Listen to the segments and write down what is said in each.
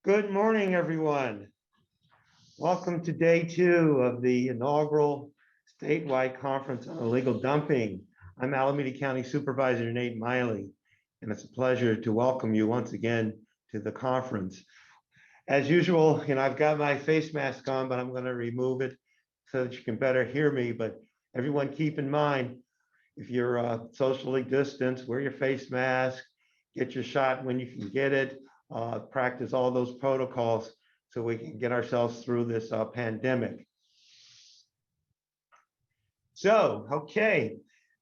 Good morning, everyone. Welcome to day 2 of the inaugural statewide conference on illegal dumping. I'm Alameda County Supervisor Nate Miley, and it's a pleasure to welcome you once again to the conference. As usual, I've got my face mask on, but I'm going to remove it so that you can better hear me. But everyone keep in mind, if you're socially distanced, wear your face mask, get your shot when you can get it, practice all those protocols so we can get ourselves through this pandemic. So, okay,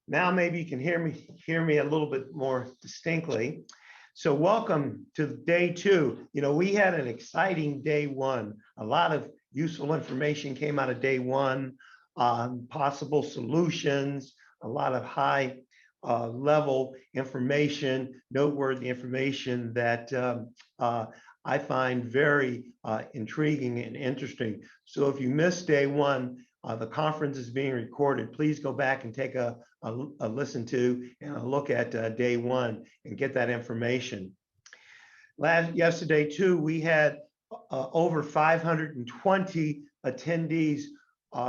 now maybe you can hear me a little bit more distinctly. So welcome to day 2. We had an exciting day 1. A lot of useful information came out of day 1 on possible solutions, a lot of high level information, noteworthy information that I find very intriguing and interesting. So if you missed day 1, the conference is being recorded. Please go back and take a listen to and a look at day 1 and get that information. Yesterday too, we had over 520 attendees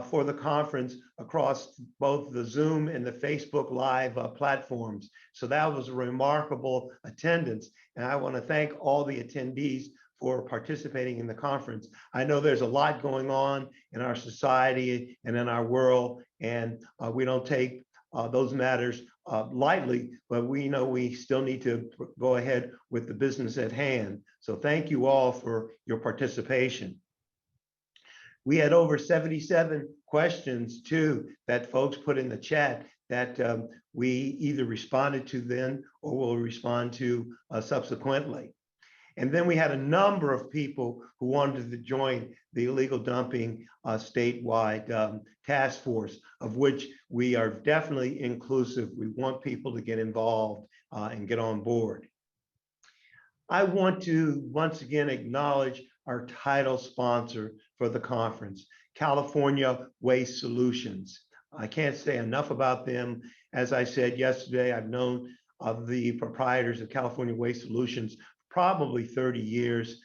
for the conference across both the Zoom and the Facebook Live platforms. So that was a remarkable attendance. And I want to thank all the attendees for participating in the conference. I know there's a lot going on in our society and in our world, and we don't take those matters lightly, but we know we still need to go ahead with the business at hand. So thank you all for your participation. We had over 77 questions too that folks put in the chat that we either responded to then or will respond to subsequently. And then we had a number of people who wanted to join the illegal dumping statewide task force, of which we are definitely inclusive. We want people to get involved and get on board. I want to once again acknowledge our title sponsor for the conference, California Waste Solutions. I can't say enough about them. As I said yesterday, I've known of the proprietors of California Waste Solutions probably 30 years,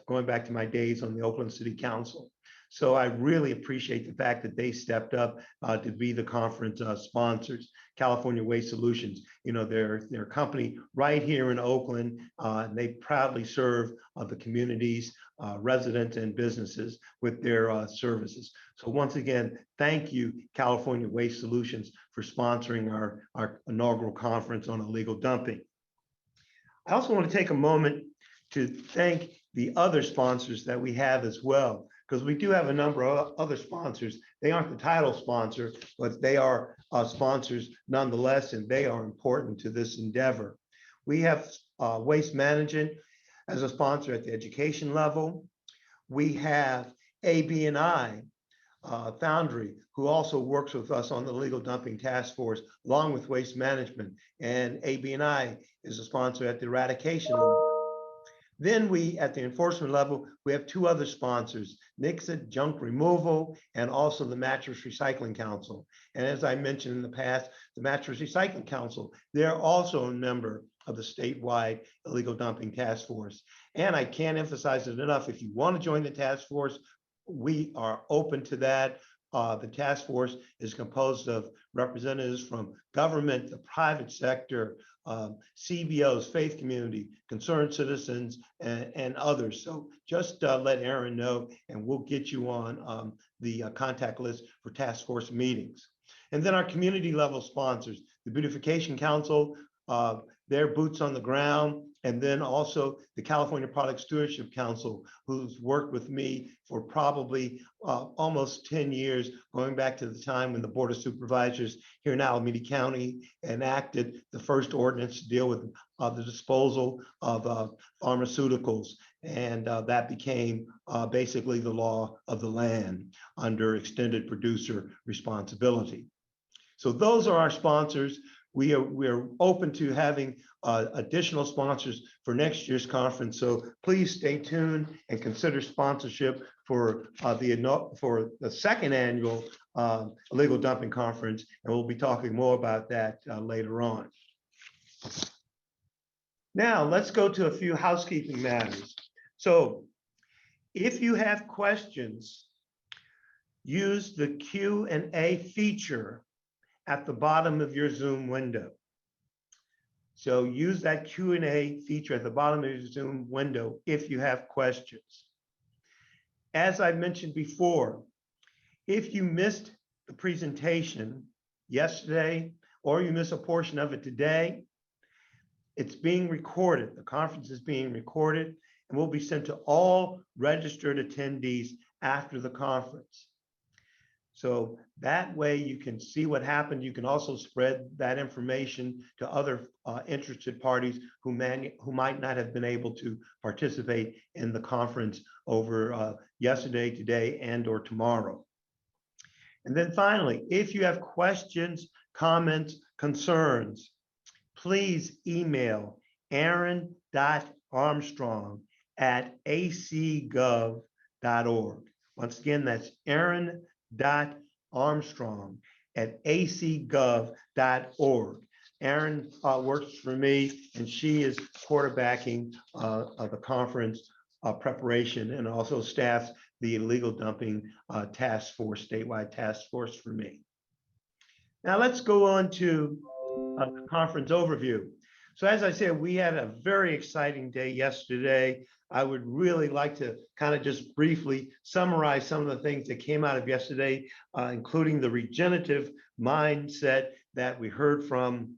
going back to my days on the Oakland City Council. So I really appreciate the fact that they stepped up to be the conference sponsors. California Waste Solutions, they're a company right here in Oakland. And they proudly serve the communities, residents and businesses with their services. So once again, thank you, California Waste Solutions, for sponsoring our inaugural conference on illegal dumping. I also want to take a moment to thank the other sponsors that we have as well, because we do have a number of other sponsors. They aren't the title sponsor, but they are sponsors nonetheless, and they are important to this endeavor. We have Waste Management as a sponsor at the education level. We have AB&I Foundry, who also works with us on the legal dumping task force, along with Waste Management. And AB&I is a sponsor at the eradication level. Then we, at the enforcement level, we have 2 other sponsors, Nixon Junk Removal and also the Mattress Recycling Council. And as I mentioned in the past, the Mattress Recycling Council, they're also a member of the statewide illegal dumping task force. And I can't emphasize it enough, if you want to join the task force, we are open to that. The task force is composed of representatives from government, the private sector, CBOs, faith community, concerned citizens, and others. So just let Aaron know, and we'll get you on the contact list for task force meetings. And then our community level sponsors, the Beautification Council, their boots on the ground, and then also the California Product Stewardship Council, who's worked with me for probably almost 10 years, going back to the time when the Board of Supervisors here in Alameda County enacted the first ordinance to deal with the disposal of pharmaceuticals. And that became basically the law of the land under extended producer responsibility. So those are our sponsors. We're open to having additional sponsors for next year's conference. So please stay tuned and consider sponsorship for the second annual illegal dumping conference. And we'll be talking more about that later on. Now let's go to a few housekeeping matters. So if you have questions, use the Q&A feature at the bottom of your Zoom window. So use that Q&A feature at the bottom of your Zoom window if you have questions. As I mentioned before, if you missed the presentation yesterday or you miss a portion of it today, it's being recorded. The conference is being recorded and will be sent to all registered attendees after the conference. So that way you can see what happened. You can also spread that information to other interested parties who might not have been able to participate in the conference over yesterday, today, and or tomorrow. And then finally, if you have questions, comments, concerns, please email aaron.armstrong@acgov.org. Once again, that's aaron.armstrong@acgov.org. Aaron works for me, and she is quarterbacking the conference preparation and also staffs the illegal dumping task force, statewide task force for me. Now let's go on to the conference overview. So as I said, we had a very exciting day yesterday. I would really like to kind of just briefly summarize some of the things that came out of yesterday, including the regenerative mindset that we heard from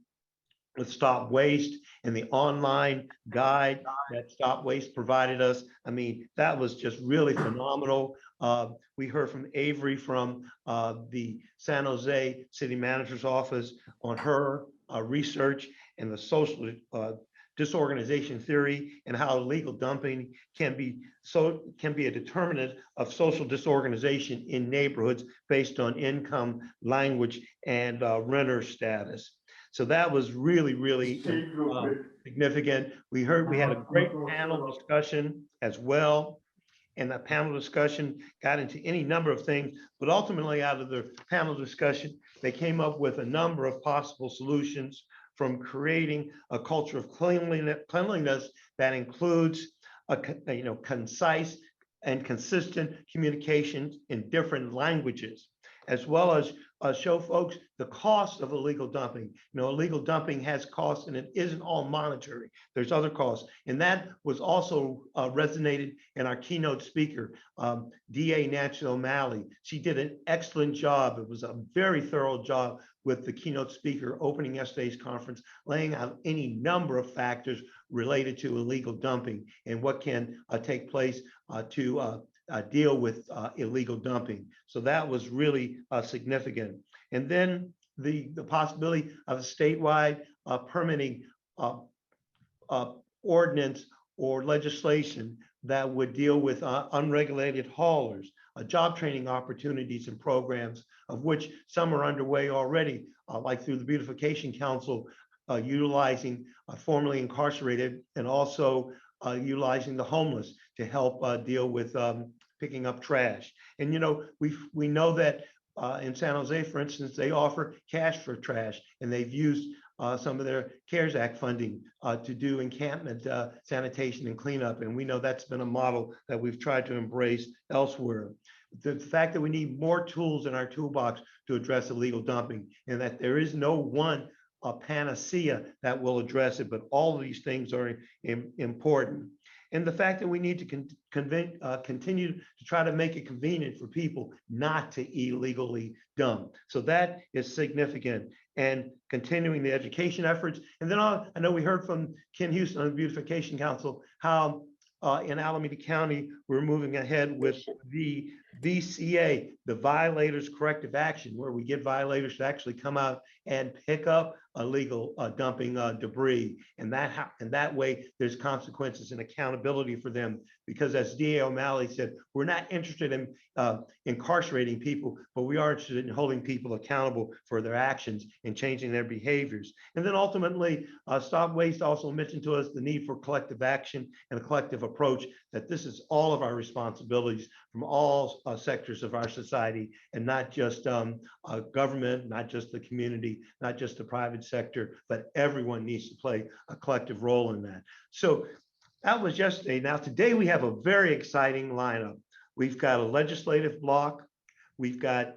with Stop Waste and the online guide that Stop Waste provided us. I mean, that was just really phenomenal. We heard from Avery from the San Jose City Manager's Office on her research and the social disorganization theory and how illegal dumping can be a determinant of social disorganization in neighborhoods based on income, language, and renter status. So that was really, really significant. We had a great panel discussion as well. And that panel discussion got into any number of things, but ultimately out of the panel discussion, they came up with a number of possible solutions, from creating a culture of cleanliness that includes concise and consistent communication in different languages, as well as show folks the cost of illegal dumping. Illegal dumping has costs, and it isn't all monetary. There's other costs. And that was also resonated in our keynote speaker, DA Nancy O'Malley. She did an excellent job. It was a very thorough job with the keynote speaker opening yesterday's conference, laying out any number of factors related to illegal dumping and what can take place to deal with illegal dumping. So that was really significant. And then the possibility of a statewide permitting ordinance or legislation that would deal with unregulated haulers, job training opportunities and programs, of which some are underway already, like through the Beautification Council, utilizing formerly incarcerated and also utilizing the homeless to help deal with picking up trash. And we know that in San Jose, for instance, they offer cash for trash, and they've used some of their CARES Act funding to do encampment sanitation and cleanup. And we know that's been a model that we've tried to embrace elsewhere. The fact that we need more tools in our toolbox to address illegal dumping, and that there is no one panacea that will address it, but all of these things are important. And the fact that we need to continue to try to make it convenient for people not to illegally dump. So that is significant. And continuing the education efforts. And then I know we heard from Ken Houston on the Beautification Council how in Alameda County, we're moving ahead with the VCA, the Violators Corrective Action, where we get violators to actually come out and pick up illegal dumping debris. And that way there's consequences and accountability for them. Because as DA O'Malley said, we're not interested in incarcerating people, but we are interested in holding people accountable for their actions and changing their behaviors. And then ultimately, Stop Waste also mentioned to us the need for collective action and a collective approach, that this is all of our responsibilities from all sectors of our society, and not just government, not just the community, not just the private sector, but everyone needs to play a collective role in that. So That was yesterday. Now, today we have a very exciting lineup. We've got a legislative block. We've got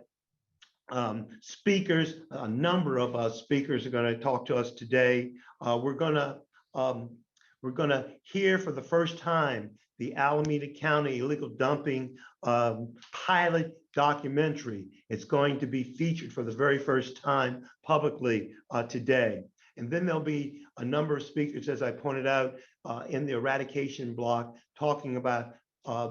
speakers. A number of speakers are going to talk to us today. We're going to hear for the first time the Alameda County illegal dumping pilot documentary. It's going to be featured for the very first time publicly today. And then there'll be a number of speakers, as I pointed out, in the eradication block, talking about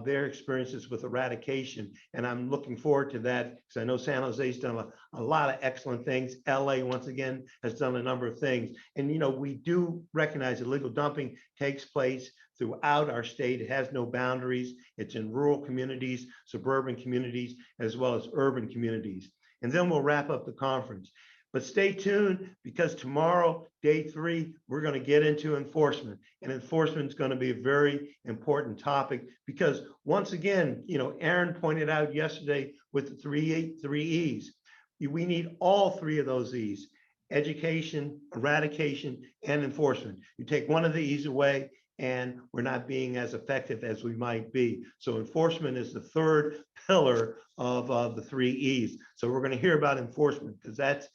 their experiences with eradication. And I'm looking forward to that because I know San Jose's done a lot of excellent things. LA, once again, has done a number of things. And, you know, we do recognize illegal dumping takes place throughout our state. It has no boundaries. It's in rural communities, suburban communities, as well as urban communities. And then we'll wrap up the conference. But stay tuned because tomorrow, day 3, we're going to get into enforcement. And enforcement is going to be a very important topic because once again, you know, Aaron pointed out yesterday with the three E's. We need all 3 of those E's: education, eradication, and enforcement. You take one of the E's away and we're not being as effective as we might be. So enforcement is the 3rd pillar of the 3 E's. So we're going to hear about enforcement because that's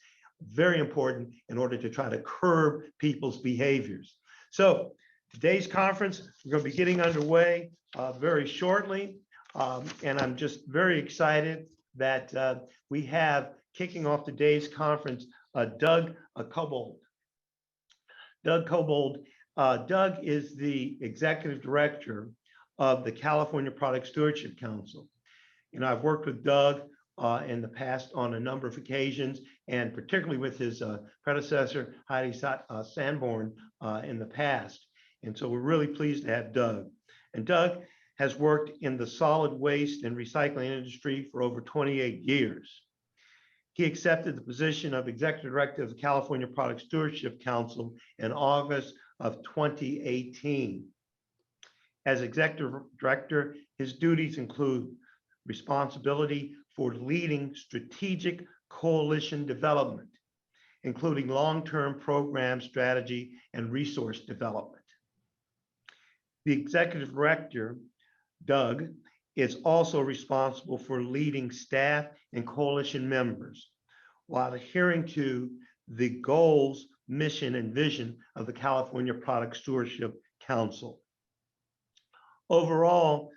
very important in order to try to curb people's behaviors. So today's conference, we're going to be getting underway very shortly. And I'm just very excited that we have kicking off today's conference, Doug Cobold. Doug Cobold. Doug is the executive director of the California Product Stewardship Council. You know, I've worked with Doug in the past on a number of occasions, and particularly with his predecessor, Heidi Sanborn, in the past. And so we're really pleased to have Doug. And Doug has worked in the solid waste and recycling industry for over 28 years. He accepted the position of executive director of the California Product Stewardship Council in August of 2018. As executive director, his duties include responsibility for leading strategic coalition development, including long-term program strategy and resource development. The executive director, Doug, is also responsible for leading staff and coalition members while adhering to the goals, mission, and vision of the California Product Stewardship Council. Overall,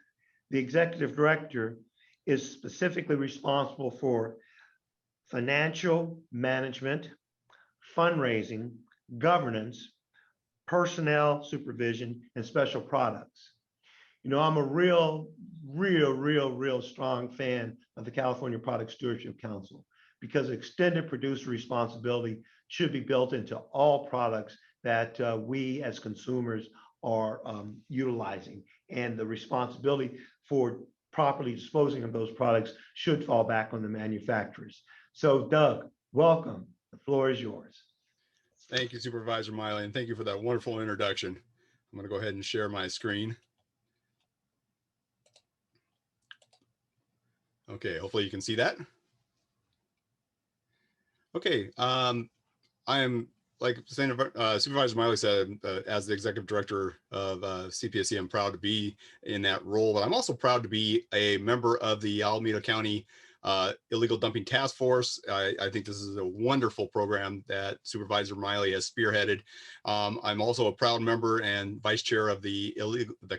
the executive director is specifically responsible for financial management, fundraising, governance, personnel supervision, and special products. You know, I'm a real strong fan of the California Product Stewardship Council because extended producer responsibility should be built into all products that we as consumers are utilizing. And the responsibility for properly disposing of those products should fall back on the manufacturers. So Doug, welcome. The floor is yours. Thank you, Supervisor Miley, and thank you for that wonderful introduction. I'm going to go ahead and share my screen. Okay, hopefully you can see that. Okay, I am, like Supervisor Miley said, as the executive director of CPSC, I'm proud to be in that role, but I'm also proud to be a member of the Alameda County Illegal Dumping Task Force. I think this is a wonderful program that Supervisor Miley has spearheaded. I'm also a proud member and vice chair of the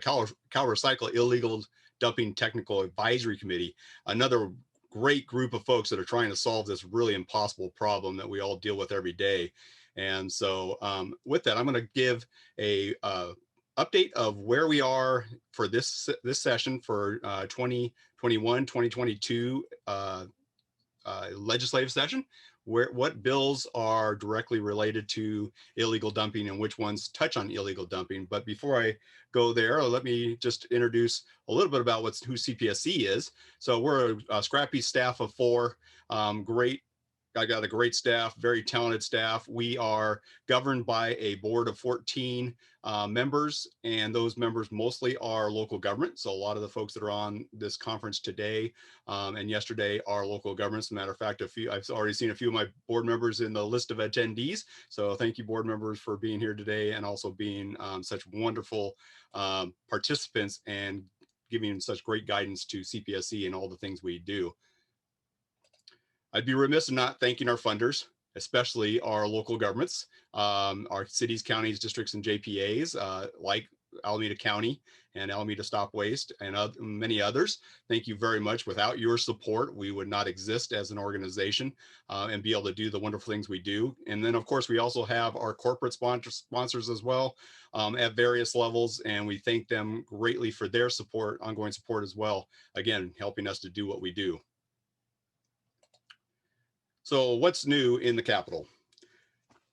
Cal Recycle Illegal Dumping Technical Advisory Committee, another great group of folks that are trying to solve this really impossible problem that we all deal with every day. And so with that, I'm going to give a update of where we are for this session for 2021-2022 legislative session, what bills are directly related to illegal dumping and which ones touch on illegal dumping. But before I go there, let me just introduce a little bit about who CPSC is. So we're a scrappy staff of 4 great I got a great staff, very talented staff. We are governed by a board of 14 members, and those members mostly are local government. So a lot of the folks that are on this conference today and yesterday are local governments. As a matter of fact, I've already seen a few of my board members in the list of attendees. So thank you, board members, for being here today and also being such wonderful participants and giving such great guidance to CPSC and all the things we do. I'd be remiss in not thanking our funders, especially our local governments, our cities, counties, districts, and JPAs, like Alameda County and Alameda Stop Waste and many others. Thank you very much. Without your support, we would not exist as an organization and be able to do the wonderful things we do. And then, of course, we also have our corporate sponsors as well at various levels, and we thank them greatly for their support, ongoing support as well, again, helping us to do what we do. So what's new in the Capitol?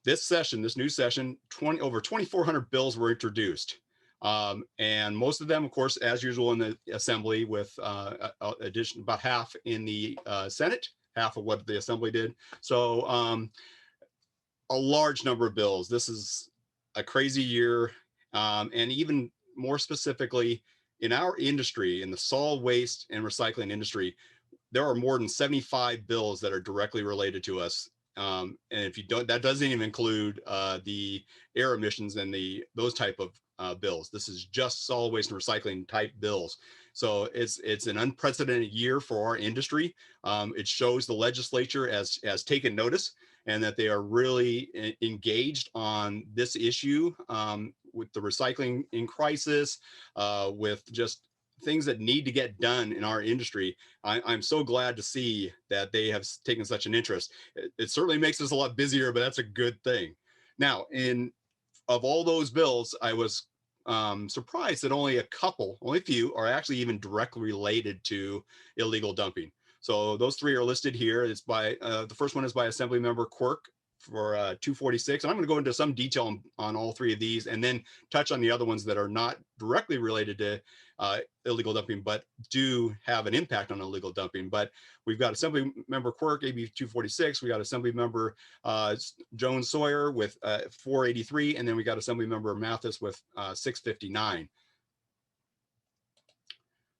This new session, over 2,400 bills were introduced. And most of them, of course, as usual in the Assembly, with addition about half in the Senate, half of what the Assembly did. So a large number of bills. This is a crazy year. And even more specifically, in our industry, in the solid waste and recycling industry, there are more than 75 bills that are directly related to us. And if you don't, that doesn't even include the air emissions and those type of bills. This is just solid waste and recycling type bills. So it's an unprecedented year for our industry. It shows the legislature has taken notice and that they are really engaged on this issue with the recycling in crisis, with just things that need to get done in our industry. I'm so glad to see that they have taken such an interest. It certainly makes us a lot busier, but that's a good thing. Now, of all those bills, I was surprised that only a few are actually even directly related to illegal dumping. So those three are listed here. It's by the first one is by Assemblymember Quirk for 246. And I'm going to go into some detail on all three of these and then touch on the other ones that are not directly related to illegal dumping, but do have an impact on illegal dumping. But we've got Assemblymember Quirk, AB 246. We got Assemblymember Jones Sawyer with 483. And then we got Assemblymember Mathis with 659.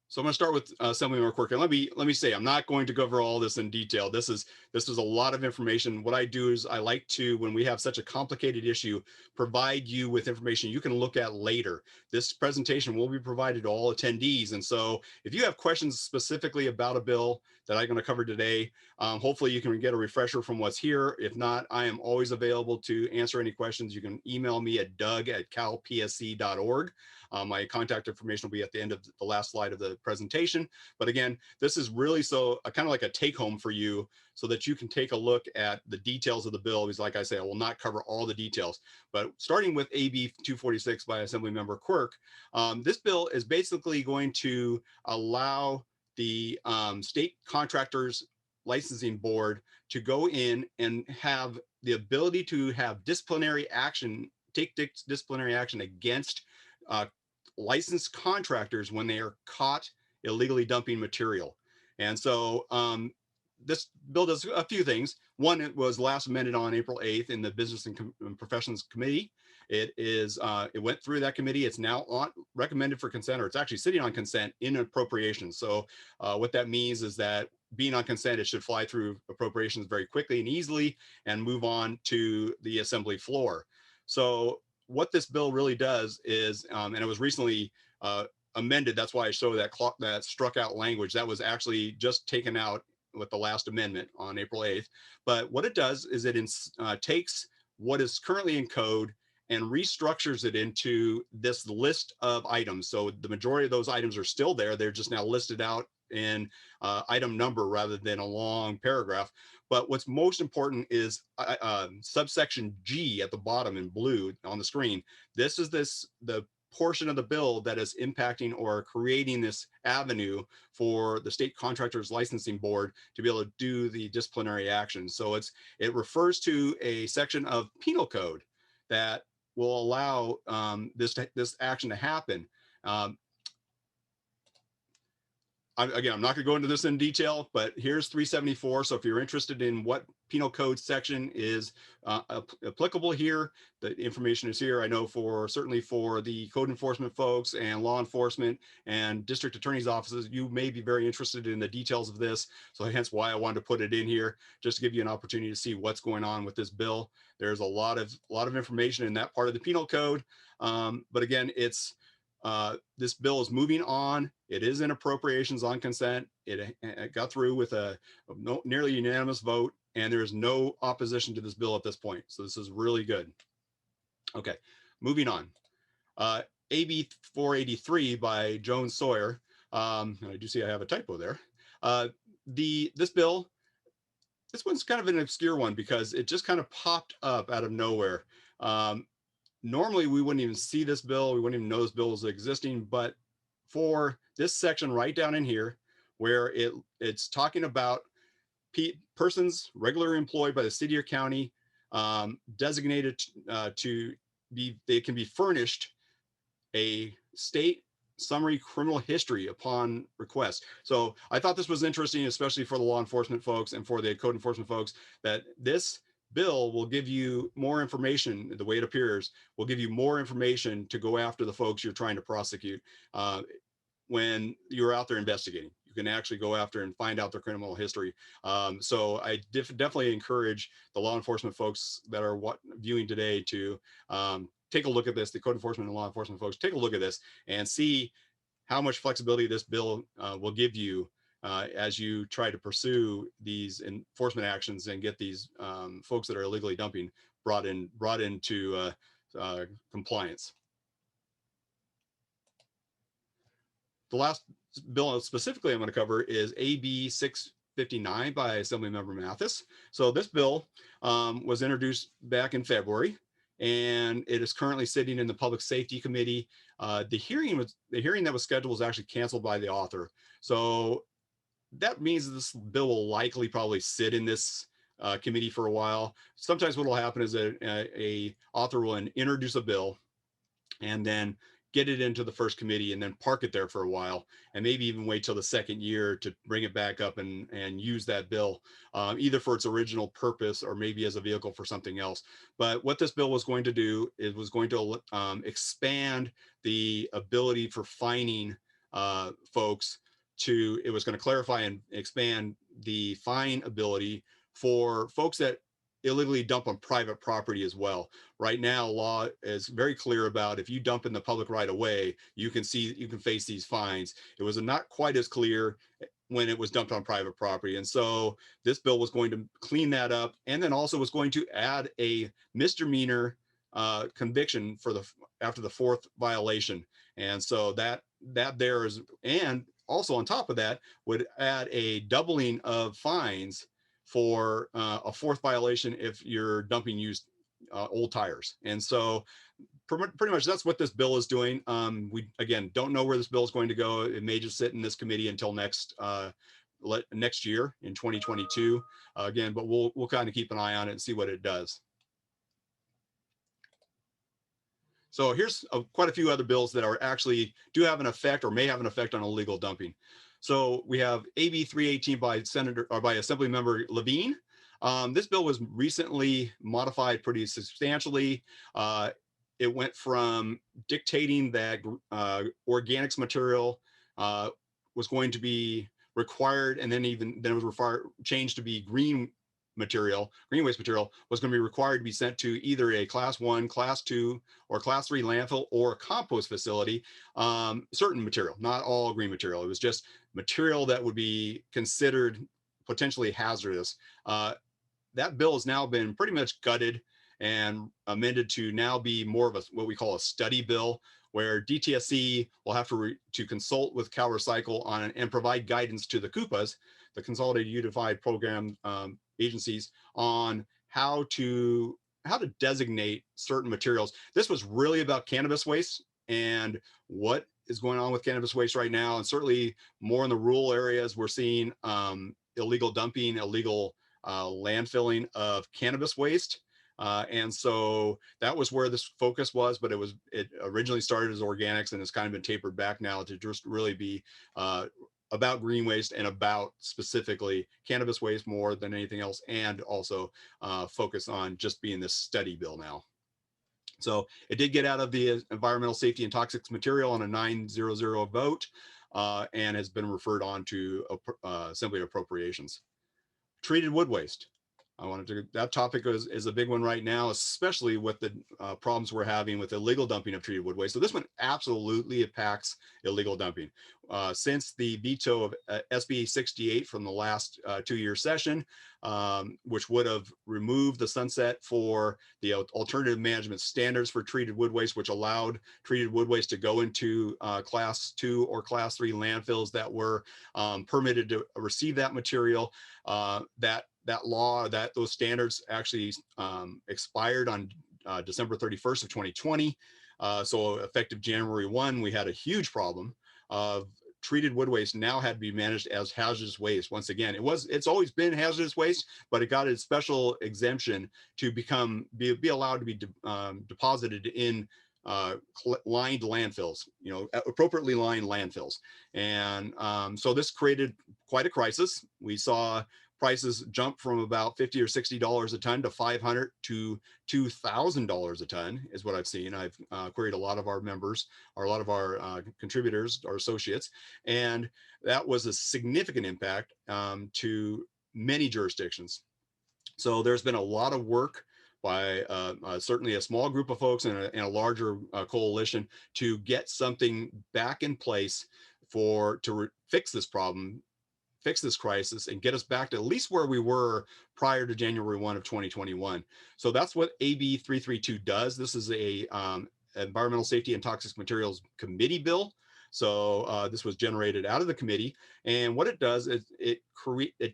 So I'm going to start with Assemblymember Quirk. And let me say, I'm not going to go over all this in detail. This is a lot of information. What I do is I like to, when we have such a complicated issue, provide you with information you can look at later. This presentation will be provided to all attendees. And so if you have questions specifically about a bill that I'm going to cover today, hopefully you can get a refresher from what's here. If not, I am always available to answer any questions. You can email me at doug@calpsc.org. My contact information will be at the end of the last slide of the presentation. But again, this is really kind of like a take home for you so that you can take a look at the details of the bill. Because like I say, I will not cover all the details, but starting with AB 246 by Assemblymember Quirk, this bill is basically going to allow the state contractors licensing board to go in and have the ability to have disciplinary action, take disciplinary action against licensed contractors when they are caught illegally dumping material. And so this bill does a few things. One, it was last amended on April 8th in the Business and Professions Committee. It went through that committee. It's now recommended for consent, or it's actually sitting on consent in appropriations. So what that means is that being on consent, it should fly through appropriations very quickly and easily and move on to the assembly floor. So what this bill really does is, and it was recently amended, that's why I show that struck out language. That was actually just taken out with the last amendment on April 8th. But what it does is it takes what is currently in code and restructures it into this list of items. So the majority of those items are still there. They're just now listed out in item number rather than a long paragraph. But what's most important is subsection G at the bottom in blue on the screen. This is the portion of the bill that is impacting or creating this avenue for the state contractors licensing board to be able to do the disciplinary action. So it refers to a section of penal code that will allow this action to happen. I'm not going to go into this in detail, but here's 374. So if you're interested in what penal code section is applicable here, the information is here. I know certainly for the code enforcement folks and law enforcement and district attorney's offices, you may be very interested in the details of this. So hence why I wanted to put it in here, just to give you an opportunity to see what's going on with this bill. There's a lot of information in that part of the penal code. But again, this bill is moving on. It is in appropriations on consent. It got through with a nearly unanimous vote, and there is no opposition to this bill at this point. So this is really good. Okay, moving on. AB 483 by Joan Sawyer. And I do see I have a typo there. This bill, this one's kind of an obscure one because it just kind of popped up out of nowhere. Normally we wouldn't even see this bill. We wouldn't even know this bill was existing, but for this section right down in here, where it's talking about persons regularly employed by the city or county, designated they can be furnished a state summary criminal history upon request. So I thought this was interesting, especially for the law enforcement folks and for the code enforcement folks, that this bill will give you more information. The way it appears will give you more information to go after the folks you're trying to prosecute when you're out there investigating. You can actually go after and find out their criminal history. So I definitely encourage the law enforcement folks that are viewing today to take a look at this. The code enforcement and law enforcement folks, take a look at this and see how much flexibility this bill will give you as you try to pursue these enforcement actions and get these folks that are illegally dumping brought into compliance. The last bill specifically I'm going to cover is AB 659 by Assemblymember Mathis. So this bill was introduced back in February, and it is currently sitting in the Public Safety Committee. The hearing that was scheduled was actually canceled by the author. So that means this bill will likely probably sit in this committee for a while. Sometimes what will happen is a author will introduce a bill and then get it into the first committee and then park it there for a while, and maybe even wait till the second year to bring it back up and use that bill, either for its original purpose or maybe as a vehicle for something else. But what this bill was going to do, it was going to expand the ability for fining folks it was going to clarify and expand the fine ability for folks that illegally dump on private property as well. Right now, law is very clear about if you dump in the public right of way, you can face these fines. It was not quite as clear when it was dumped on private property. And so this bill was going to clean that up, and then also was going to add a misdemeanor conviction after the fourth violation. And so that there is, and also on top of that, would add a doubling of fines for a fourth violation if you're dumping used old tires. And so pretty much that's what this bill is doing. We, again, don't know where this bill is going to go. It may just sit in this committee until next year in 2022. Again, but we'll kind of keep an eye on it and see what it does. So here's quite a few other bills that do have an effect or may have an effect on illegal dumping. So we have AB 318 by Assemblymember Levine. This bill was recently modified pretty substantially. It went from dictating that organics material was going to be required, and then it was changed to be green waste material was going to be required to be sent to either a class 1, class 2, or class 3 landfill or a compost facility. Certain material, not all green material. It was just material that would be considered potentially hazardous. That bill has now been pretty much gutted and amended to now be more of what we call a study bill, where DTSC will have to consult with Cal Recycle and provide guidance to the CUPAs, the Consolidated Unified Program agencies, on how to designate certain materials. This was really about cannabis waste and what is going on with cannabis waste right now, and certainly more in the rural areas. We're seeing illegal dumping, illegal landfilling of cannabis waste. And so that was where this focus was, but it originally started as organics and has kind of been tapered back now to just really be about green waste and about specifically cannabis waste more than anything else, and also focus on just being this study bill now. So it did get out of the environmental safety and toxics material on a 9-0-0 vote, and has been referred on to Assembly Appropriations. Treated wood waste. That topic is a big one right now, especially with the problems we're having with illegal dumping of treated wood waste. So this one absolutely impacts illegal dumping. Since the veto of SB 68 from the last 2-year session, which would have removed the sunset for the alternative management standards for treated wood waste, which allowed treated wood waste to go into class 2 or class 3 landfills that were permitted to receive that material. Those standards actually expired on December 31st of 2020. So effective January 1, we had a huge problem of treated wood waste now had to be managed as hazardous waste. Once again, it's always been hazardous waste, but it got a special exemption to be allowed to be deposited in lined landfills, appropriately lined landfills. And so this created quite a crisis. We saw prices jump from about $50 or $60 a ton to $500 to $2,000 a ton is what I've seen. I've queried a lot of our members, or a lot of our contributors, our associates, and that was a significant impact to many jurisdictions. So there's been a lot of work by certainly a small group of folks and a larger coalition to get something back in place to fix this problem, fix this crisis, and get us back to at least where we were prior to January 1 of 2021. So that's what AB 332 does. This is a Environmental Safety and Toxic Materials Committee bill. So this was generated out of the committee. And what it does is it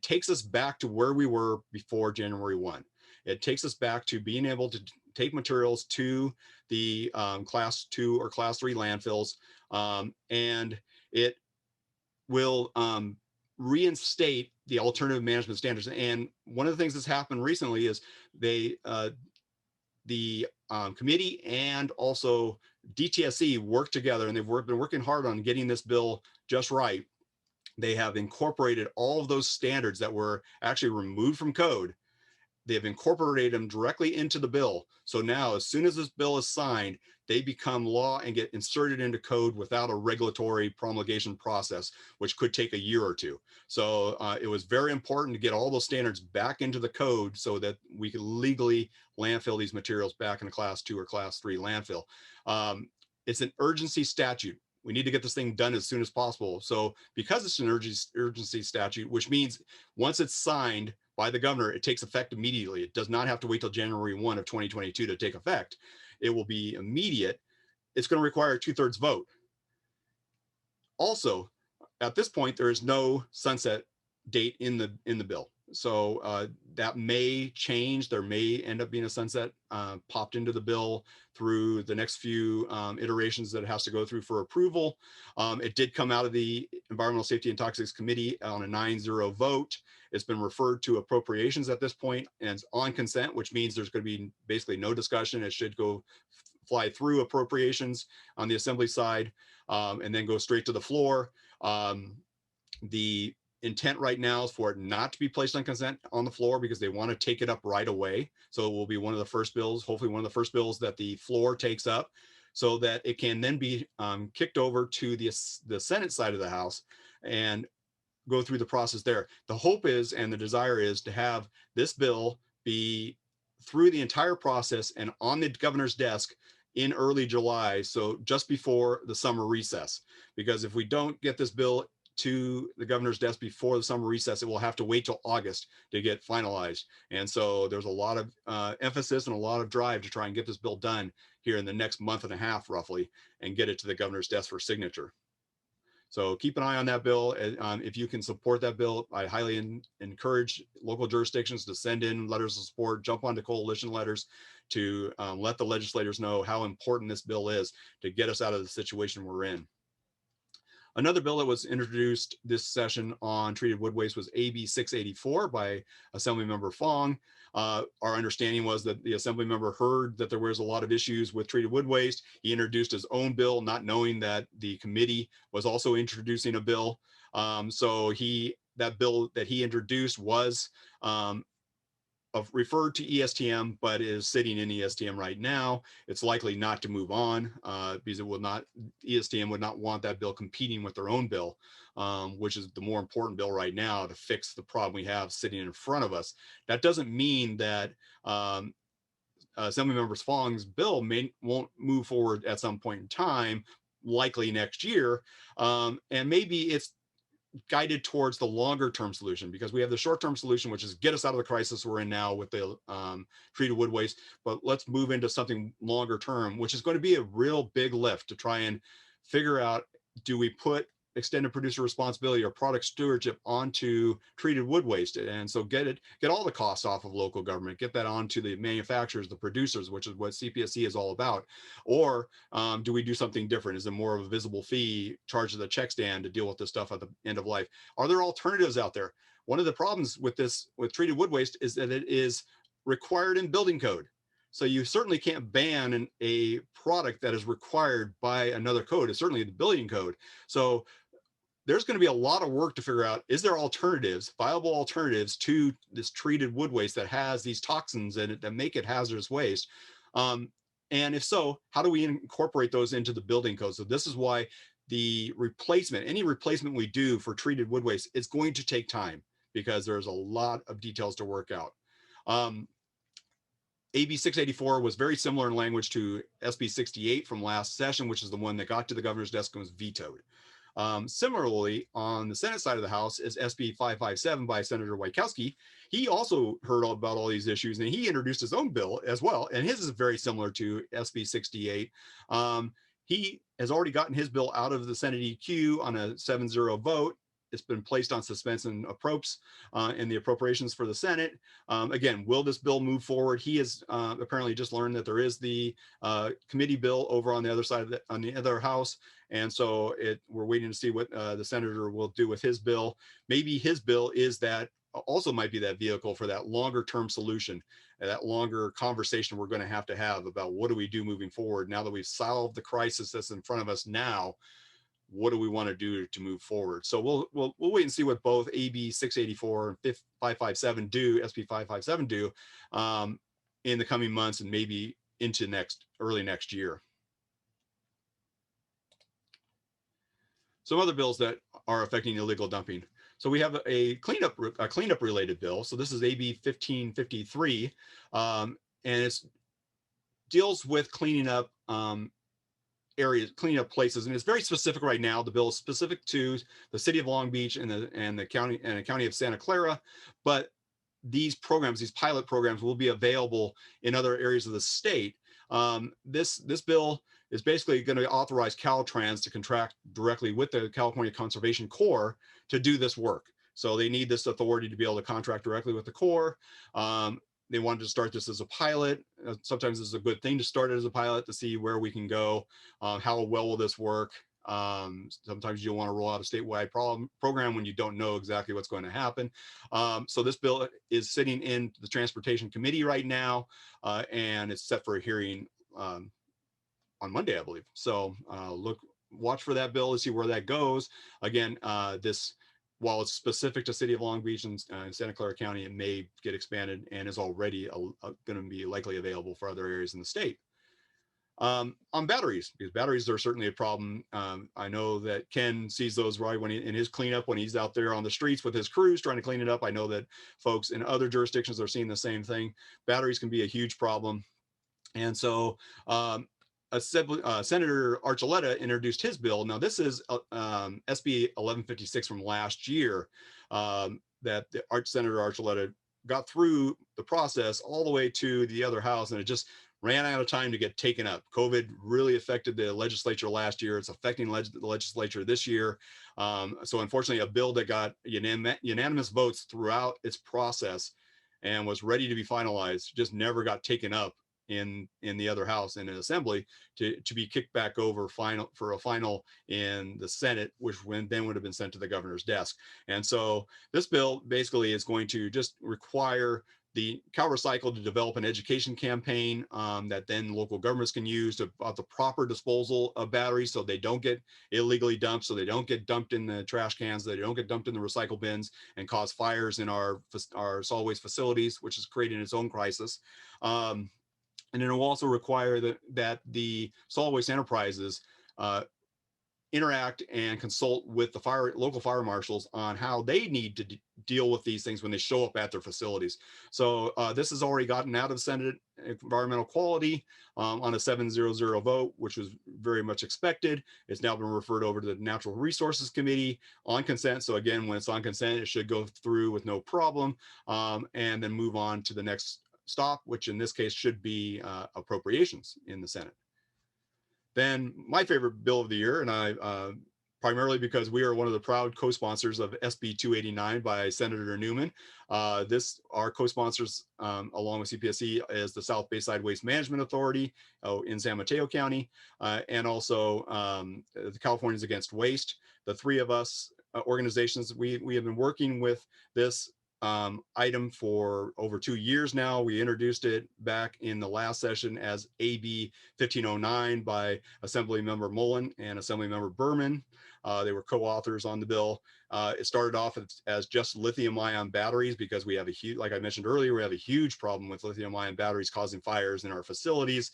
takes us back to where we were before January 1. It takes us back to being able to take materials to the class 2 or class 3 landfills. And it will reinstate the alternative management standards. And one of the things that's happened recently is the committee and also DTSC work together, and they've been working hard on getting this bill just right. They have incorporated all of those standards that were actually removed from code. They've incorporated them directly into the bill. So now, as soon as this bill is signed, they become law and get inserted into code without a regulatory promulgation process, which could take a year or two. So it was very important to get all those standards back into the code so that we could legally landfill these materials back in a class 2 or class 3 landfill. It's an urgency statute. We need to get this thing done as soon as possible. So because it's an urgency statute, which means once it's signed by the governor, it takes effect immediately. It does not have to wait till January 1 of 2022 to take effect. It will be immediate. It's going to require a 2/3 vote. Also, at this point, there is no sunset date in the bill. So that may change. There may end up being a sunset popped into the bill through the next few iterations that it has to go through for approval. It did come out of the Environmental Safety and Toxics Committee on a 9-0 vote. It's been referred to appropriations at this point, and it's on consent, which means there's going to be basically no discussion. It should go fly through appropriations on the assembly side and then go straight to the floor. The intent right now is for it not to be placed on consent on the floor because they want to take it up right away. So it will be one of the first bills, hopefully one of the first bills that the floor takes up, so that it can then be kicked over to the Senate side of the House and go through the process there. The hope is, and the desire is, to have this bill be through the entire process and on the governor's desk in early July, so just before the summer recess. Because if we don't get this bill to the governor's desk before the summer recess, it will have to wait till August to get finalized. And so there's a lot of emphasis and a lot of drive to try and get this bill done here in the next month and a half, roughly, and get it to the governor's desk for signature. So keep an eye on that bill. If you can support that bill, I highly encourage local jurisdictions to send in letters of support, jump onto coalition letters to let the legislators know how important this bill is to get us out of the situation we're in. Another bill that was introduced this session on treated wood waste was AB 684 by Assemblymember Fong. Our understanding was that the Assemblymember heard that there was a lot of issues with treated wood waste. He introduced his own bill, not knowing that the committee was also introducing a bill. So that bill that he introduced was referred to ESTM, but is sitting in ESTM right now. It's likely not to move on because ESTM would not want that bill competing with their own bill, which is the more important bill right now to fix the problem we have sitting in front of us. That doesn't mean that Assemblymember Fong's bill won't move forward at some point in time, likely next year. And maybe it's guided towards the longer term solution, because we have the short term solution, which is get us out of the crisis we're in now with the treated wood waste. But let's move into something longer term, which is going to be a real big lift to try and figure out, do we put extended producer responsibility or product stewardship onto treated wood waste? And so get all the costs off of local government, get that onto the manufacturers, the producers, which is what CPSC is all about. Or do we do something different? Is it more of a visible fee charged to the check stand to deal with this stuff at the end of life? Are there alternatives out there? One of the problems with treated wood waste is that it is required in building code. So you certainly can't ban a product that is required by another code. It's certainly the building code. So there's going to be a lot of work to figure out, is there alternatives, viable alternatives to this treated wood waste that has these toxins in it that make it hazardous waste? And if so, how do we incorporate those into the building code? So this is why any replacement we do for treated wood waste is going to take time, because there's a lot of details to work out. AB 684 was very similar in language to SB 68 from last session, which is the one that got to the governor's desk and was vetoed. Similarly, on the Senate side of the House is SB 557 by Senator Wieckowski. He also heard about all these issues, and he introduced his own bill as well, and his is very similar to SB 68. He has already gotten his bill out of the Senate EQ on a 7-0 vote. It's been placed on suspense and appropes in the appropriations for the Senate. Again, will this bill move forward? He has apparently just learned that there is the committee bill over on the other side of on the other house. And so we're waiting to see what the senator will do with his bill. Maybe his bill also might be that vehicle for that longer term solution, that longer conversation we're going to have about what do we do moving forward now that we've solved the crisis that's in front of us now. What do we want to do to move forward? So we'll wait and see what both AB 684 and 557 do, SB 557 do in the coming months and maybe into early next year. Some other bills that are affecting illegal dumping. So we have a cleanup related bill. So this is AB 1553, and it deals with cleaning up areas, cleaning up places, and it's very specific right now. The bill is specific to the city of Long Beach and the county of Santa Clara, but these pilot programs will be available in other areas of the state. This bill is basically going to authorize Caltrans to contract directly with the California Conservation Corps to do this work. So they need this authority to be able to contract directly with the Corps. They wanted to start this as a pilot. Sometimes it's a good thing to start it as a pilot to see where we can go. How well will this work? Sometimes you'll want to roll out a statewide program when you don't know exactly what's going to happen. So this bill is sitting in the Transportation Committee right now, and it's set for a hearing on Monday, I believe. So watch for that bill to see where that goes. Again, while it's specific to City of Long Beach and Santa Clara County, it may get expanded and is already going to be likely available for other areas in the state. On batteries, because batteries are certainly a problem. I know that Ken sees those right in his cleanup, when he's out there on the streets with his crews trying to clean it up. I know that folks in other jurisdictions are seeing the same thing. Batteries can be a huge problem. And so Senator Archuleta introduced his bill. Now, this is SB 1156 from last year that Senator Archuleta got through the process all the way to the other house, and it just ran out of time to get taken up. COVID really affected the legislature last year. It's affecting the legislature this year. So unfortunately, a bill that got unanimous votes throughout its process and was ready to be finalized just never got taken up in the other house in an assembly to be kicked back over for a final in the Senate, which then would have been sent to the governor's desk. And so this bill basically is going to just require the CalRecycle to develop an education campaign that then local governments can use about the proper disposal of batteries, so they don't get illegally dumped, so they don't get dumped in the trash cans, they don't get dumped in the recycle bins and cause fires in our solid waste facilities, which is creating its own crisis. And it will also require that the solid waste enterprises interact and consult with the local fire marshals on how they need to deal with these things when they show up at their facilities. So this has already gotten out of Senate Environmental Quality on a 7-0-0 vote, which was very much expected. It's now been referred over to the Natural Resources Committee on consent. So again, when it's on consent, it should go through with no problem, and then move on to the next stop, which in this case should be appropriations in the Senate. Then my favorite bill of the year, and I primarily because we are one of the proud co-sponsors of SB 289 by Senator Newman. Our co-sponsors along with CPSC is the South Bayside Waste Management Authority in San Mateo County, and also the Californians Against Waste. The three of us organizations, we have been working with this item for over 2 years now. We introduced it back in the last session as AB 1509 by Assembly Member Mullen and Assembly Member Berman. They were co-authors on the bill. It started off as just lithium-ion batteries because we have a huge, like I mentioned earlier, we have a huge problem with lithium-ion batteries causing fires in our facilities.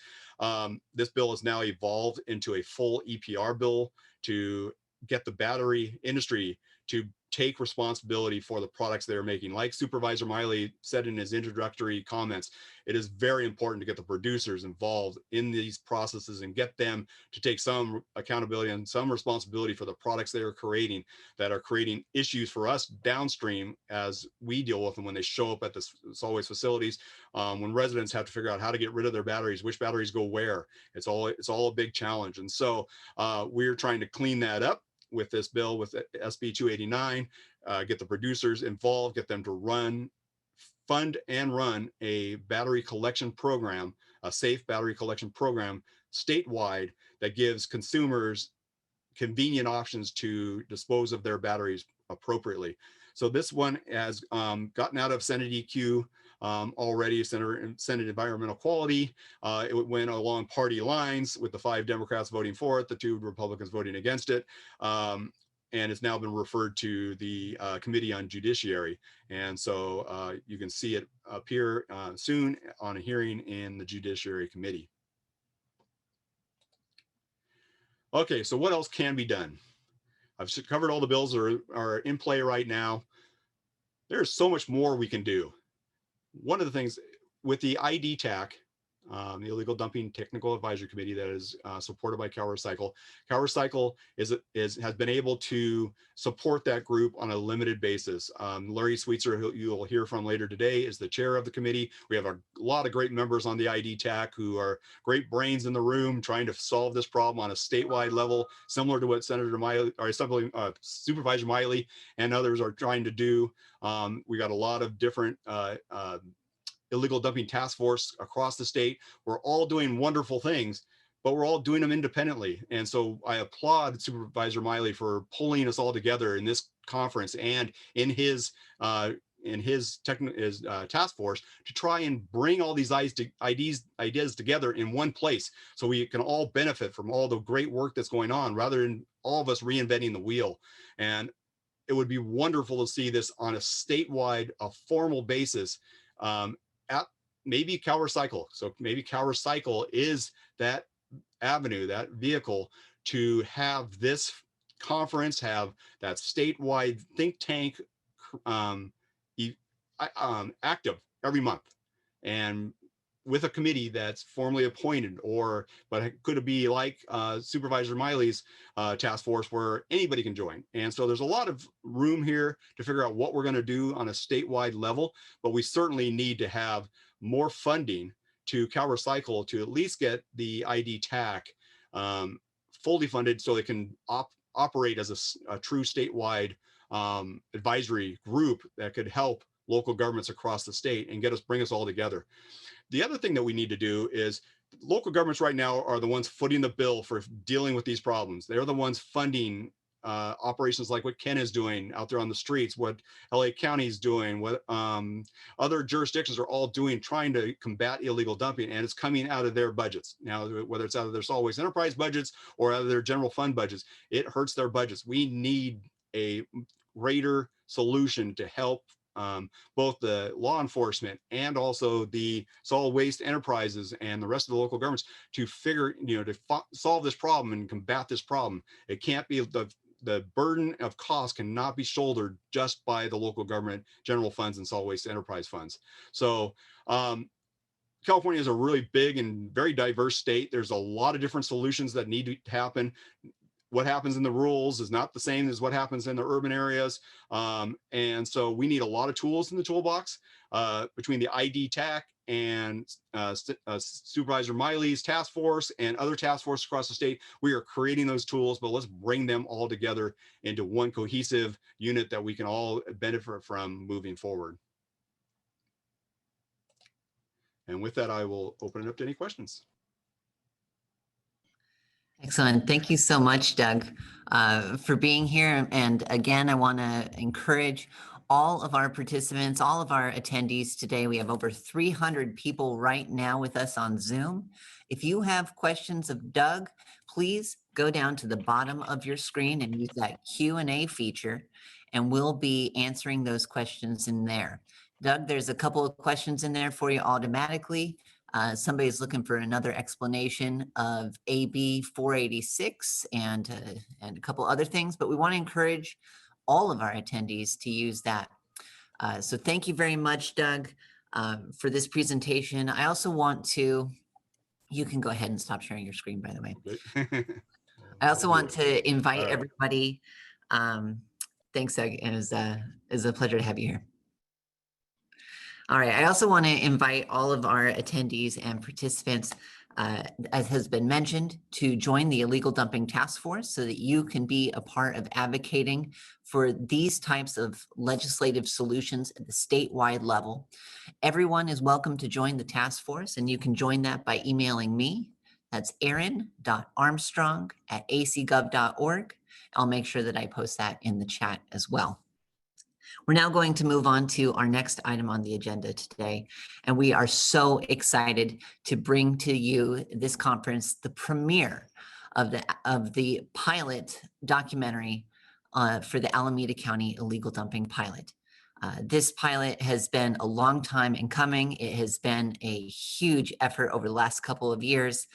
This bill has now evolved into a full EPR bill to get the battery industry to take responsibility for the products they're making. Like Supervisor Miley said in his introductory comments, it is very important to get the producers involved in these processes and get them to take some accountability and some responsibility for the products they are creating that are creating issues for us downstream as we deal with them when they show up at the solid waste facilities, when residents have to figure out how to get rid of their batteries, which batteries go where. It's all a big challenge. And so we're trying to clean that up with this bill, with SB 289, get the producers involved, get them to fund and run a battery collection program, a safe battery collection program statewide that gives consumers convenient options to dispose of their batteries appropriately. So this one has gotten out of Senate EQ already, Senate Environmental Quality. It went along party lines with the 5 Democrats voting for it, the 2 Republicans voting against it. And it's now been referred to the Committee on Judiciary. And so you can see it appear soon on a hearing in the Judiciary Committee. Okay, so what else can be done? I've covered all the bills that are in play right now. There's so much more we can do. One of the things with the ID TAC, the Illegal Dumping Technical Advisory Committee that is supported by CalRecycle. CalRecycle has been able to support that group on a limited basis. Larry Sweetser, who you'll hear from later today, is the chair of the committee. We have a lot of great members on the ID TAC who are great brains in the room trying to solve this problem on a statewide level, similar to what Senator Miley, or Supervisor Miley and others are trying to do. We got a lot of different illegal dumping task force across the state. We're all doing wonderful things, but we're all doing them independently. And so I applaud Supervisor Miley for pulling us all together in this conference and in his task force to try and bring all these ideas together in one place so we can all benefit from all the great work that's going on rather than all of us reinventing the wheel. And it would be wonderful to see this on a statewide, a formal basis at maybe CalRecycle. So maybe CalRecycle is that avenue, that vehicle to have this conference, have that statewide think tank active every month, and with a committee that's formally appointed, but could it be like Supervisor Miley's task force where anybody can join? And so there's a lot of room here to figure out what we're going to do on a statewide level, but we certainly need to have more funding to CalRecycle to at least get the ID TAC fully funded so they can operate as a true statewide advisory group that could help local governments across the state and bring us all together. The other thing that we need to do is local governments right now are the ones footing the bill for dealing with these problems. They're the ones funding operations like what Ken is doing out there on the streets, what LA County is doing, what other jurisdictions are all doing, trying to combat illegal dumping, and it's coming out of their budgets. Now, whether it's out of their solid waste enterprise budgets or out of their general fund budgets, it hurts their budgets. We need a greater solution to help both the law enforcement and also the solid waste enterprises and the rest of the local governments to solve this problem and combat this problem. It can't be the burden of cost cannot be shouldered just by the local government general funds and solid waste enterprise funds. So California is a really big and very diverse state. There's a lot of different solutions that need to happen. What happens in the rurals is not the same as what happens in the urban areas. And so we need a lot of tools in the toolbox between the ID TAC and Supervisor Miley's task force and other task forces across the state. We are creating those tools, but let's bring them all together into one cohesive unit that we can all benefit from moving forward. And with that, I will open it up to any questions. Excellent. Thank you so much, Doug, for being here. And again, I want to encourage all of our participants, all of our attendees today. We have over 300 people right now with us on Zoom. If you have questions of Doug, please go down to the bottom of your screen and use that Q&A feature, and we'll be answering those questions in there. Doug, there's a couple of questions in there for you automatically. Somebody's looking for another explanation of AB 486 and a couple other things, but we want to encourage all of our attendees to use that. So thank you very much, Doug, for this presentation. I also want to, you can go ahead and stop sharing your screen, by the way. I also want to invite everybody. Thanks, Doug, and it's a pleasure to have you here. All right, I also want to invite all of our attendees and participants, as has been mentioned, to join the Illegal Dumping Task Force so that you can be a part of advocating for these types of legislative solutions at the statewide level. Everyone is welcome to join the task force, and you can join that by emailing me. That's aaron.armstrong@acgov.org. I'll make sure that I post that in the chat as well. We're now going to move on to our next item on the agenda today, and we are so excited to bring to you this conference the premiere of the pilot documentary for the Alameda County illegal dumping pilot. This pilot has been a long time in coming. It has been a huge effort over the last couple of years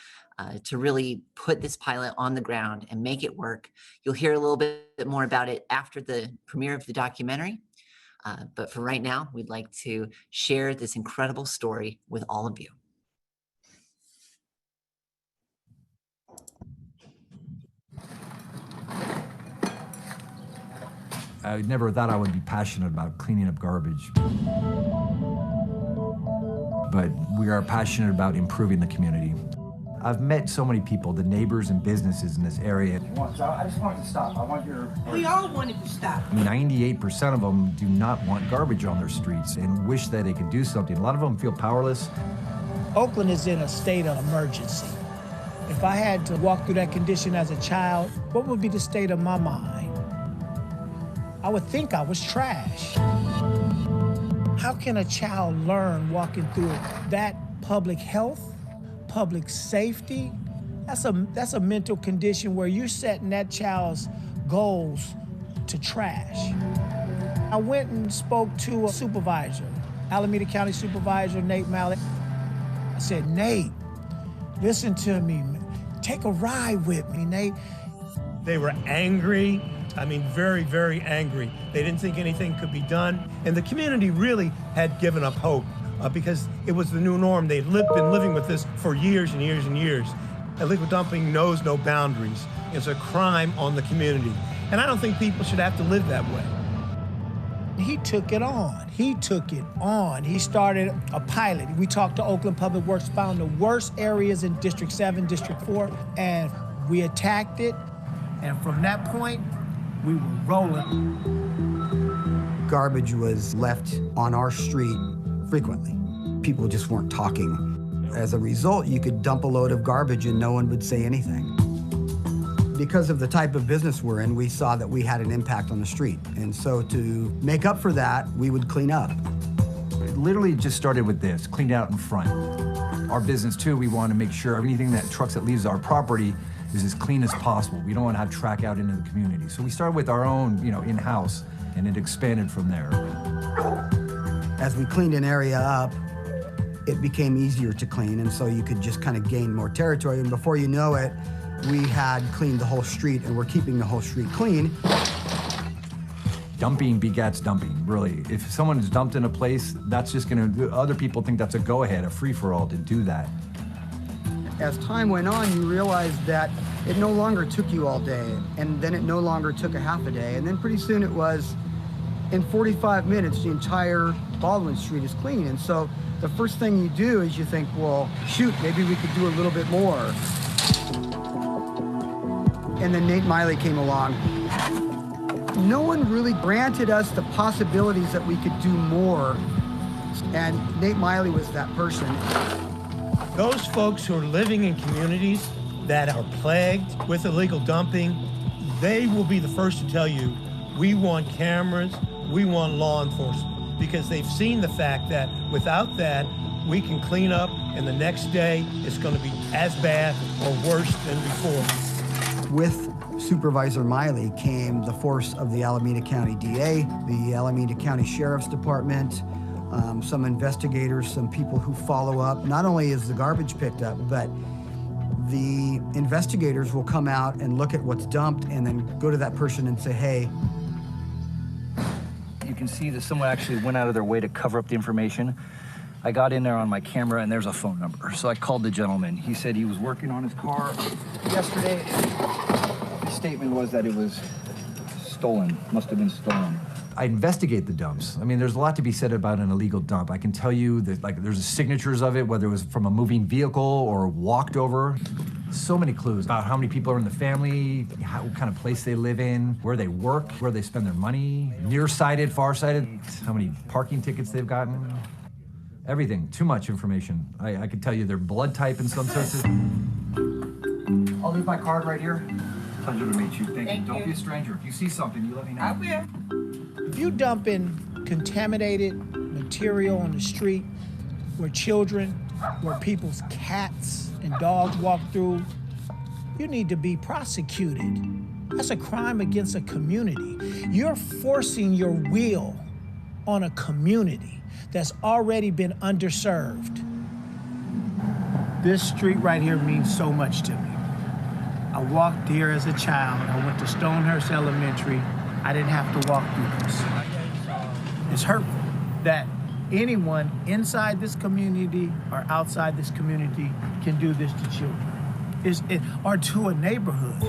to really put this pilot on the ground and make it work. You'll hear a little bit more about it after the premiere of the documentary. But for right now, we'd like to share this incredible story with all of you. I never thought I would be passionate about cleaning up garbage. But we are passionate about improving the community. I've met so many people, the neighbors and businesses in this area. So I just wanted to stop. I want your... We all wanted to stop. 98% of them do not want garbage on their streets and wish that they could do something. A lot of them feel powerless. Oakland is in a state of emergency. If I had to walk through that condition as a child, what would be the state of my mind? I would think I was trash. How can a child learn walking through that? Public health, public safety, that's a mental condition where you're setting that child's goals to trash. I went and spoke to a supervisor, Alameda County Supervisor Nate Mallett. I said, Nate, listen to me, take a ride with me, Nate. They were angry. I mean, very, very angry. They didn't think anything could be done. And the community really had given up hope because it was the new norm. They'd been living with this for years and years and years. Illegal dumping knows no boundaries. It's a crime on the community. And I don't think people should have to live that way. He took it on. He took it on. He started a pilot. We talked to Oakland Public Works, found the worst areas in District 7, District 4, and we attacked it. And from that point, we were rolling. Garbage was left on our street frequently. People just weren't talking. As a result, you could dump a load of garbage and no one would say anything. Because of the type of business we're in, we saw that we had an impact on the street. And so to make up for that, we would clean up. It literally just started with this, cleaned out in front. Our business too, we want to make sure anything that trucks that leaves our property is as clean as possible. We don't want to have track out into the community. So we started with our own, in-house, and it expanded from there. As we cleaned an area up, it became easier to clean, and so you could just kind of gain more territory. And before you know it, we had cleaned the whole street, and we're keeping the whole street clean. Dumping begets dumping, really. If someone is dumped in a place, that's just other people think that's a go-ahead, a free-for-all to do that. As time went on, you realized that it no longer took you all day, and then it no longer took a half a day, and then pretty soon it was, in 45 minutes, the entire Baldwin Street is clean. And so the first thing you do is you think, well, shoot, maybe we could do a little bit more. And then Nate Miley came along. No one really granted us the possibilities that we could do more, and Nate Miley was that person. Those folks who are living in communities that are plagued with illegal dumping, they will be the first to tell you, we want cameras, we want law enforcement, because they've seen the fact that without that, we can clean up, and the next day it's going to be as bad or worse than before. With Supervisor Miley came the force of the Alameda County DA, the Alameda County Sheriff's Department, some investigators, some people who follow up. Not only is the garbage picked up, but the investigators will come out and look at what's dumped and then go to that person and say, hey. You can see that someone actually went out of their way to cover up the information. I got in there on my camera and there's a phone number. So I called the gentleman. He said he was working on his car yesterday. His statement was that it was stolen, must have been stolen. I investigate the dumps. I mean, there's a lot to be said about an illegal dump. I can tell you that, there's signatures of it, whether it was from a moving vehicle or walked over. So many clues about how many people are in the family, what kind of place they live in, where they work, where they spend their money, nearsighted, farsighted, how many parking tickets they've gotten. Everything, too much information. I could tell you their blood type in some cases. I'll leave my card right here. Pleasure to meet you. Thank you. Don't be a stranger. If you see something, you let me know. I will. If you dump in contaminated material on the street where children, where people's cats and dogs walk through, you need to be prosecuted. That's a crime against a community. You're forcing your will on a community that's already been underserved. This street right here means so much to me. I walked here as a child. I went to Stonehurst Elementary. I didn't have to walk through this. It's hurtful that anyone inside this community or outside this community can do this to children, or to a neighborhood.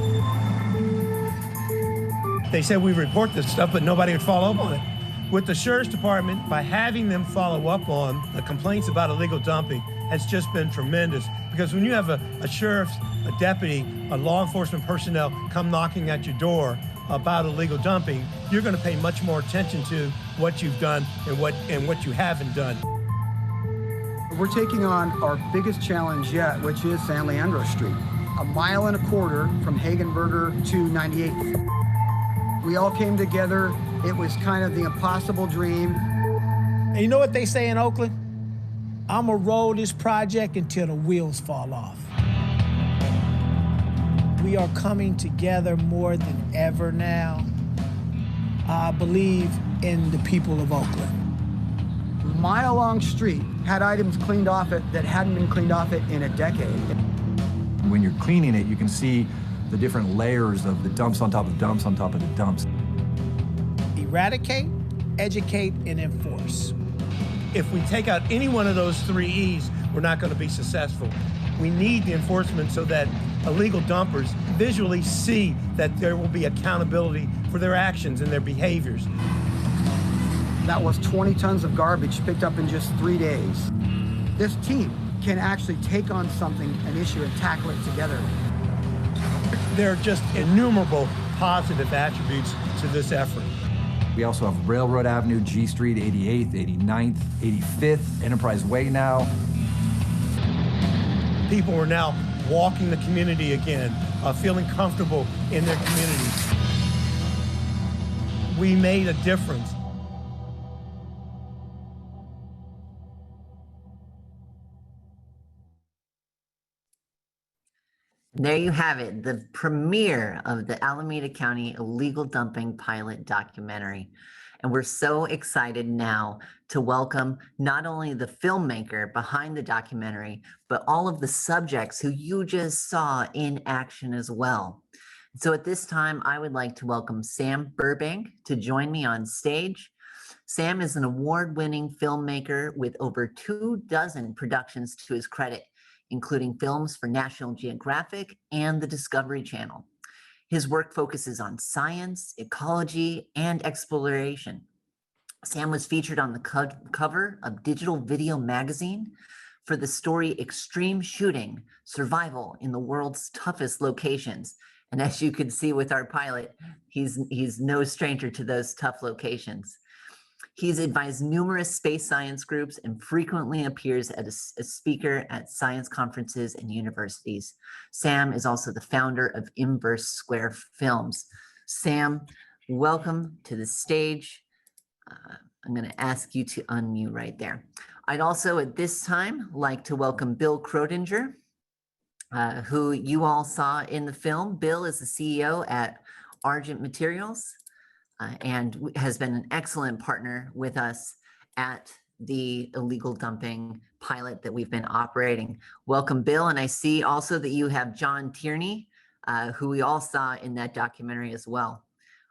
They said we report this stuff, but nobody would follow up on it. With the Sheriff's Department, by having them follow up on the complaints about illegal dumping has just been tremendous. Because when you have a sheriff, a deputy, a law enforcement personnel come knocking at your door about illegal dumping, you're going to pay much more attention to what you've done and what you haven't done. We're taking on our biggest challenge yet, which is San Leandro Street, 1.25 miles from Hagenberger to 98th. We all came together. It was kind of the impossible dream. And you know what they say in Oakland? I'm gonna roll this project until the wheels fall off. We are coming together more than ever now. I believe in the people of Oakland. Mile-long street had items cleaned off it that hadn't been cleaned off it in a decade. When you're cleaning it, you can see the different layers of the dumps on top of dumps on top of the dumps. Eradicate, educate, and enforce. If we take out any one of those 3 E's, we're not going to be successful. We need the enforcement so that illegal dumpers visually see that there will be accountability for their actions and their behaviors. That was 20 tons of garbage picked up in just 3 days. This team can actually take on something, an issue, and tackle it together. There are just innumerable positive attributes to this effort. We also have Railroad Avenue, G Street, 88th, 89th, 85th, Enterprise Way now. People are now walking the community again, feeling comfortable in their communities. We made a difference. There you have it, the premiere of the Alameda County illegal dumping pilot documentary. And we're so excited now to welcome not only the filmmaker behind the documentary, but all of the subjects who you just saw in action as well. So at this time, I would like to welcome Sam Burbank to join me on stage. Sam is an award-winning filmmaker with over 24 productions to his credit, including films for National Geographic and the Discovery Channel. His work focuses on science, ecology, and exploration. Sam was featured on the cover of Digital Video Magazine for the story Extreme Shooting, Survival in the World's Toughest Locations. And as you can see with our pilot, he's no stranger to those tough locations. He's advised numerous space science groups and frequently appears as a speaker at science conferences and universities. Sam is also the founder of Inverse Square Films. Sam, welcome to the stage. I'm going to ask you to unmute right there. I'd also at this time like to welcome Bill Crotinger, who you all saw in the film. Bill is the CEO at Argent Materials. And has been an excellent partner with us at the illegal dumping pilot that we've been operating. Welcome, Bill. And I see also that you have John Tierney, who we all saw in that documentary as well.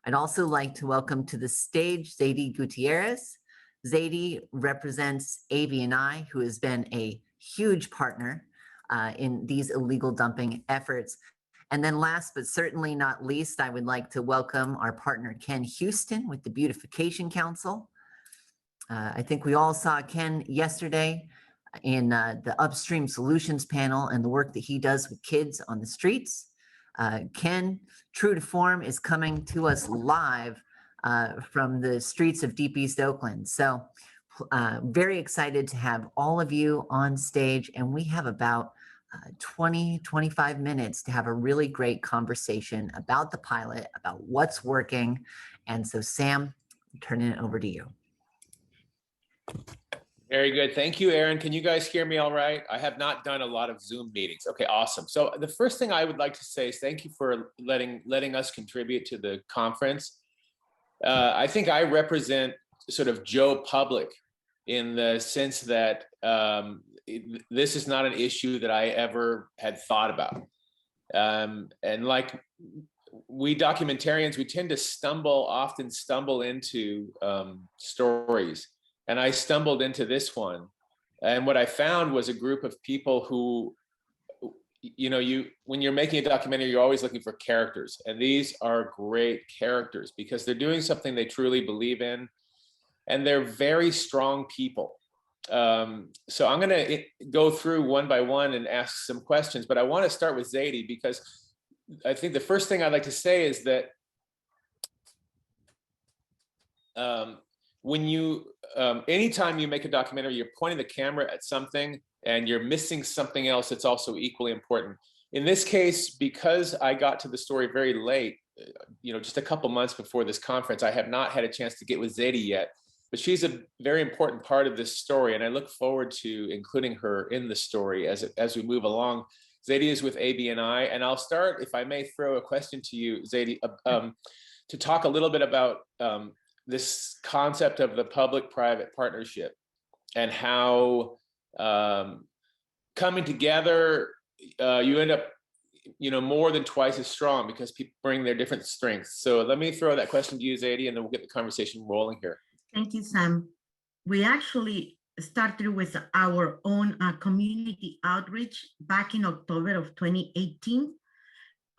I'd also like to welcome to the stage Zaidi Gutierrez. Zaidi represents AV&I, who has been a huge partner in these illegal dumping efforts. And then last, but certainly not least, I would like to welcome our partner, Ken Houston with the Beautification Council. I think we all saw Ken yesterday in the Upstream Solutions panel and the work that he does with kids on the streets. Ken, true to form, is coming to us live from the streets of Deep East Oakland. So very excited to have all of you on stage, and we have about 20-25 minutes to have a really great conversation about the pilot, about what's working. And so Sam, I'm turning it over to you. Very good. Thank you, Aaron. Can you guys hear me all right? I have not done a lot of Zoom meetings. Okay, awesome. So the first thing I would like to say is thank you for letting us contribute to the conference. I think I represent sort of Joe Public in the sense that this is not an issue that I ever had thought about. And like we documentarians, we tend to often stumble into stories. And I stumbled into this one. And what I found was a group of people who, when you're making a documentary, you're always looking for characters. And these are great characters because they're doing something they truly believe in. And they're very strong people. So I'm going to go through one by one and ask some questions, but I want to start with Zaidi because I think the first thing I'd like to say is that anytime you make a documentary, you're pointing the camera at something and you're missing something else that's also equally important. In this case, because I got to the story very late, just a couple months before this conference, I have not had a chance to get with Zaidi yet. But she's a very important part of this story, and I look forward to including her in the story as we move along. Zaidi is with AV&I, and I'll start, if I may throw a question to you, Zaidi, to talk a little bit about this concept of the public-private partnership and how coming together, you end up more than twice as strong because people bring their different strengths. So let me throw that question to you, Zaidi, and then we'll get the conversation rolling here. Thank you, Sam. We actually started with our own community outreach back in October of 2018.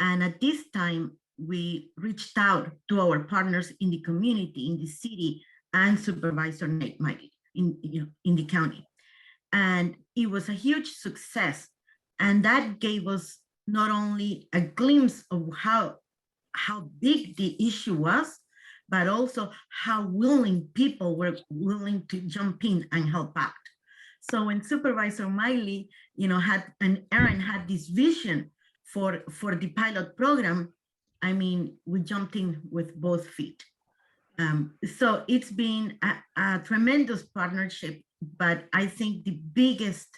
And at this time, we reached out to our partners in the community, in the city, and Supervisor Nate Mighty in the county. And it was a huge success. And that gave us not only a glimpse of how big the issue was, but also how willing people were willing to jump in and help out. So when Supervisor Miley, Aaron had this vision for the pilot program, I mean, we jumped in with both feet. So it's been a tremendous partnership, but I think the biggest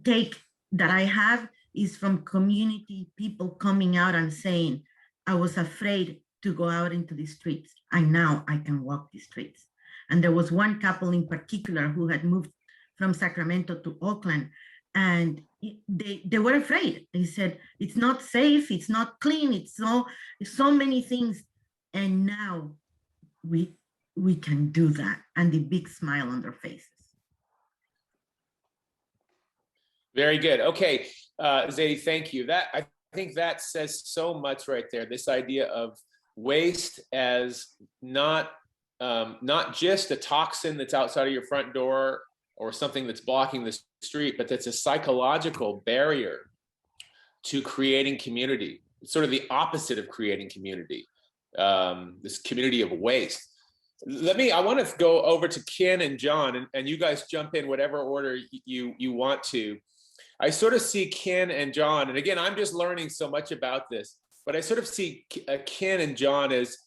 take that I have is from community people coming out and saying, I was afraid to go out into the streets, and now I can walk the streets. And there was one couple in particular who had moved from Sacramento to Oakland, and they were afraid. They said, it's not safe, it's not clean, it's so many things. And now we can do that, and the big smile on their faces. Very good. Okay, Zadie, thank you. I think that says so much right there. This idea of waste as not just a toxin that's outside of your front door or something that's blocking the street, but that's a psychological barrier to creating community. It's sort of the opposite of creating community, this community of waste. I want to go over to Ken and John, and you guys jump in whatever order you want to. I sort of see Ken and John, and again, I'm just learning so much about this, but I sort of see Ken and John as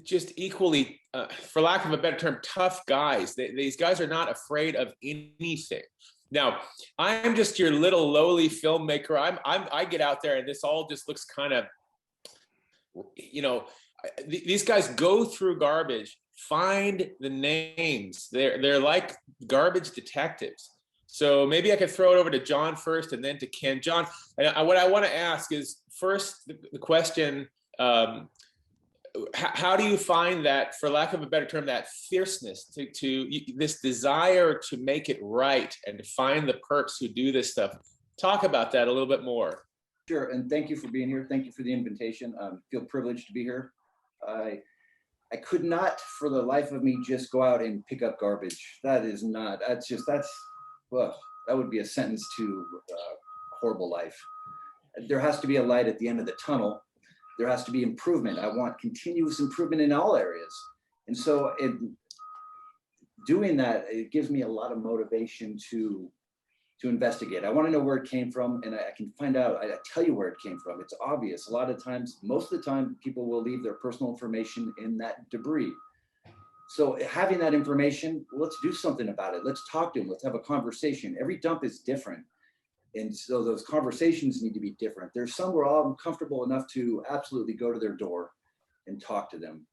just equally, for lack of a better term, tough guys. These guys are not afraid of anything. Now, I'm just your little lowly filmmaker. I get out there and this all just looks kind of, these guys go through garbage, find the names. They're like garbage detectives. So maybe I could throw it over to John first and then to Ken. John, and what I want to ask is first the question, how do you find that, for lack of a better term, that fierceness to this desire to make it right and to find the perps who do this stuff? Talk about that a little bit more. Sure, and thank you for being here. Thank you for the invitation. Feel privileged to be here. I could not, for the life of me, just go out and pick up garbage. That would be a sentence to horrible life. There has to be a light at the end of the tunnel. There has to be improvement. I want continuous improvement in all areas. And so doing that, it gives me a lot of motivation to investigate. I want to know where it came from, and I can find out. I tell you where it came from. It's obvious. A lot of times, most of the time, people will leave their personal information in that debris. So having that information, let's do something about it. Let's talk to them. Let's have a conversation. Every dump is different. And so those conversations need to be different. There's some where I'm comfortable enough to absolutely go to their door and talk to them.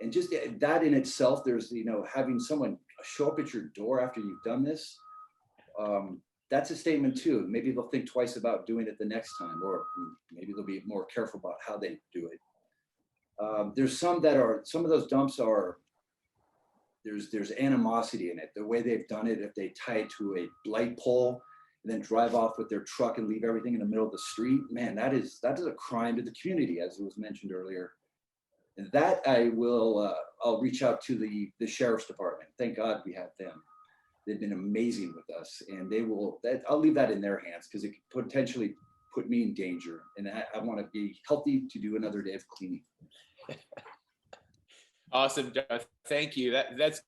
And just that in itself, there's, having someone show up at your door after you've done this, that's a statement too. Maybe they'll think twice about doing it the next time, or maybe they'll be more careful about how they do it. There's some of those dumps are, there's animosity in it. The way they've done it, if they tie it to a light pole and then drive off with their truck and leave everything in the middle of the street, man, that is a crime to the community, as it was mentioned earlier. And that I'll reach out to the sheriff's department. Thank God we have them. They've been amazing with us, and I'll leave that in their hands because it could potentially put me in danger. And I want to be healthy to do another day of cleaning. Awesome, John. Thank you. That's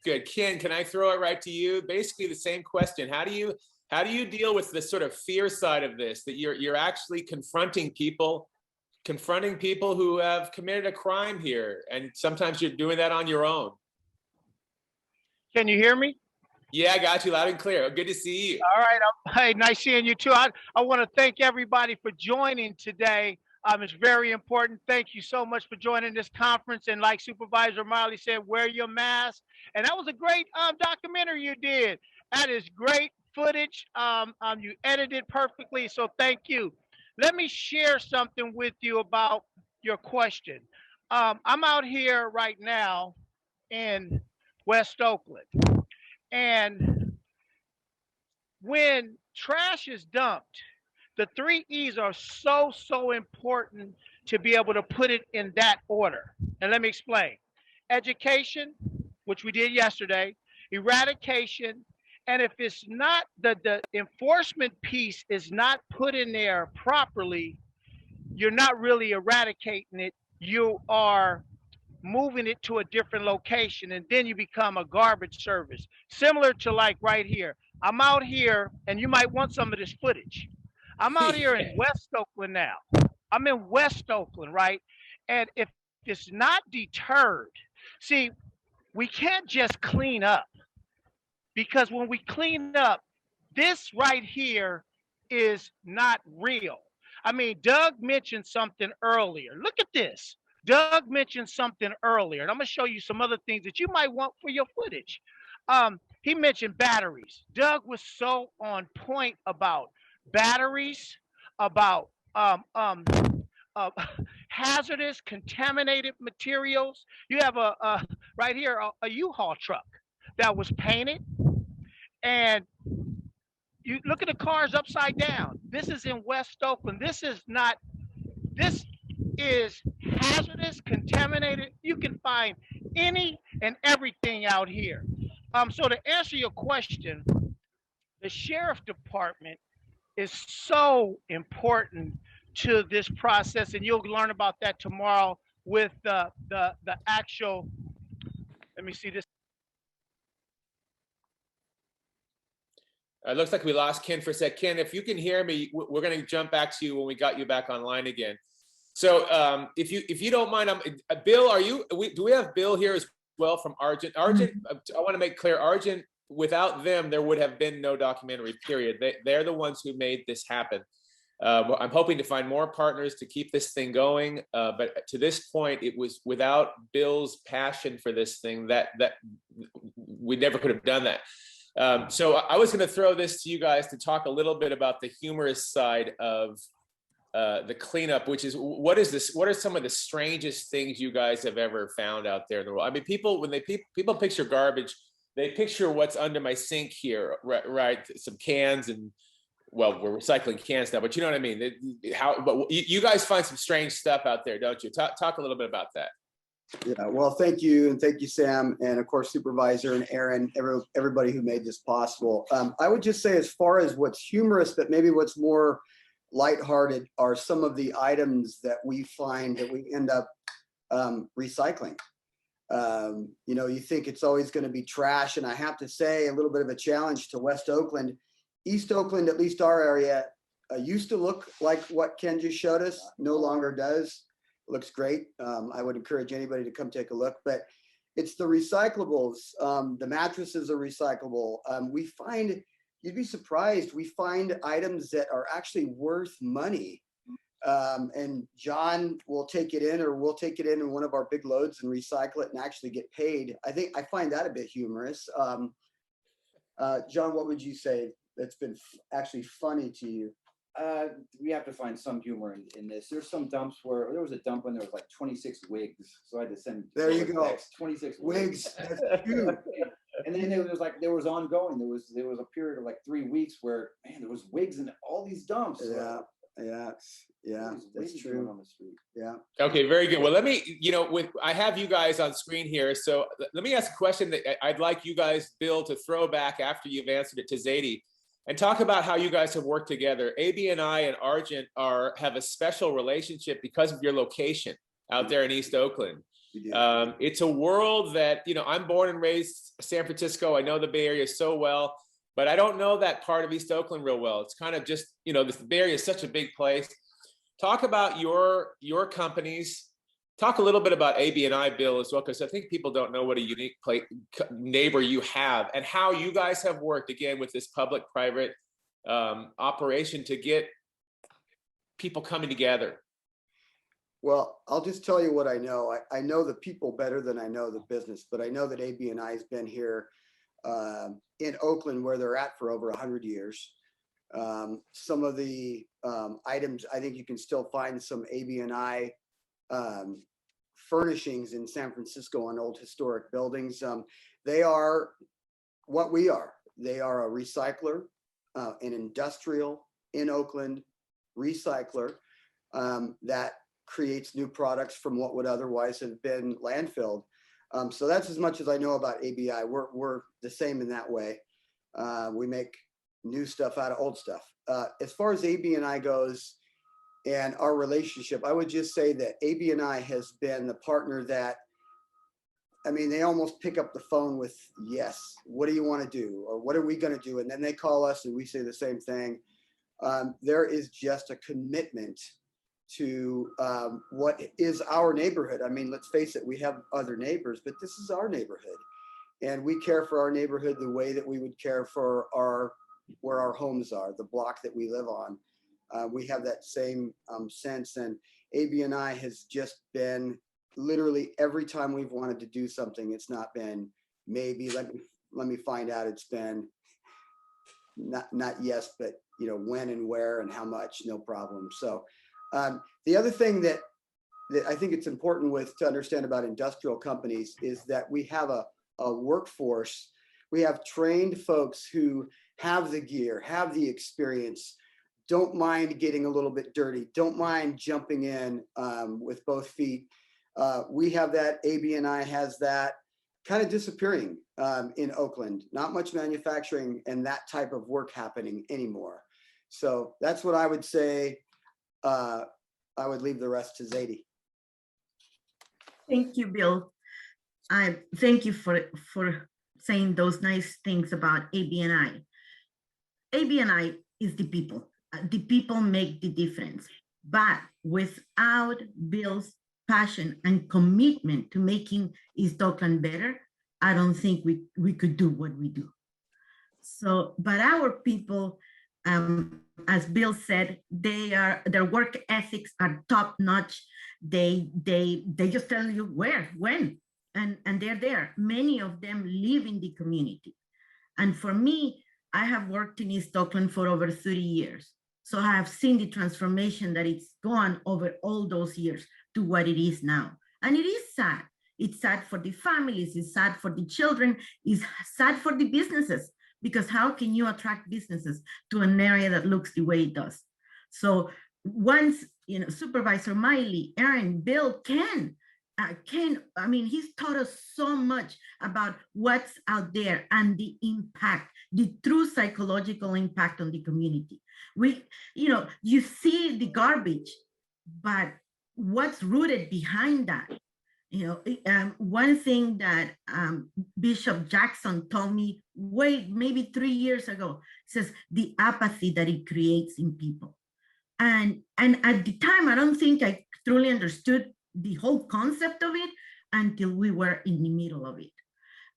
good. Ken, can I throw it right to you? Basically the same question. How do you deal with the sort of fear side of this, that you're actually confronting people who have committed a crime here, and sometimes you're doing that on your own? Can you hear me? Yeah, I got you loud and clear. Good to see you. All right. Hey, nice seeing you too. I want to thank everybody for joining today. It's very important. Thank you so much for joining this conference. And like Supervisor Miley said, wear your mask. And that was a great documentary you did. That is great footage. You edited perfectly. So thank you. Let me share something with you about your question. I'm out here right now in West Oakland. And when trash is dumped, the 3 E's are so important to be able to put it in that order. And let me explain. Education, which we did yesterday, eradication, and if it's not, the enforcement piece is not put in there properly, you're not really eradicating it. You are moving it to a different location, and then you become a garbage service. Similar to like right here. I'm out here, and you might want some of this footage. I'm out here in West Oakland now. I'm in West Oakland, right? And if it's not deterred, see, we can't just clean up, because when we clean up, this right here is not real. I mean, Doug mentioned something earlier. Look at this. Doug mentioned something earlier, and I'm gonna show you some other things that you might want for your footage. He mentioned batteries. Doug was so on point about batteries, about uh, hazardous, contaminated materials. You have a right here a U-Haul truck that was painted, and you look at the cars upside down. This is in West Oakland. This is not. This is hazardous, contaminated. You can find any and everything out here. So to answer your question, the sheriff department is so important to this process, and you'll learn about that tomorrow with the actual. Let me see this. It looks like we lost Ken for a sec. Ken, if you can hear me, we're going to jump back to you when we got you back online again. So if you don't mind, Bill, do we have Bill here as well from Argent? Argent, I want to make clear, Argent, without them, there would have been no documentary, period. They're the ones who made this happen. I'm hoping to find more partners to keep this thing going. But to this point, it was without Bill's passion for this thing that we never could have done that. So I was going to throw this to you guys to talk a little bit about the humorous side of the cleanup, which is what are some of the strangest things you guys have ever found out there in the world? I mean, people, when people picture garbage, they picture what's under my sink here, right? Some cans, and well, we're recycling cans now, but you know what I mean? But you guys find some strange stuff out there, don't you? Talk a little bit about that. Yeah, well, thank you. And thank you, Sam. And of course, Supervisor and Aaron, everybody who made this possible. I would just say, as far as what's humorous, but maybe what's more lighthearted, are some of the items that we find that we end up recycling. You know, you think it's always going to be trash. And I have to say, a little bit of a challenge to West Oakland. East Oakland, at least our area, used to look like what Ken just showed us, no longer does. Looks great. I would encourage anybody to come take a look, but it's the recyclables. The mattresses are recyclable. We find, you'd be surprised, we find items that are actually worth money. And John will take it in, or we'll take it in one of our big loads and recycle it and actually get paid. I find that a bit humorous. John, what would you say that's been actually funny to you? We have to find some humor in this. There's some dumps where there was a dump when there was like 26 wigs, so I had to send. There you go. 26 wigs. That's huge. And then there was ongoing. There was a period of like 3 weeks where, man, there was wigs in all these dumps. Yeah, that's true. On the street. Yeah. Okay, very good. Well, let me, I have you guys on screen here, so let me ask a question that I'd like you guys, Bill, to throw back after you've answered it to Zadie. And talk about how you guys have worked together. ABNI and Argent have a special relationship because of your location out there in East Oakland. It's a world that, I'm born and raised San Francisco. I know the Bay Area so well, but I don't know that part of East Oakland real well. It's kind of just, the Bay Area is such a big place. Talk about your companies. Talk a little bit about ABNI, Bill, as well, because I think people don't know what a unique neighbor you have and how you guys have worked, again, with this public-private operation to get people coming together. Well, I'll just tell you what I know. I know the people better than I know the business, but I know that ABNI has been here in Oakland, where they're at, for over 100 years. Some of the items, I think you can still find some ABNI furnishings in San Francisco on old historic buildings. They are what we are. They are a recycler, an industrial in Oakland recycler that creates new products from what would otherwise have been landfilled. So that's as much as I know about ABI. We're the same in that way. We make new stuff out of old stuff. As far as ABNI goes, and our relationship, I would just say that ABNI has been the partner that I mean, they almost pick up the phone with, yes, what do you want to do? Or what are we going to do? And then they call us and we say the same thing. There is just a commitment to what is our neighborhood. I mean, let's face it, we have other neighbors, but this is our neighborhood. And we care for our neighborhood the way that we would care for where our homes are, the block that we live on. We have that same sense. And ABNI has just been literally every time we've wanted to do something, it's not been maybe, let me find out. It's been not yes, but when and where and how much, no problem. So the other thing that I think it's important to understand about industrial companies is that we have a workforce. We have trained folks who have the gear, have the experience, don't mind getting a little bit dirty, don't mind jumping in with both feet. We have that, ABNI has that, kind of disappearing in Oakland. Not much manufacturing and that type of work happening anymore. So that's what I would say. I would leave the rest to Zadie. Thank you, Bill. I thank you for saying those nice things about ABNI. ABNI is the people. The people make the difference. But without Bill's passion and commitment to making East Oakland better, I don't think we could do what we do. So, but our people, as Bill said, their work ethics are top notch. They just tell you where, when, and they're there. Many of them live in the community. And for me, I have worked in East Oakland for over 30 years. So I have seen the transformation that it's gone over all those years to what it is now. And it is sad. It's sad for the families, it's sad for the children, it's sad for the businesses, because how can you attract businesses to an area that looks the way it does? So once, Supervisor Miley, Aaron, Bill, I mean, he's taught us so much about what's out there and the impact, the true psychological impact on the community. You see the garbage, but what's rooted behind that? One thing that Bishop Jackson told me maybe 3 years ago, says the apathy that it creates in people. And at the time, I don't think I truly understood the whole concept of it until we were in the middle of it.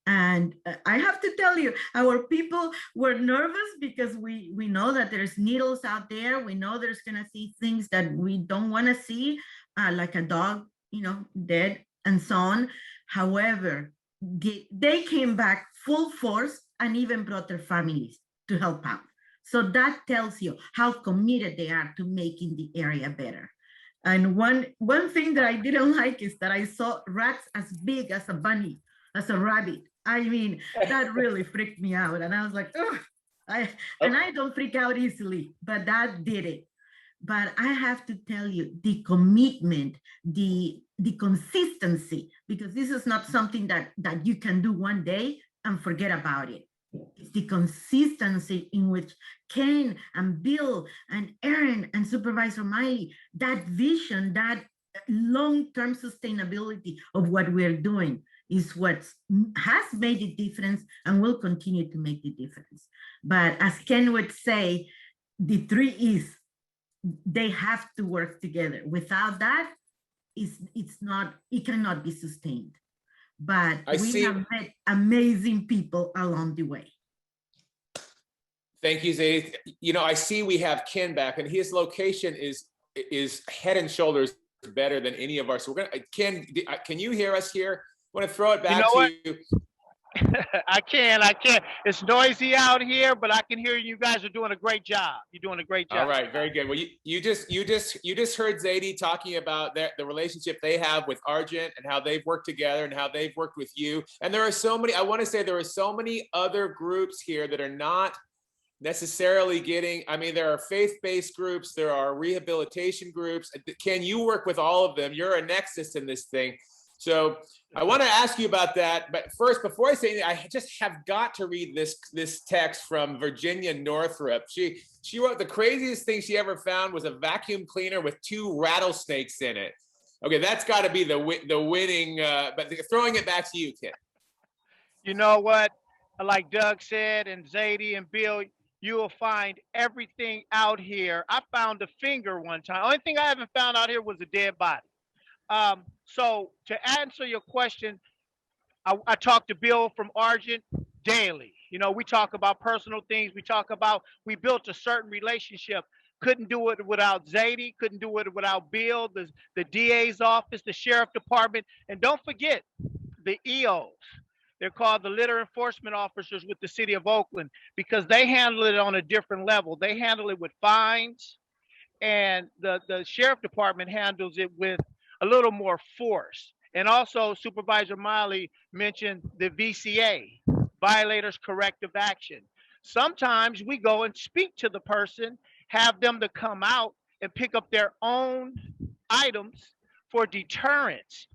And I have to tell you, our people were nervous because we know that there's needles out there. We know there's gonna see things that we don't wanna see, like a dog, dead and so on. However, they came back full force and even brought their families to help out. So that tells you how committed they are to making the area better. And one thing that I didn't like is that I saw rats as big as a bunny, as a rabbit. I mean, that really freaked me out. And I was like, ugh. And I don't freak out easily, but that did it. But I have to tell you, the commitment, the consistency, because this is not something that you can do one day and forget about it. It's the consistency in which Ken and Bill and Aaron and Supervisor Miley, that vision, that long-term sustainability of what we're doing is what has made the difference and will continue to make the difference. But as Ken would say, the 3 E's, they have to work together. Without that, it cannot be sustained. But we have met amazing people along the way. Thank you, Zadie. I see we have Ken back, and his location is head and shoulders better than any of ours. So we're gonna, Ken, can you hear us here? I want to throw it back to you. I can. It's noisy out here, but I can hear you guys are doing a great job. You're doing a great job. All right, very good. Well, you just heard Zadie talking about the relationship they have with Argent and how they've worked together and how they've worked with you. And there are so many. I want to say there are so many other groups here that are not necessarily getting. I mean, there are faith-based groups, there are rehabilitation groups. Ken, you work with all of them. You're a nexus in this thing. So I want to ask you about that. But first, before I say anything, I just have got to read this text from Virginia Northrup. She wrote the craziest thing she ever found was a vacuum cleaner with 2 rattlesnakes in it. Okay, that's got to be the winning. But throwing it back to you, Ken. You know what? Like Doug said, and Zadie and Bill, you will find everything out here. I found a finger one time. Only thing I haven't found out here was a dead body. So to answer your question, I talk to Bill from Argent daily. You know, we talk about personal things. We built a certain relationship. Couldn't do it without Zadie, couldn't do it without Bill, the DA's office, the sheriff department. And don't forget the EOs. They're called the litter enforcement officers with the city of Oakland, because they handle it on a different level. They handle it with fines, and the sheriff department handles it with a little more force. And also Supervisor Miley mentioned the VCA, violators corrective action. Sometimes we go and speak to the person, have them to come out and pick up their own items for deterrence.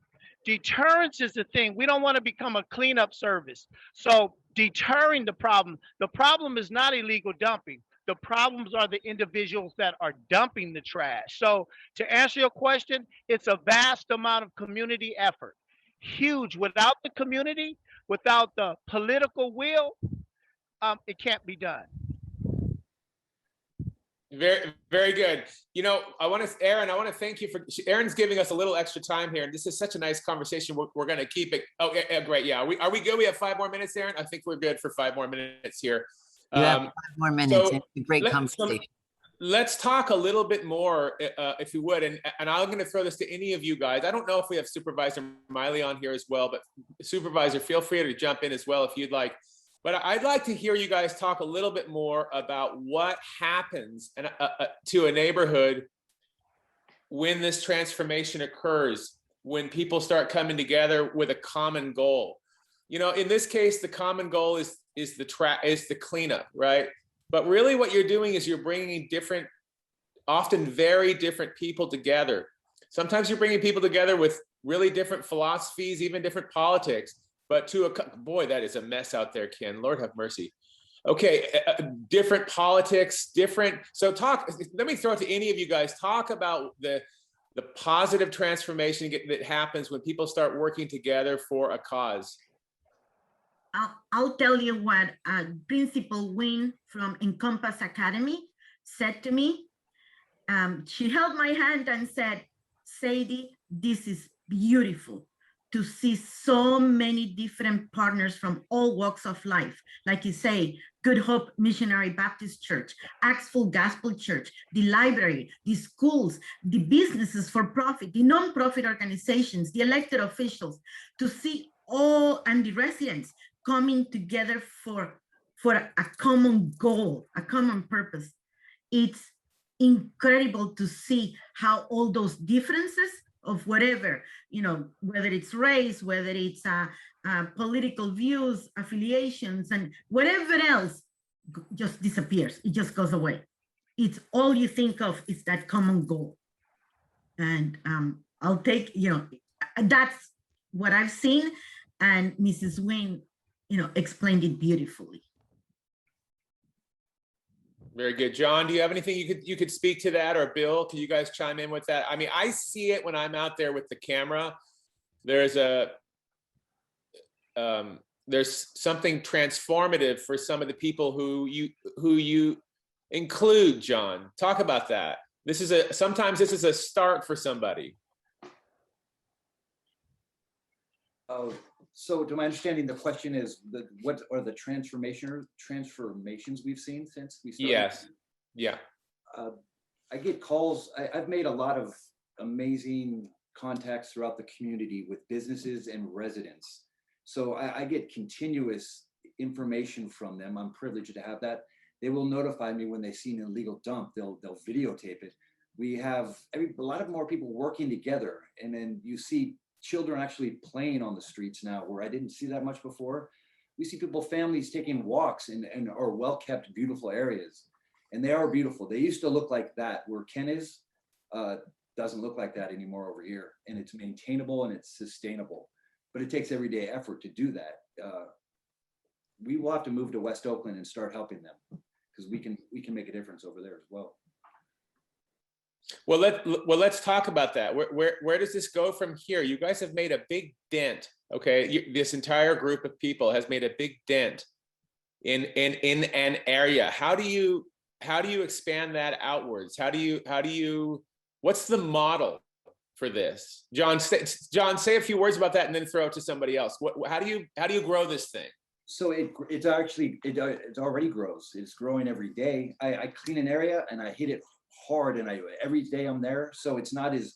Deterrence is the thing. We don't want to become a cleanup service. So deterring the problem is not illegal dumping. The problems are the individuals that are dumping the trash. So to answer your question, it's a vast amount of community effort. Huge. Without the community, without the political will, it can't be done. Very, very good. You know, Aaron, I want to thank you Aaron's giving us a little extra time here. And this is such a nice conversation. We're going to keep it. Oh, yeah, great. Yeah. Are we good? We have 5 more minutes, Aaron? I think we're good for 5 more minutes here. You have 5 more minutes. So It's a great conversation. Let's talk a little bit more, if you would. And I'm going to throw this to any of you guys. I don't know if we have Supervisor Miley on here as well, but Supervisor, feel free to jump in as well if you'd like. But I'd like to hear you guys talk a little bit more about what happens to a neighborhood when this transformation occurs, when people start coming together with a common goal. You know, in this case, the common goal is the cleanup, right? But really what you're doing is you're bringing different, often very different people together. Sometimes you're bringing people together with really different philosophies, even different politics. But boy, that is a mess out there, Ken. Lord have mercy. Okay, different politics, so let me throw it to any of you guys. Talk about the positive transformation that happens when people start working together for a cause. I'll tell you what Principal Wynn from Encompass Academy said to me. She held my hand and said, Sadie, this is beautiful to see so many different partners from all walks of life. Like you say, Good Hope Missionary Baptist Church, Axel Gospel Church, the library, the schools, the businesses for profit, the nonprofit organizations, the elected officials, to see all, and the residents coming together for a common goal, a common purpose. It's incredible to see how all those differences of whatever, you know, whether it's race, whether it's political views, affiliations, and whatever else, just disappears. It just goes away. It's all you think of is that common goal. And I'll take, you know, that's what I've seen. And Mrs. Wynn, you know, explained it beautifully. Very good. John, do you have anything you could speak to that, or Bill, can you guys chime in with that? I mean, I see it when I'm out there with the camera. There's something transformative for some of the people who you include, John. Talk about that. Sometimes this is a start for somebody. So to my understanding, the question is what are the transformations we've seen since we started? Yes. Yeah. I get calls. I've made a lot of amazing contacts throughout the community with businesses and residents. So I get continuous information from them. I'm privileged to have that. They will notify me when they see an illegal dump. They'll videotape it. We have a lot of more people working together, and then you see children actually playing on the streets now, where I didn't see that much before. We see families taking walks in our well-kept, beautiful areas. And they are beautiful. They used to look like that. Where Ken is, doesn't look like that anymore over here. And it's maintainable and it's sustainable. But it takes everyday effort to do that. We will have to move to West Oakland and start helping them, because we can make a difference over there as well. Well, let's talk about that. Where does this go from here? You guys have made a big dent. Okay, this entire group of people has made a big dent in an area. How do you expand that outwards? What's the model for this? John, say a few words about that and then throw it to somebody else. How do you grow this thing? So it's already grows. It's growing every day. I clean an area and I hit it hard, and every day I'm there. So it's not as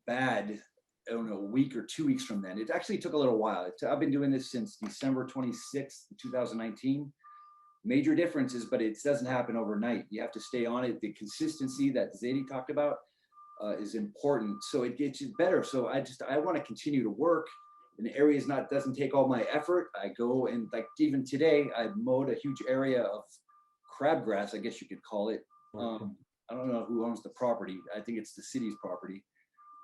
bad, I don't know, a week or 2 weeks from then. It actually took a little while. I've been doing this since December 26th, 2019. Major differences, but it doesn't happen overnight. You have to stay on it. The consistency that Zadie talked about is important. So it gets better. So I want to continue to work. And the area doesn't take all my effort. I go and, like, even today, I mowed a huge area of crabgrass, I guess you could call it. I don't know who owns the property. I think it's the city's property,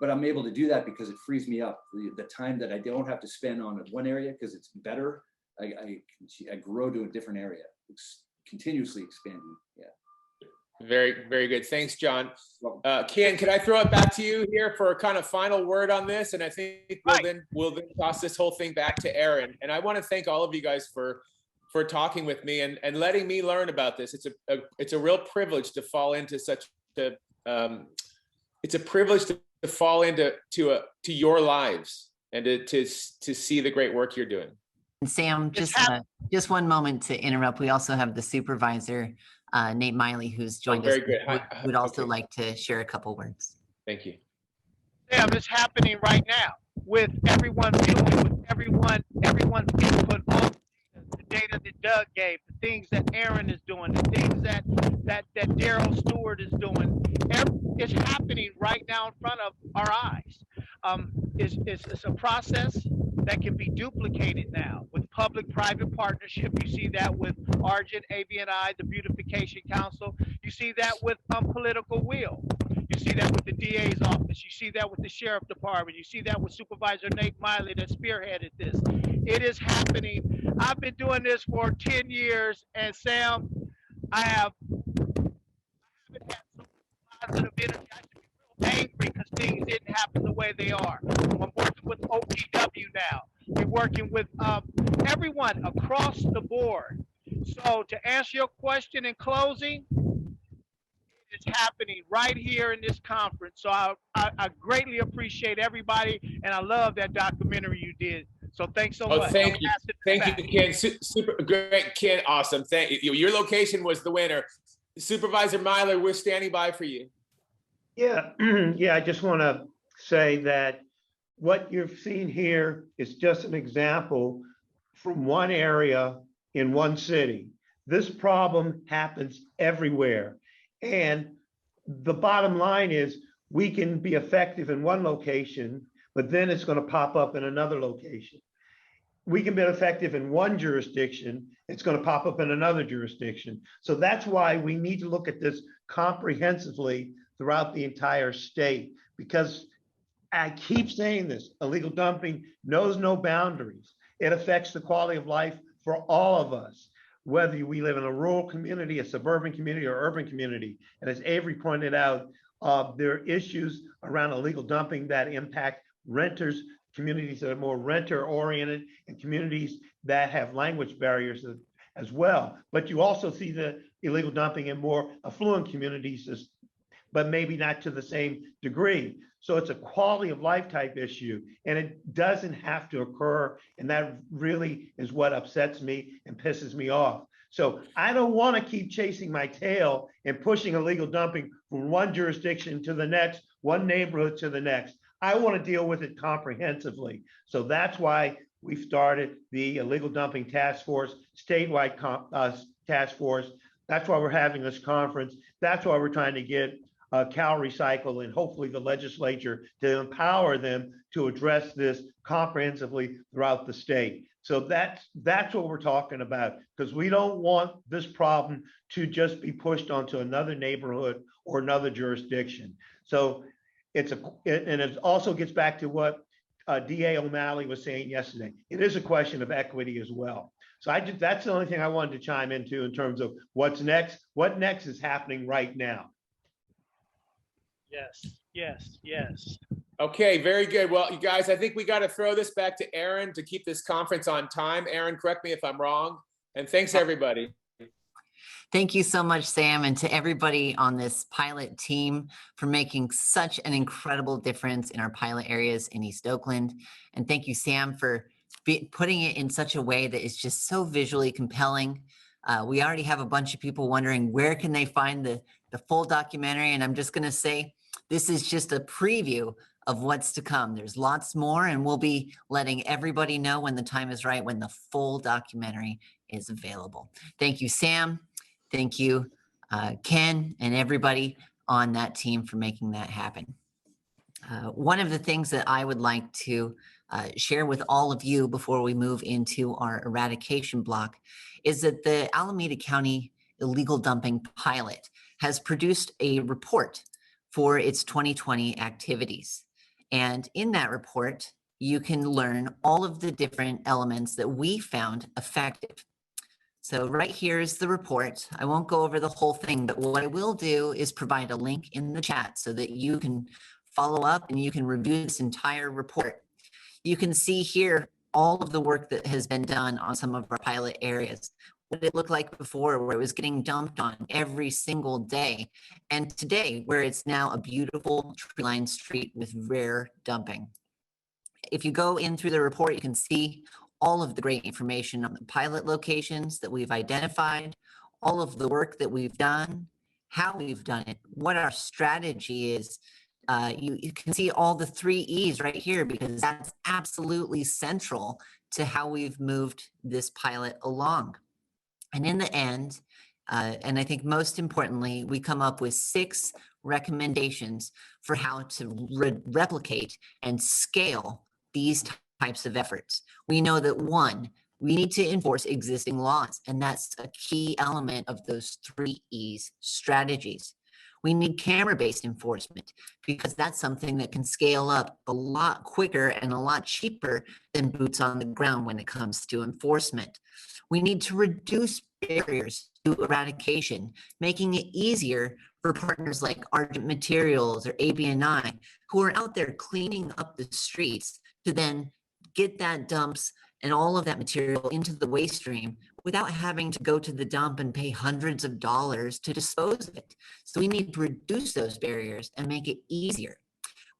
but I'm able to do that because it frees me up. The time that I don't have to spend on one area, because it's better, I grow to a different area. It's continuously expanding. Yeah. Very, very good. Thanks, John. Ken, can I throw it back to you here for a kind of final word on this? And I think we'll then toss this whole thing back to Aaron. And I want to thank all of you guys for talking with me and letting me learn about this. It's a real privilege to fall into it's a privilege to fall into your lives and to see the great work you're doing. And Sam, just one moment to interrupt. We also have the supervisor, Nate Miley, who's joined us. Very good. Would also like to share a couple words. Thank you. Sam, it's happening right now with everyone viewing, with everyone's input on the data that Doug gave, the things that Aaron is doing, the things that Daryl Stewart is doing. It's happening right now in front of our eyes. It's a process that can be duplicated now with public-private partnership. You see that with Argent, AV&I, the Beautification Council. You see that with political will. You see that with the DA's office. You see that with the Sheriff Department. You see that with Supervisor Nate Miley that spearheaded this. It is happening. I've been doing this for 10 years, and Sam, I haven't had so positive energy. I should be real angry because things didn't happen the way they are. I'm working with OGW now. We're working with everyone across the board. So to answer your question in closing, it's happening right here in this conference. So I greatly appreciate everybody, and I love that documentary you did. So thanks so much. Thank you. Thank you, Ken. Super great, Ken. Awesome. Thank you. Your location was the winner. Supervisor Myler, we're standing by for you. Yeah, I just want to say that what you've seen here is just an example from one area in one city. This problem happens everywhere. And the bottom line is we can be effective in one location, but then it's going to pop up in another location. We can be effective in one jurisdiction, it's going to pop up in another jurisdiction. So that's why we need to look at this comprehensively throughout the entire state, because I keep saying this, illegal dumping knows no boundaries. It affects the quality of life for all of us, whether we live in a rural community, a suburban community, or urban community. And as Avery pointed out, there are issues around illegal dumping that impact renters, communities that are more renter-oriented, and communities that have language barriers as well. But you also see the illegal dumping in more affluent communities, but maybe not to the same degree. So it's a quality of life type issue, and it doesn't have to occur. And that really is what upsets me and pisses me off. So I don't want to keep chasing my tail and pushing illegal dumping from one jurisdiction to the next, one neighborhood to the next. I want to deal with it comprehensively. So that's why we've started the illegal dumping task force, statewide task force. That's why we're having this conference. That's why we're trying to get Cal Recycle and hopefully the legislature to empower them to address this comprehensively throughout the state. So that's what we're talking about, because we don't want this problem to just be pushed onto another neighborhood or another jurisdiction. So it also gets back to what DA O'Malley was saying yesterday. It is a question of equity as well. So that's the only thing I wanted to chime into in terms of what's next. What next is happening right now. Yes, yes, yes. Okay, very good. Well, you guys, I think we got to throw this back to Aaron to keep this conference on time. Aaron, correct me if I'm wrong. And thanks, everybody. Thank you so much, Sam, and to everybody on this pilot team for making such an incredible difference in our pilot areas in East Oakland. And thank you, Sam, for putting it in such a way that is just so visually compelling. We already have a bunch of people wondering where can they find the full documentary, and I'm just going to say this is just a preview of what's to come. There's lots more, and we'll be letting everybody know when the time is right, when the full documentary is available. Thank you, Sam. Thank you, Ken, and everybody on that team for making that happen. One of the things that I would like to share with all of you before we move into our eradication block is that the Alameda County illegal dumping pilot has produced a report for its 2020 activities. And in that report, you can learn all of the different elements that we found effective. So right here is the report. I won't go over the whole thing, but what I will do is provide a link in the chat so that you can follow up and you can review this entire report. You can see here all of the work that has been done on some of our pilot areas. What did it look like before, where it was getting dumped on every single day, and today where it's now a beautiful tree-lined street with rare dumping. If you go in through the report, you can see all of the great information on the pilot locations that we've identified, all of the work that we've done, how we've done it, what our strategy is. You can see all the 3 E's right here because that's absolutely central to how we've moved this pilot along. And in the end, and I think most importantly, we come up with 6 recommendations for how to replicate and scale these types of efforts. We know that 1, we need to enforce existing laws, and that's a key element of those 3 E's strategies. We need camera-based enforcement because that's something that can scale up a lot quicker and a lot cheaper than boots on the ground when it comes to enforcement. We need to reduce barriers to eradication, making it easier for partners like Argent Materials or ABNI who are out there cleaning up the streets to then get that dumps and all of that material into the waste stream without having to go to the dump and pay hundreds of dollars to dispose of it. So we need to reduce those barriers and make it easier.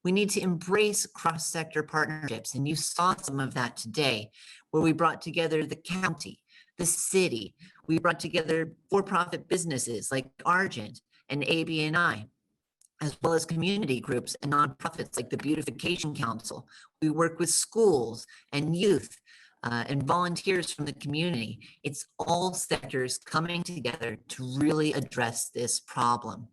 We need to embrace cross-sector partnerships, and you saw some of that today, where we brought together the county, the city, we brought together for-profit businesses like Argent and ABNI, as well as community groups and nonprofits like the Beautification Council. We work with schools and youth and volunteers from the community. It's all sectors coming together to really address this problem.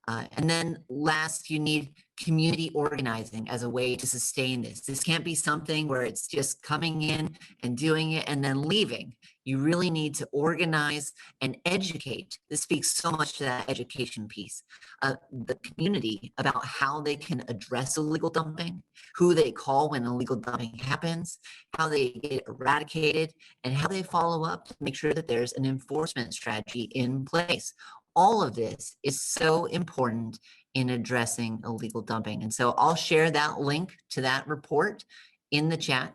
And then last, you need community organizing as a way to sustain this. This can't be something where it's just coming in and doing it and then leaving. You really need to organize and educate. This speaks so much to that education piece. The community about how they can address illegal dumping, who they call when illegal dumping happens, how they get eradicated, and how they follow up to make sure that there's an enforcement strategy in place. All of this is so important in addressing illegal dumping. And so I'll share that link to that report in the chat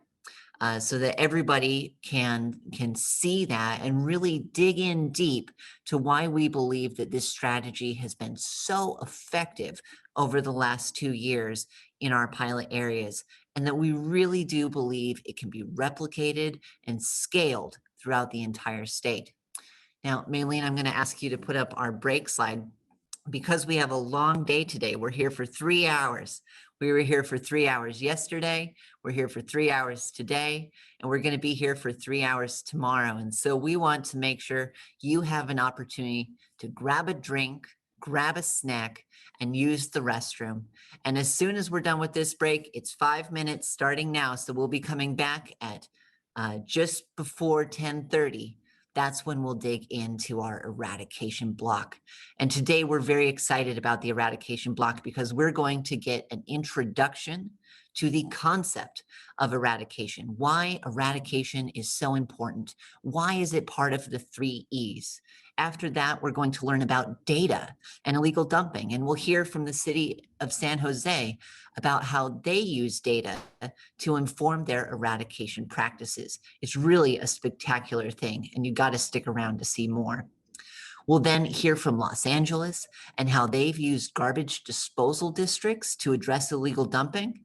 so that everybody can see that and really dig in deep to why we believe that this strategy has been so effective over the last 2 years in our pilot areas, and that we really do believe it can be replicated and scaled throughout the entire state. Now, Maylene, I'm going to ask you to put up our break slide because we have a long day today. We're here for 3 hours. We were here for 3 hours yesterday. We're here for 3 hours today, and we're going to be here for 3 hours tomorrow. And so we want to make sure you have an opportunity to grab a drink, grab a snack, and use the restroom. And as soon as we're done with this break, it's 5 minutes starting now. So we'll be coming back at just before 10:30. That's when we'll dig into our eradication block. And today we're very excited about the eradication block because we're going to get an introduction to the concept of eradication, why eradication is so important. Why is it part of the 3 E's? After that, we're going to learn about data and illegal dumping, and we'll hear from the city of San Jose about how they use data to inform their eradication practices. It's really a spectacular thing, and you got to stick around to see more. We'll then hear from Los Angeles and how they've used garbage disposal districts to address illegal dumping.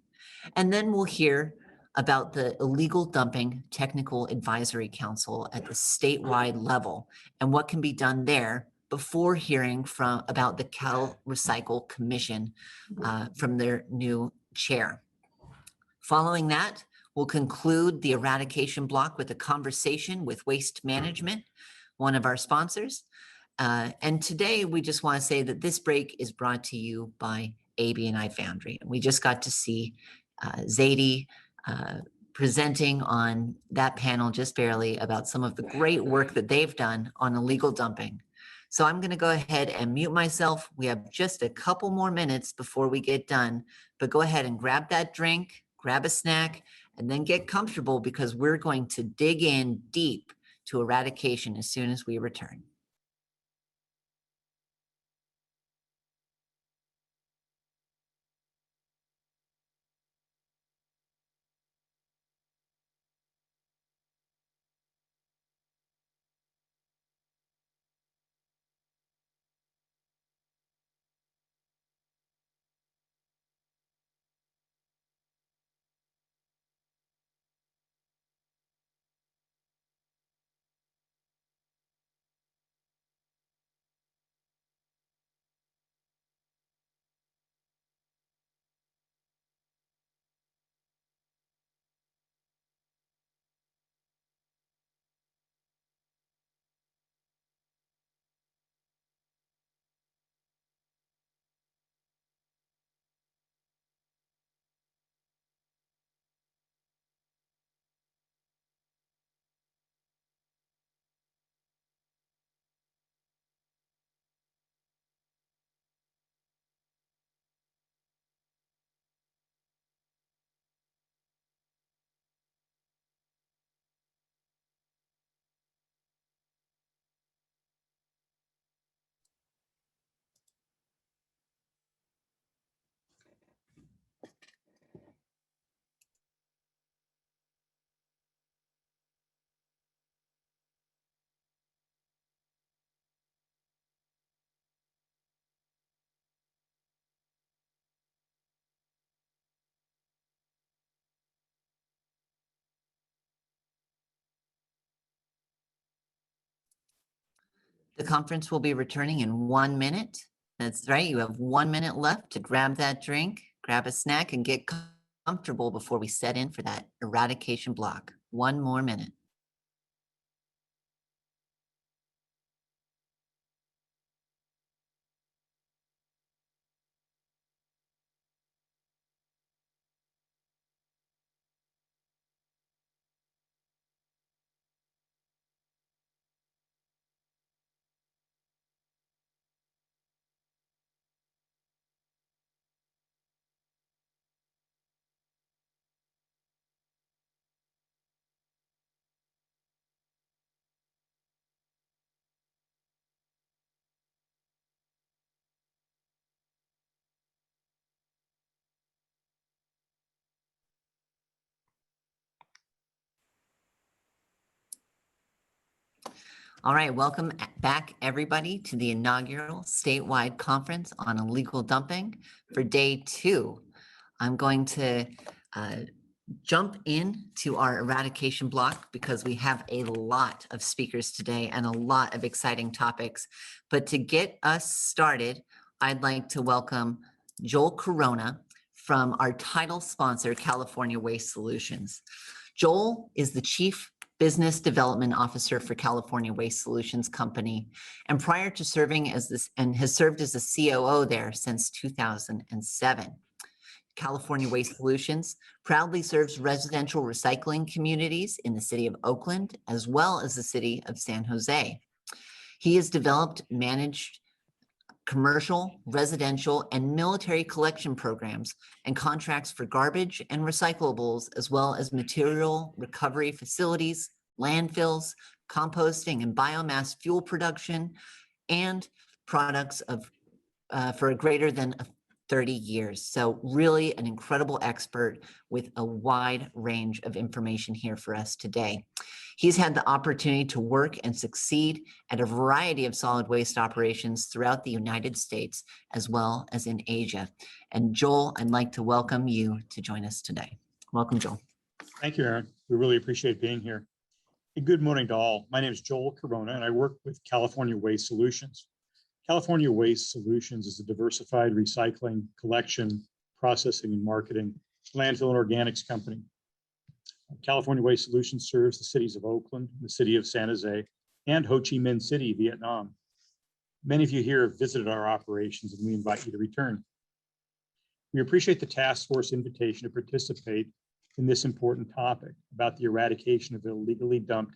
And then we'll hear about the Illegal Dumping Technical Advisory Council at the statewide level and what can be done there before hearing about the Cal Recycle Commission from their new chair. Following that, we'll conclude the eradication block with a conversation with Waste Management, one of our sponsors. And today we just want to say that this break is brought to you by AB&I Foundry. We just got to see Zadie presenting on that panel just barely about some of the great work that they've done on illegal dumping. So I'm going to go ahead and mute myself. We have just a couple more minutes before we get done, but go ahead and grab that drink, grab a snack, and then get comfortable because we're going to dig in deep to eradication as soon as we return. The conference will be returning in 1 minute. That's right. You have 1 minute left to grab that drink, grab a snack, and get comfortable before we set in for that eradication block. 1 more minute. All right, welcome back everybody to the inaugural statewide conference on illegal dumping for day 2. I'm going to jump into our eradication block because we have a lot of speakers today and a lot of exciting topics. But to get us started, I'd like to welcome Joel Corona from our title sponsor, California Waste Solutions. Joel is the Chief Business Development Officer for California Waste Solutions Company, and prior to serving as this, and has served as a COO there since 2007. California Waste Solutions proudly serves residential recycling communities in the city of Oakland, as well as the city of San Jose. He has developed, managed commercial, residential, and military collection programs and contracts for garbage and recyclables, as well as material recovery facilities, landfills, composting and biomass fuel production, and products of for greater than 30 years. So really an incredible expert with a wide range of information here for us today. He's had the opportunity to work and succeed at a variety of solid waste operations throughout the United States, as well as in Asia. And Joel, I'd like to welcome you to join us today. Welcome, Joel. Thank you, Aaron. We really appreciate being here. And good morning to all. My name is Joel Corona, and I work with California Waste Solutions. California Waste Solutions is a diversified recycling, collection, processing, and marketing landfill and organics company. California Waste Solutions serves the cities of Oakland, the city of San Jose, and Ho Chi Minh City, Vietnam. Many of you here have visited our operations, and we invite you to return. We appreciate the task force invitation to participate in this important topic about the eradication of illegally dumped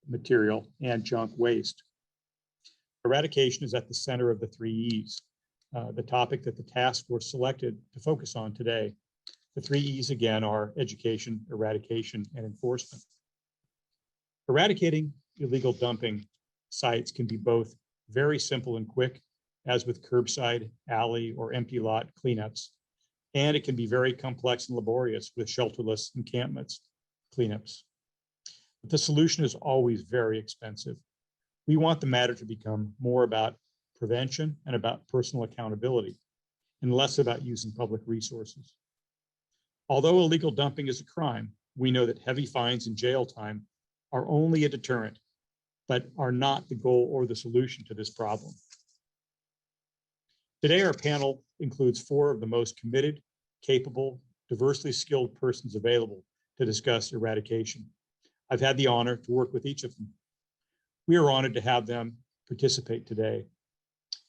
material and junk waste. Eradication is at the center of the 3 E's, the topic that the task force selected to focus on today. The 3 E's again are education, eradication, and enforcement. Eradicating illegal dumping sites can be both very simple and quick, as with curbside, alley, or empty lot cleanups, and it can be very complex and laborious with shelterless encampments cleanups. But the solution is always very expensive. We want the matter to become more about prevention and about personal accountability, and less about using public resources. Although illegal dumping is a crime, we know that heavy fines and jail time are only a deterrent, but are not the goal or the solution to this problem. Today, our panel includes 4 of the most committed, capable, diversely skilled persons available to discuss eradication. I've had the honor to work with each of them. We are honored to have them participate today.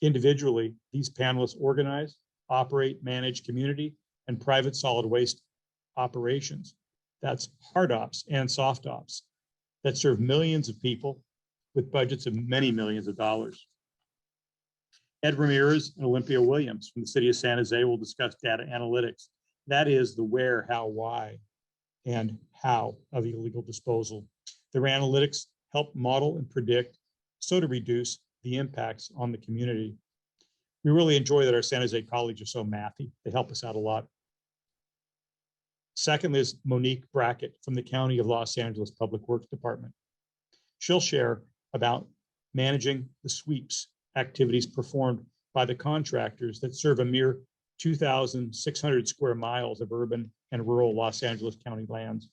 Individually, these panelists organize, operate, manage community and private solid waste operations. That's hard ops and soft ops that serve millions of people with budgets of many millions of dollars. Ed Ramirez and Olympia Williams from the city of San Jose will discuss data analytics. That is the where, how, why, and how of illegal disposal. Their analytics help model and predict so to reduce the impacts on the community. We really enjoy that our San Jose colleagues are so mathy. They help us out a lot. Second is Monique Brackett from the County of Los Angeles Public Works Department. She'll share about managing the sweeps activities performed by the contractors that serve a mere 2,600 square miles of urban and rural Los Angeles County lands.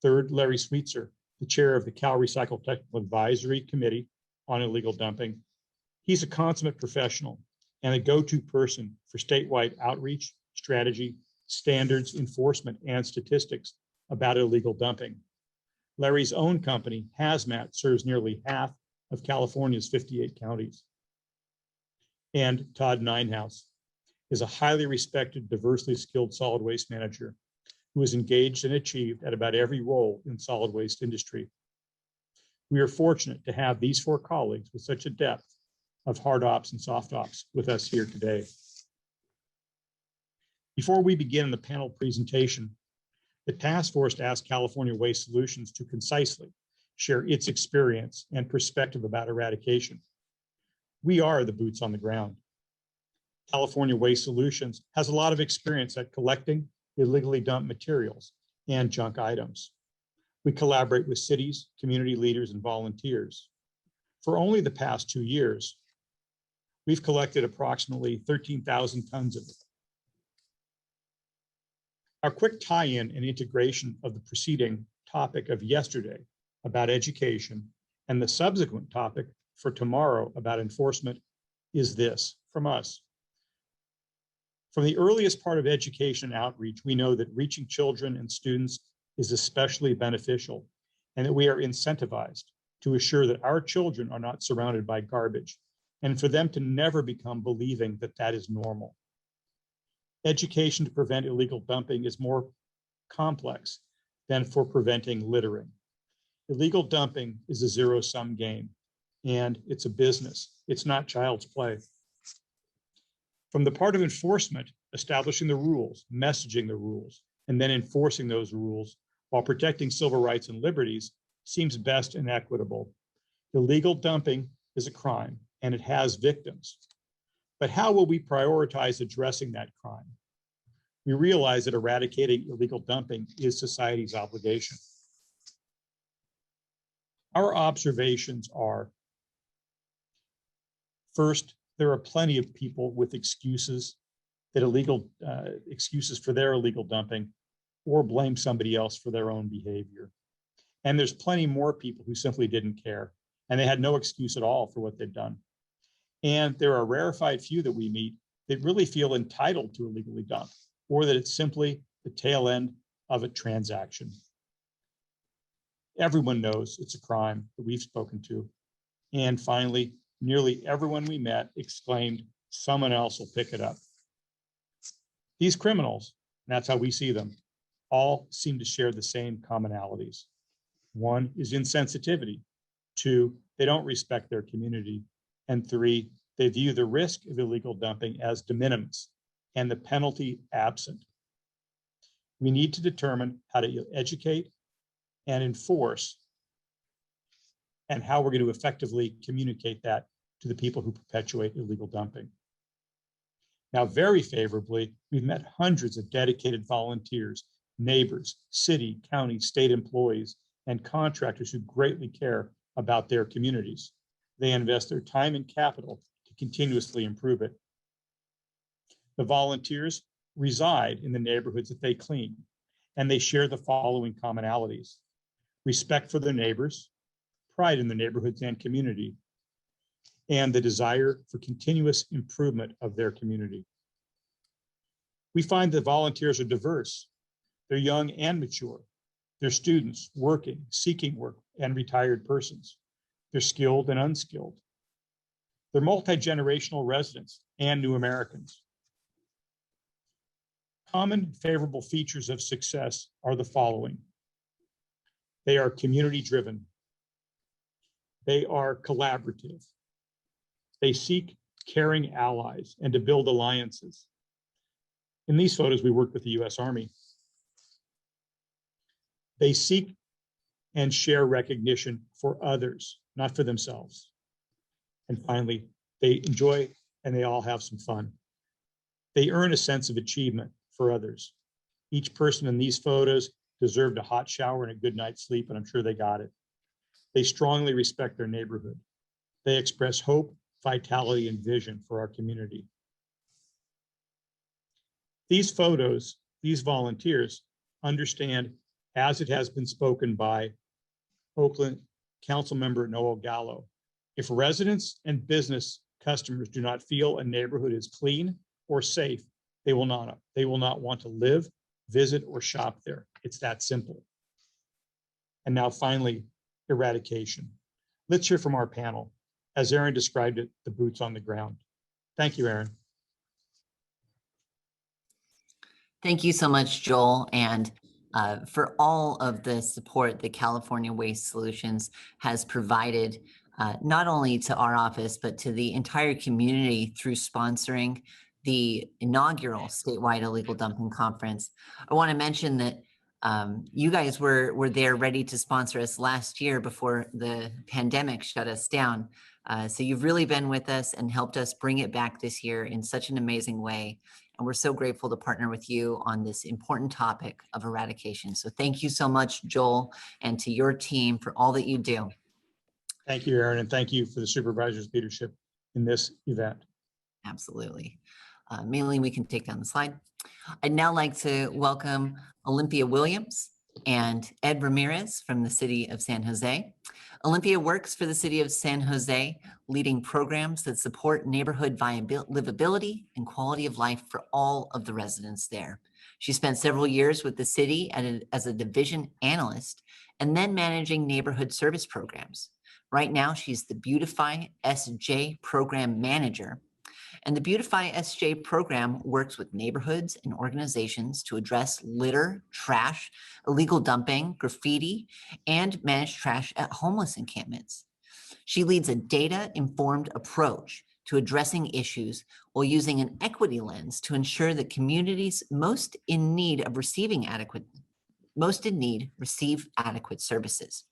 Third, Larry Sweetser, the chair of the Cal Recycle Technical Advisory Committee on Illegal Dumping. He's a consummate professional and a go-to person for statewide outreach, strategy, standards, enforcement, and statistics about illegal dumping. Larry's own company, Hazmat, serves nearly half of California's 58 counties. And Todd Ninehouse is a highly respected, diversely skilled solid waste manager who is engaged and achieved at about every role in solid waste industry. We are fortunate to have these 4 colleagues with such a depth of hard ops and soft ops with us here today. Before we begin the panel presentation, the task force asked California Waste Solutions to concisely share its experience and perspective about eradication. We are the boots on the ground. California Waste Solutions has a lot of experience at collecting illegally dumped materials and junk items. We collaborate with cities, community leaders, and volunteers. For only the past 2 years, we've collected approximately 13,000 tons of it. Our quick tie-in and integration of the preceding topic of yesterday about education and the subsequent topic for tomorrow about enforcement is this from us. From the earliest part of education and outreach, we know that reaching children and students is especially beneficial, and that we are incentivized to assure that our children are not surrounded by garbage, and for them to never become believing that that is normal. Education to prevent illegal dumping is more complex than for preventing littering. Illegal dumping is a zero-sum game, and it's a business. It's not child's play. From the part of enforcement, establishing the rules, messaging the rules, and then enforcing those rules while protecting civil rights and liberties seems best and equitable. Illegal dumping is a crime and it has victims. But how will we prioritize addressing that crime? We realize that eradicating illegal dumping is society's obligation. Our observations are, first, there are plenty of people with excuses for their illegal dumping or blame somebody else for their own behavior. And there's plenty more people who simply didn't care and they had no excuse at all for what they've done. And there are a rarefied few that we meet that really feel entitled to illegally dump, or that it's simply the tail end of a transaction. Everyone knows it's a crime that we've spoken to. And finally, nearly everyone we met exclaimed, someone else will pick it up. These criminals, and that's how we see them, all seem to share the same commonalities. One is insensitivity. Two, they don't respect their community. And three, they view the risk of illegal dumping as de minimis and the penalty absent. We need to determine how to educate and enforce and how we're going to effectively communicate that to the people who perpetuate illegal dumping. Now, very favorably, we've met hundreds of dedicated volunteers, neighbors, city, county, state employees, and contractors who greatly care about their communities. They invest their time and capital to continuously improve it. The volunteers reside in the neighborhoods that they clean, and they share the following commonalities: respect for their neighbors, pride in their neighborhoods and community, and the desire for continuous improvement of their community. We find that volunteers are diverse. They're young and mature. They're students, working, seeking work, and retired persons. They're skilled and unskilled. They're multi-generational residents and new Americans. Common favorable features of success are the following. They are community-driven. They are collaborative. They seek caring allies and to build alliances. In these photos, we work with the U.S. Army. They seek and share recognition for others, not for themselves. And finally, they enjoy and they all have some fun. They earn a sense of achievement for others. Each person in these photos deserved a hot shower and a good night's sleep, and I'm sure they got it. They strongly respect their neighborhood. They express hope, vitality, and vision for our community. These photos, these volunteers understand, as it has been spoken by Oakland Council Member Noel Gallo, if residents and business customers do not feel a neighborhood is clean or safe, they will not want to live, visit, or shop there. It's that simple. And now finally, eradication. Let's hear from our panel. As Aaron described it, the boots on the ground. Thank you, Aaron. Thank you so much, Joel, and for all of the support that California Waste Solutions has provided, not only to our office, but to the entire community through sponsoring the inaugural statewide illegal dumping conference. I want to mention that you guys were there ready to sponsor us last year before the pandemic shut us down. So you've really been with us and helped us bring it back this year in such an amazing way. And we're so grateful to partner with you on this important topic of eradication. So thank you so much, Joel, and to your team for all that you do. Thank you, Aaron, and thank you for the supervisor's leadership in this event. Absolutely. Maylene, we can take down the slide. I'd now like to welcome Olympia Williams and Ed Ramirez from the city of San Jose. Olympia works for the city of San Jose, leading programs that support neighborhood livability and quality of life for all of the residents there. She spent several years with the city as a division analyst and then managing neighborhood service programs. Right now, she's the Beautify SJ program manager. And the Beautify SJ program works with neighborhoods and organizations to address litter, trash, illegal dumping, graffiti, and manage trash at homeless encampments. She leads a data-informed approach to addressing issues while using an equity lens to ensure that communities most in need receive adequate services.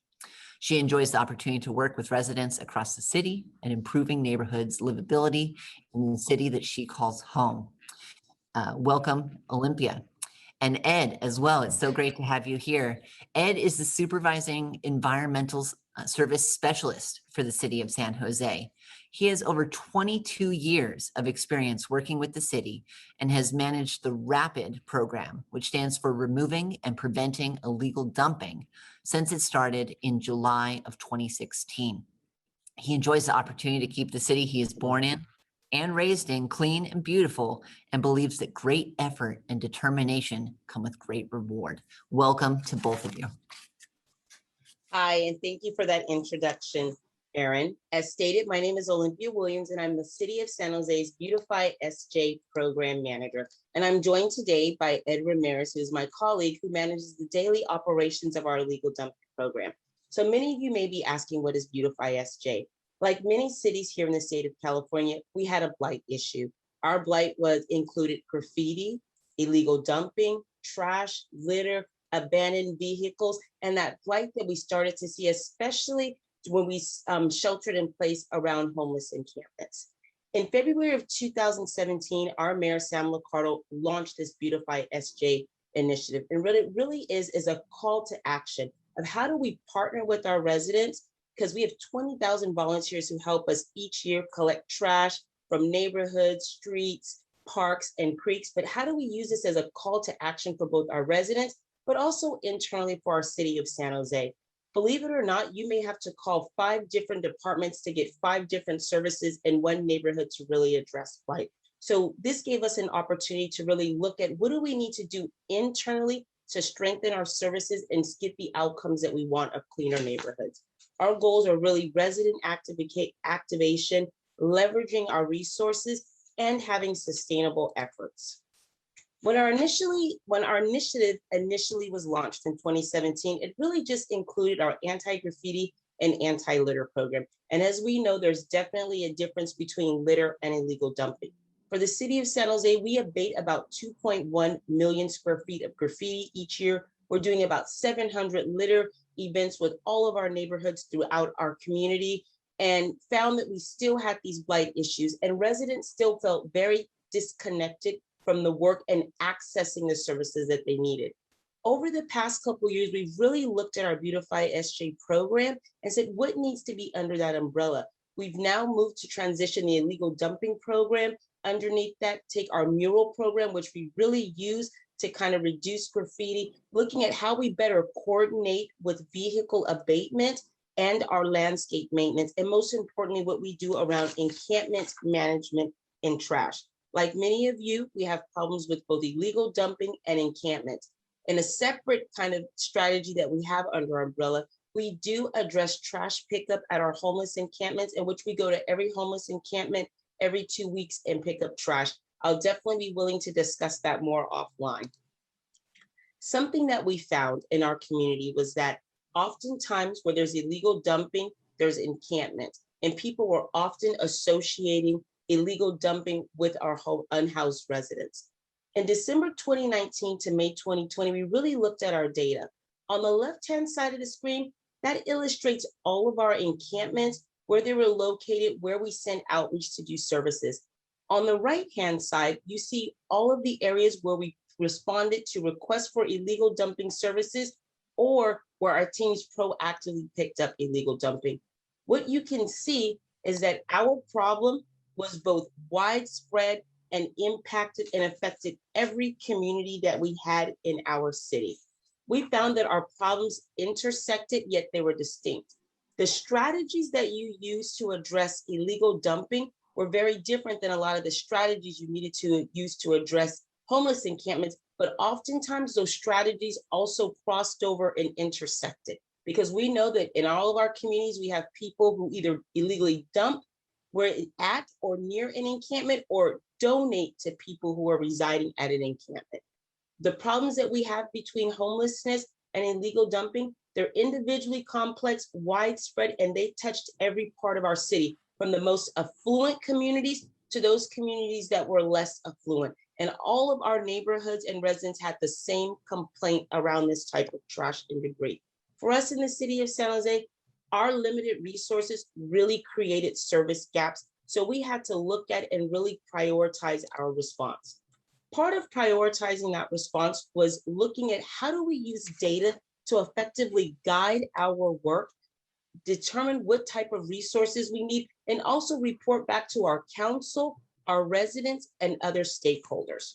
She enjoys the opportunity to work with residents across the city and improving neighborhoods' livability in the city that she calls home. Welcome, Olympia. And Ed as well. It's so great to have you here. Ed is the supervising environmental service specialist for the city of San Jose. He has over 22 years of experience working with the city and has managed the RAPID program, which stands for Removing and Preventing Illegal Dumping, since it started in July of 2016. He enjoys the opportunity to keep the city he is born in and raised in clean and beautiful, and believes that great effort and determination come with great reward. Welcome to both of you. Hi, and thank you for that introduction, Aaron. As stated, my name is Olympia Williams, and I'm the City of San Jose's Beautify SJ Program Manager. And I'm joined today by Ed Ramirez, who's my colleague who manages the daily operations of our illegal dumping program. So many of you may be asking, what is Beautify SJ? Like many cities here in the state of California, we had a blight issue. Our blight included graffiti, illegal dumping, trash, litter, abandoned vehicles, and that blight that we started to see, especially when we sheltered in place around homeless encampments. In February of 2017, our Mayor Sam Liccardo launched this Beautify SJ initiative. And what it really is a call to action of how do we partner with our residents, because we have 20,000 volunteers who help us each year collect trash from neighborhoods, streets, parks, and creeks. But how do we use this as a call to action for both our residents, but also internally for our city of San Jose? Believe it or not, you may have to call 5 different departments to get 5 different services in one neighborhood to really address blight. So this gave us an opportunity to really look at what do we need to do internally to strengthen our services and get the outcomes that we want of cleaner neighborhoods. Our goals are really resident activation, leveraging our resources, and having sustainable efforts. When our initiative initially was launched in 2017, it really just included our anti-graffiti and anti-litter program. And as we know, there's definitely a difference between litter and illegal dumping. For the city of San Jose, we abate about 2.1 million square feet of graffiti each year. We're doing about 700 litter events with all of our neighborhoods throughout our community, and found that we still had these blight issues, and residents still felt very disconnected from the work and accessing the services that they needed. Over the past couple of years, we've really looked at our Beautify SJ program and said, what needs to be under that umbrella? We've now moved to transition the illegal dumping program. Underneath that, take our mural program, which we really use to kind of reduce graffiti, looking at how we better coordinate with vehicle abatement and our landscape maintenance, and most importantly, what we do around encampment management and trash. Like many of you, we have problems with both illegal dumping and encampments. In a separate kind of strategy that we have under our umbrella, we do address trash pickup at our homeless encampments, in which we go to every homeless encampment every 2 weeks and pick up trash. I'll definitely be willing to discuss that more offline. Something that we found in our community was that oftentimes where there's illegal dumping, there's encampment, and people were often associating illegal dumping with our unhoused residents. In December 2019 to May 2020, we really looked at our data. On the left-hand side of the screen, that illustrates all of our encampments, where they were located, where we sent outreach to do services. On the right-hand side, you see all of the areas where we responded to requests for illegal dumping services, or where our teams proactively picked up illegal dumping. What you can see is that our problem was both widespread and impacted and affected every community that we had in our city. We found that our problems intersected, yet they were distinct. The strategies that you use to address illegal dumping were very different than a lot of the strategies you needed to use to address homeless encampments, but oftentimes those strategies also crossed over and intersected, because we know that in all of our communities, we have people who either illegally dump where at or near an encampment, or donate to people who are residing at an encampment. The problems that we have between homelessness and illegal dumping, they're individually complex, widespread, and they touched every part of our city, from the most affluent communities to those communities that were less affluent. And all of our neighborhoods and residents had the same complaint around this type of trash and debris. For us in the city of San Jose, Our limited resources really created service gaps. So we had to look at and really prioritize our response. Part of prioritizing that response was looking at how do we use data to effectively guide our work, determine what type of resources we need, and also report back to our council, our residents, and other stakeholders.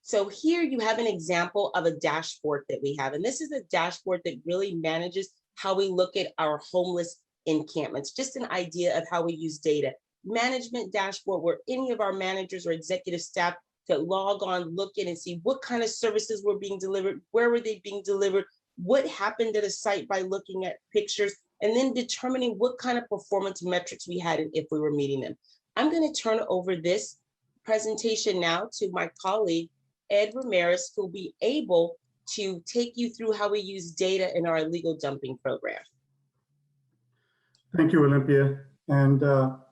So here you have an example of a dashboard that we have. And this is a dashboard that really manages how we look at our homeless encampments, just an idea of how we use data. Management dashboard where any of our managers or executive staff could log on, look in and see what kind of services were being delivered, where were they being delivered, what happened at a site by looking at pictures, and then determining what kind of performance metrics we had and if we were meeting them. I'm going to turn over this presentation now to my colleague, Ed Ramirez, who'll be able to take you through how we use data in our illegal dumping program. Thank you, Olympia. And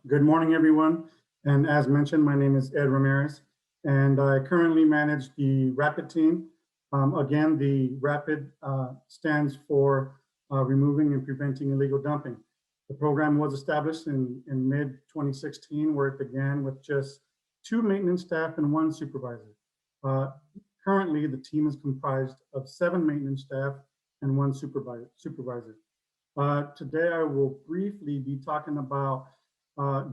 good morning, everyone. And as mentioned, my name is Ed Ramirez, and I currently manage the RAPID team. Again, the RAPID stands for Removing and Preventing Illegal Dumping. The program was established in mid-2016, where it began with just 2 maintenance staff and 1 supervisor. Currently, the team is comprised of 7 maintenance staff and 1 supervisor. Today, I will briefly be talking about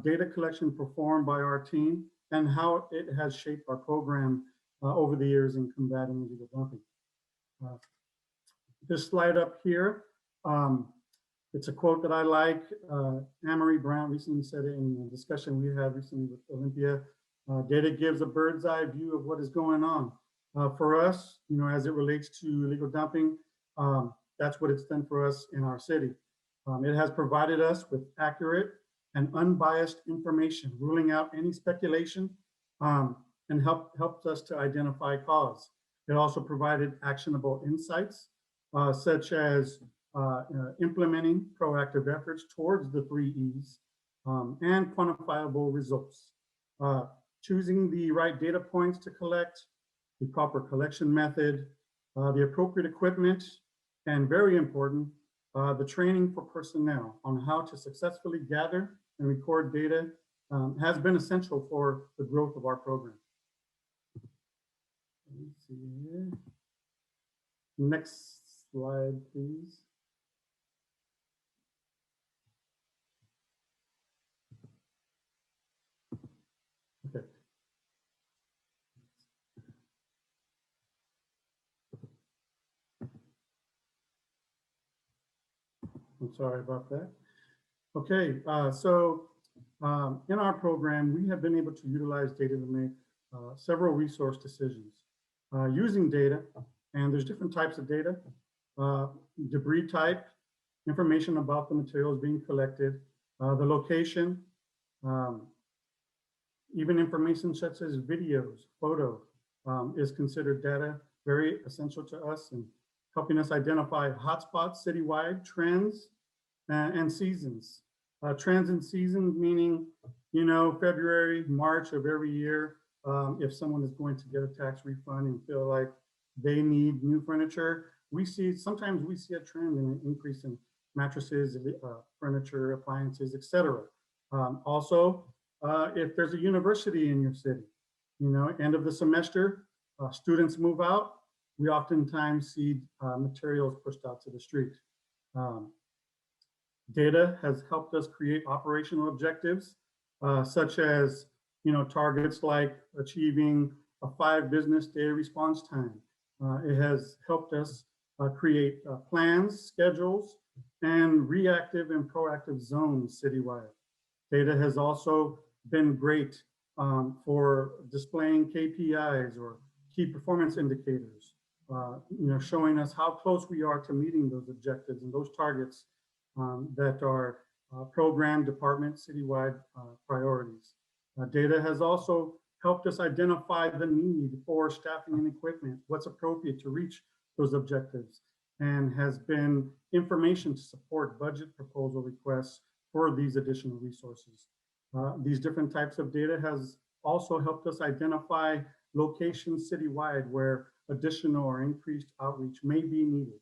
data collection performed by our team and how it has shaped our program over the years in combating illegal dumping. This slide up here, it's a quote that I like. Anne-Marie Brown recently said it in a discussion we had recently with Olympia. Data gives a bird's eye view of what is going on. For us, as it relates to illegal dumping, that's what it's done for us in our city. It has provided us with accurate and unbiased information, ruling out any speculation, and helped us to identify cause. It also provided actionable insights, such as implementing proactive efforts towards the 3 E's and quantifiable results. Choosing the right data points to collect, the proper collection method, the appropriate equipment, and very important, the training for personnel on how to successfully gather and record data has been essential for the growth of our program. Let's see here. Next slide, please. Okay. I'm sorry about that. Okay, so in our program, we have been able to utilize data to make several resource decisions using data, and there's different types of data, debris type, information about the materials being collected, the location, even information such as videos, photo is considered data, very essential to us and helping us identify hotspots citywide, trends, and seasons. Trends and seasons meaning, February, March of every year, if someone is going to get a tax refund and feel like they need new furniture, sometimes we see a trend in an increase in mattresses, furniture, appliances, etc. Also, if there's a university in your city, end of the semester, students move out, we oftentimes see materials pushed out to the street. Data has helped us create operational objectives, such as, targets like achieving a 5 business day response time. It has helped us create plans, schedules, and reactive and proactive zones citywide. Data has also been great for displaying KPIs or key performance indicators, showing us how close we are to meeting those objectives and those targets that are program, department, citywide priorities. Data has also helped us identify the need for staffing and equipment, what's appropriate to reach those objectives, and has been information to support budget proposal requests for these additional resources. These different types of data has also helped us identify locations citywide where additional or increased outreach may be needed.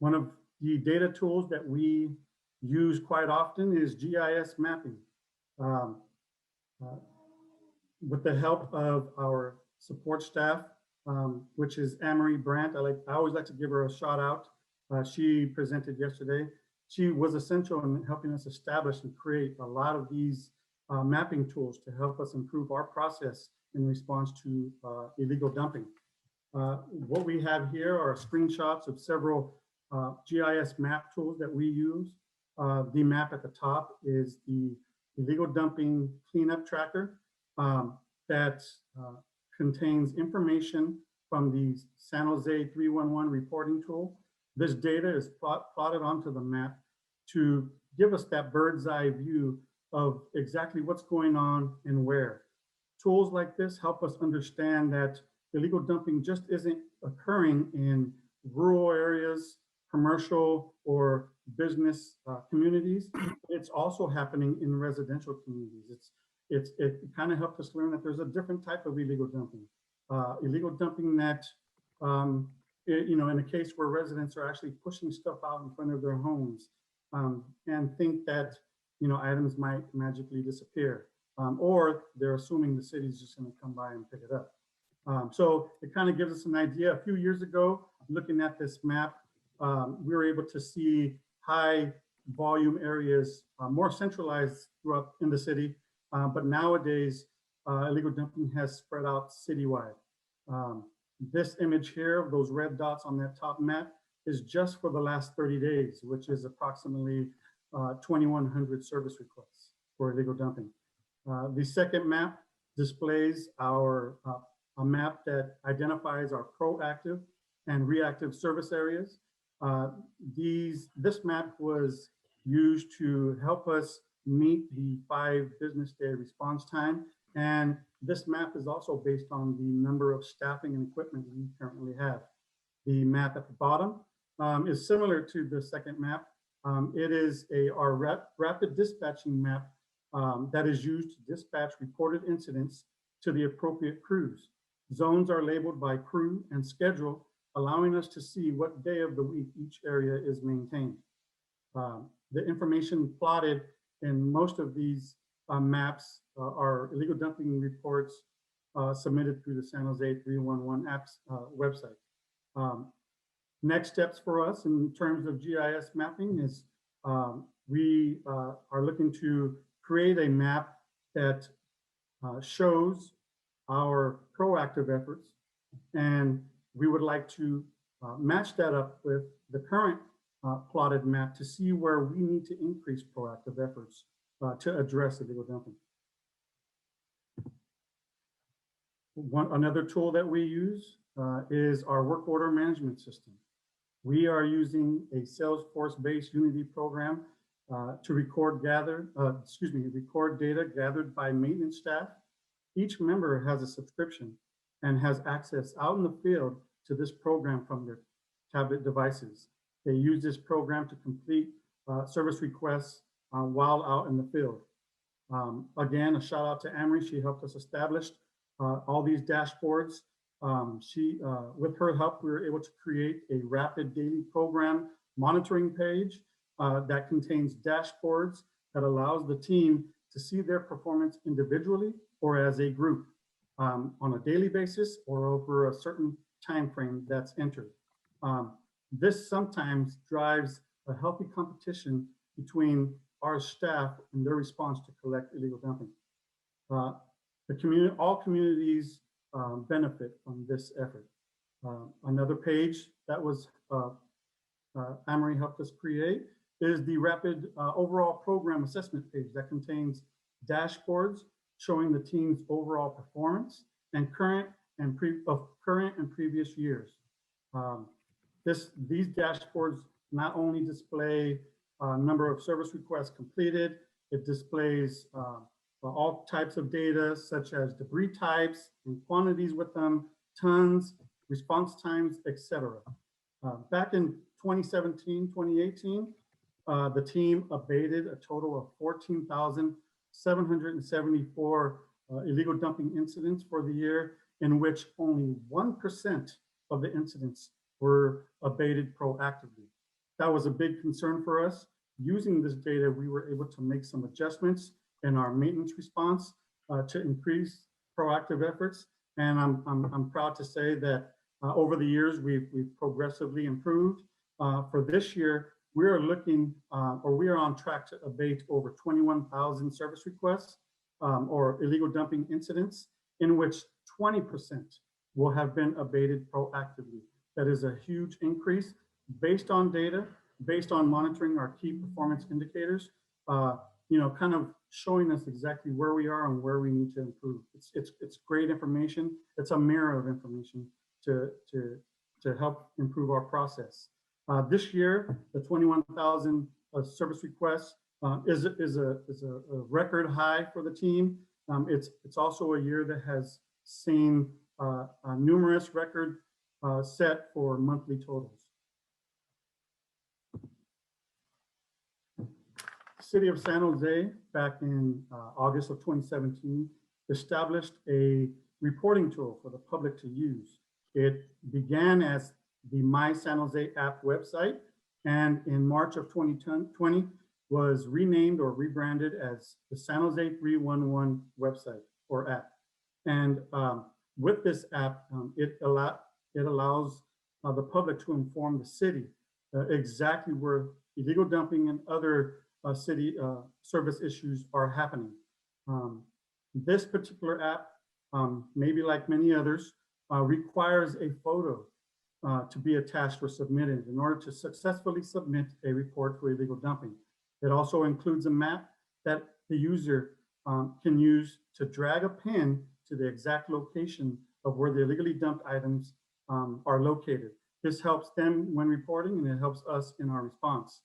One of the data tools that we use quite often is GIS mapping. With the help of our support staff, which is Amory Brandt. I always like to give her a shout out. She presented yesterday. She was essential in helping us establish and create a lot of these mapping tools to help us improve our process in response to illegal dumping. What we have here are screenshots of several GIS map tools that we use. The map at the top is the illegal dumping cleanup tracker that contains information from the San Jose 311 reporting tool. This data is plotted onto the map to give us that bird's eye view of exactly what's going on and where. Tools like this help us understand that illegal dumping just isn't occurring in rural areas, commercial or business communities. It's also happening in residential communities. It kind of helped us learn that there's a different type of illegal dumping. Illegal dumping that, in a case where residents are actually pushing stuff out in front of their homes and think that, items might magically disappear, or they're assuming the city's just going to come by and pick it up. So it kind of gives us an idea. A few years ago, looking at this map, we were able to see high volume areas more centralized throughout in the city. But nowadays, illegal dumping has spread out citywide. This image here of those red dots on that top map is just for the last 30 days, which is approximately 2,100 service requests for illegal dumping. The second map displays a map that identifies our proactive and reactive service areas. This map was used to help us meet the 5 business day response time. And this map is also based on the number of staffing and equipment we currently have. The map at the bottom is similar to the second map. It is our rapid dispatching map that is used to dispatch reported incidents to the appropriate crews. Zones are labeled by crew and schedule, allowing us to see what day of the week each area is maintained. The information plotted in most of these maps are illegal dumping reports submitted through the San Jose 311 apps website. Next steps for us in terms of GIS mapping is we are looking to create a map that shows our proactive efforts, and we would like to match that up with the current plotted map to see where we need to increase proactive efforts to address illegal dumping. Another tool that we use is our work order management system. We are using a Salesforce-based Unity program to record data gathered by maintenance staff. Each member has a subscription and has access out in the field to this program from their tablet devices. They use this program to complete service requests while out in the field. Again, a shout out to Amory. She helped us establish all these dashboards. With her help, we were able to create a rapid daily program monitoring page that contains dashboards that allows the team to see their performance individually or as a group on a daily basis or over a certain time frame that's entered. This sometimes drives a healthy competition between our staff and their response to collect illegal dumping. All communities benefit from this effort. Another page that was Amory helped us create is the rapid overall program assessment page that contains dashboards showing the team's overall performance and current and previous years. These dashboards not only display number of service requests completed, it displays all types of data such as debris types and quantities with them, tons, response times, etc. Back in 2017, 2018, the team abated a total of 14,774 illegal dumping incidents for the year, in which only 1% of the incidents were abated proactively. That was a big concern for us. Using this data, we were able to make some adjustments in our maintenance response to increase proactive efforts. And I'm proud to say that over the years, we've progressively improved. For this year, we are looking, or we are on track to abate over 21,000 service requests or illegal dumping incidents, in which 20% will have been abated proactively. That is a huge increase based on data, based on monitoring our key performance indicators, kind of showing us exactly where we are and where we need to improve. It's great information. It's a mirror of information to help improve our process. This year, the 21,000 service requests is a record high for the team. It's also a year that has seen numerous record set for monthly totals. City of San Jose, back in August of 2017, established a reporting tool for the public to use. It began as the My San Jose app website, and in March of 2020 was renamed or rebranded as the San Jose 311 website or app. And with this app, it allows the public to inform the city exactly where illegal dumping and other city service issues are happening. This particular app, maybe like many others, requires a photo to be attached or submitted in order to successfully submit a report for illegal dumping. It also includes a map that the user can use to drag a pin to the exact location of where the illegally dumped items are located. This helps them when reporting, and it helps us in our response.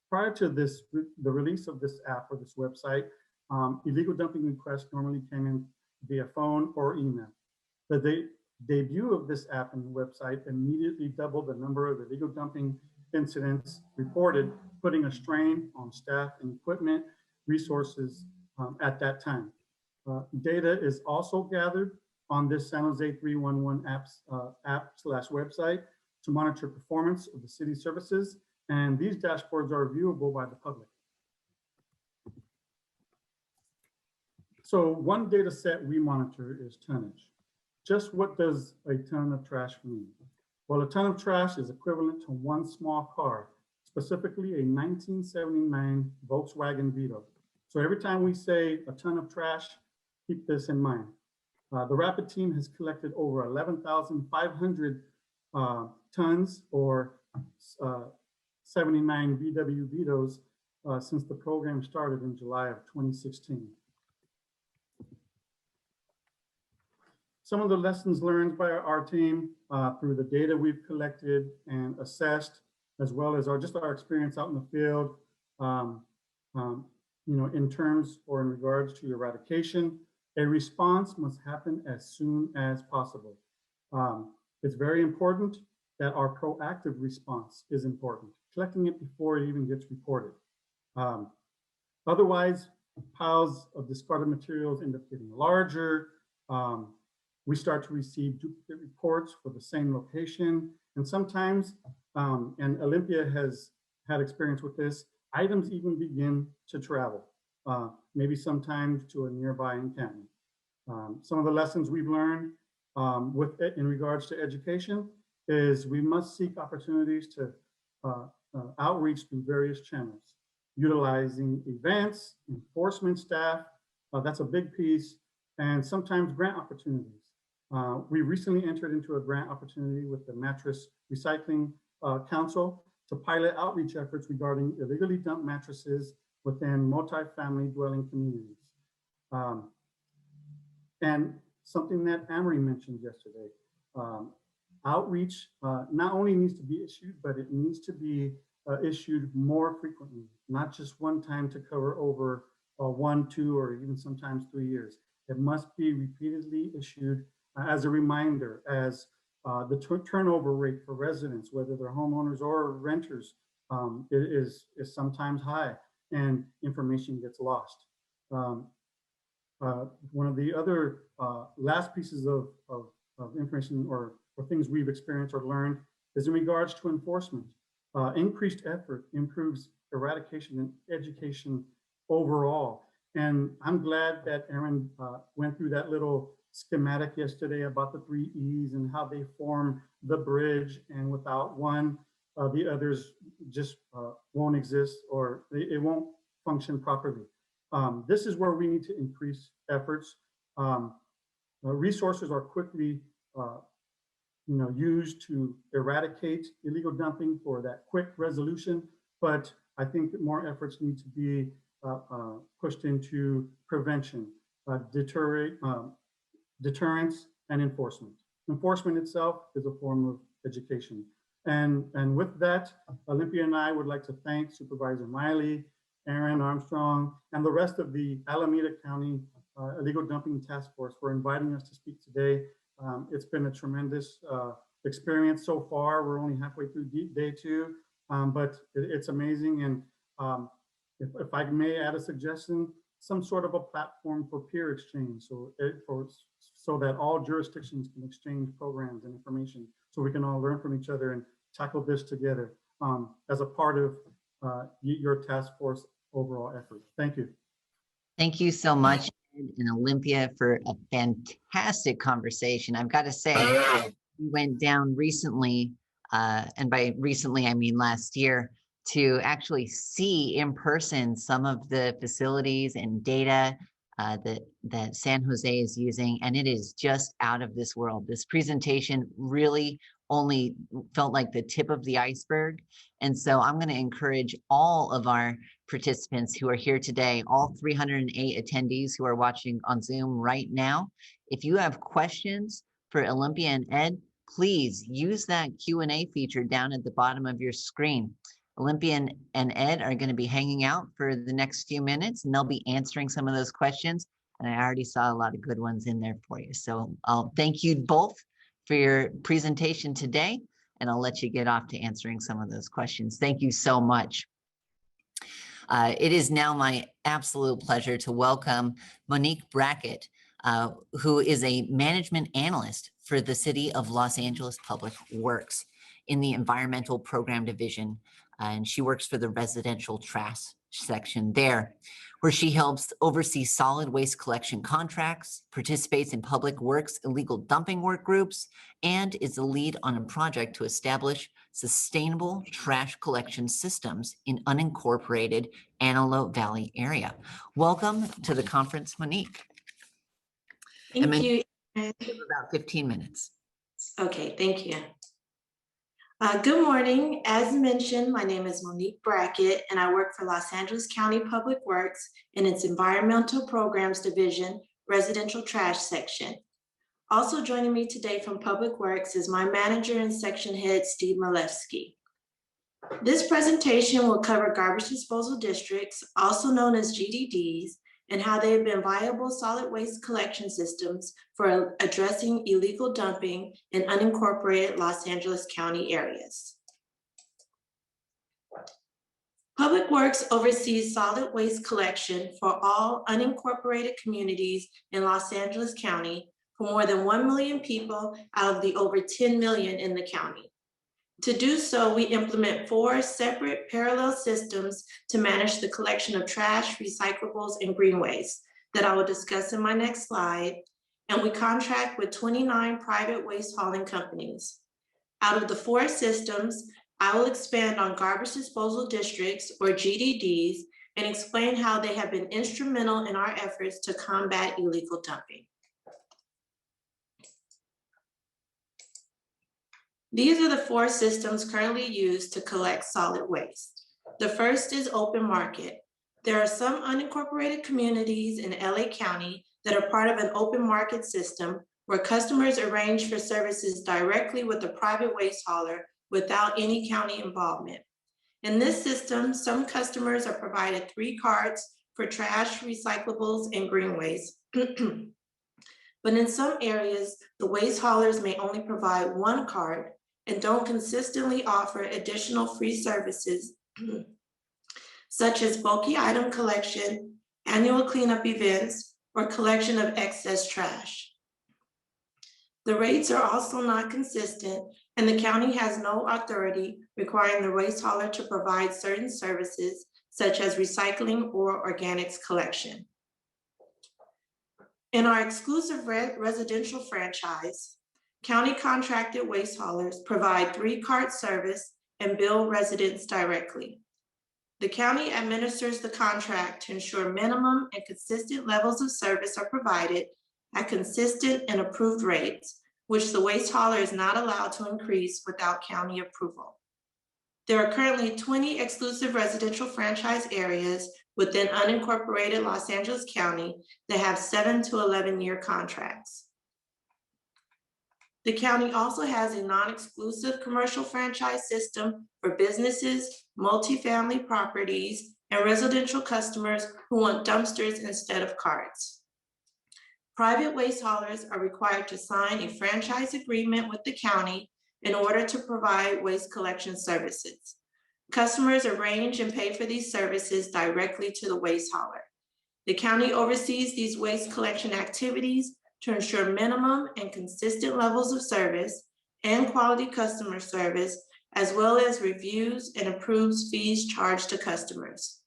Prior to this, the release of this app or this website, illegal dumping requests normally came in via phone or email. The debut of this app and website immediately doubled the number of illegal dumping incidents reported, putting a strain on staff and equipment resources at that time. Data is also gathered on this San Jose 311 app/website to monitor performance of the city services, and these dashboards are viewable by the public. So one data set we monitor is tonnage. Just what does a ton of trash mean? Well, a ton of trash is equivalent to one small car, specifically a 1979 Volkswagen Beetle. So every time we say a ton of trash, keep this in mind. The Rapid team has collected over 11,500 tons or 79 VW Beetles since the program started in July of 2016. Some of the lessons learned by our team through the data we've collected and assessed, as well as our experience out in the field, in terms or in regards to eradication, a response must happen as soon as possible. It's very important that our proactive response is important, collecting it before it even gets reported. Otherwise, piles of discarded materials end up getting larger. We start to receive duplicate reports for the same location. And sometimes, and Olympia has had experience with this, items even begin to travel, maybe sometimes to a nearby encampment. Some of the lessons we've learned in regards to education is we must seek opportunities to outreach through various channels, utilizing events, enforcement staff, that's a big piece, and sometimes grant opportunities. We recently entered into a grant opportunity with the Mattress Recycling Council to pilot outreach efforts regarding illegally dumped mattresses within multi-family dwelling communities. And something that Amory mentioned yesterday, outreach not only needs to be issued, but it needs to be issued more frequently, not just one time to cover over 1, 2, or even sometimes 3 years. It must be repeatedly issued as a reminder, as the turnover rate for residents, whether they're homeowners or renters, is sometimes high and information gets lost. One of the other last pieces of information or things we've experienced or learned is in regards to enforcement. increased effort improves eradication and education overall. And I'm glad that Aaron went through that little schematic yesterday about the 3 E's and how they form the bridge. And without one, the others just won't exist, or it won't function properly. This is where we need to increase efforts. Resources are quickly used to eradicate illegal dumping for that quick resolution, but I think that more efforts need to be pushed into prevention, deterrence, and enforcement. Enforcement itself is a form of education. And with that, Olympia and I would like to thank Supervisor Miley, Aaron Armstrong, and the rest of the Alameda County Illegal Dumping Task Force for inviting us to speak today. It's been a tremendous experience so far. We're only halfway through day 2, but it's amazing. And if I may add a suggestion, some sort of a platform for peer exchange, so that all jurisdictions can exchange programs and information, so we can all learn from each other and tackle this together as a part of your task force overall effort. Thank you. Thank you so much, Ed and Olympia, for a fantastic conversation. I've got to say, we went down recently, and by recently, I mean last year, to actually see in person some of the facilities and data that San Jose is using, and it is just out of this world. This presentation really only felt like the tip of the iceberg. And so I'm going to encourage all of our participants who are here today, all 308 attendees who are watching on Zoom right now. If you have questions for Olympia and Ed, please use that Q&A feature down at the bottom of your screen. Olympia and Ed are going to be hanging out for the next few minutes, and they'll be answering some of those questions. And I already saw a lot of good ones in there for you. So I'll thank you both for your presentation today, and I'll let you get off to answering some of those questions. Thank you so much. It is now my absolute pleasure to welcome Monique Brackett, who is a management analyst for the City of Los Angeles Public Works in the Environmental Program Division. And she works for the residential trash section there, where she helps oversee solid waste collection contracts, participates in public works illegal dumping work groups, and is the lead on a project to establish sustainable trash collection systems in unincorporated Antelope Valley area. Welcome to the conference, Monique. Thank you. About 15 minutes. Okay, thank you. Good morning. As mentioned, my name is Monique Brackett, and I work for Los Angeles County Public Works in its Environmental Programs Division, Residential Trash Section. Also joining me today from Public Works is my manager and section head, Steve Malevsky. This presentation will cover garbage disposal districts, also known as GDDs, and how they have been viable solid waste collection systems for addressing illegal dumping in unincorporated Los Angeles County areas. Public Works oversees solid waste collection for all unincorporated communities in Los Angeles County for more than 1 million people out of the over 10 million in the county. To do so, we implement 4 separate parallel systems to manage the collection of trash, recyclables, and green waste that I will discuss in my next slide. And we contract with 29 private waste hauling companies. Out of the 4 systems, I will expand on garbage disposal districts, or GDDs, and explain how they have been instrumental in our efforts to combat illegal dumping. These are the 4 systems currently used to collect solid waste. The first is open market. There are some unincorporated communities in LA County that are part of an open market system where customers arrange for services directly with the private waste hauler without any county involvement. In this system, some customers are provided 3 carts for trash, recyclables, and green waste. But in some areas, the waste haulers may only provide 1 cart and don't consistently offer additional free services such as bulky item collection, annual cleanup events, or collection of excess trash. The rates are also not consistent, and the county has no authority requiring the waste hauler to provide certain services such as recycling or organics collection. In our exclusive residential franchise, county contracted waste haulers provide 3-cart service and bill residents directly. The county administers the contract to ensure minimum and consistent levels of service are provided at consistent and approved rates, which the waste hauler is not allowed to increase without county approval. There are currently 20 exclusive residential franchise areas within unincorporated Los Angeles County that have 7 to 11-year contracts. The county also has a non-exclusive commercial franchise system for businesses, multifamily properties, and residential customers who want dumpsters instead of carts. Private waste haulers are required to sign a franchise agreement with the county in order to provide waste collection services. Customers arrange and pay for these services directly to the waste hauler. The county oversees these waste collection activities to ensure minimum and consistent levels of service and quality customer service, as well as reviews and approves fees charged to customers.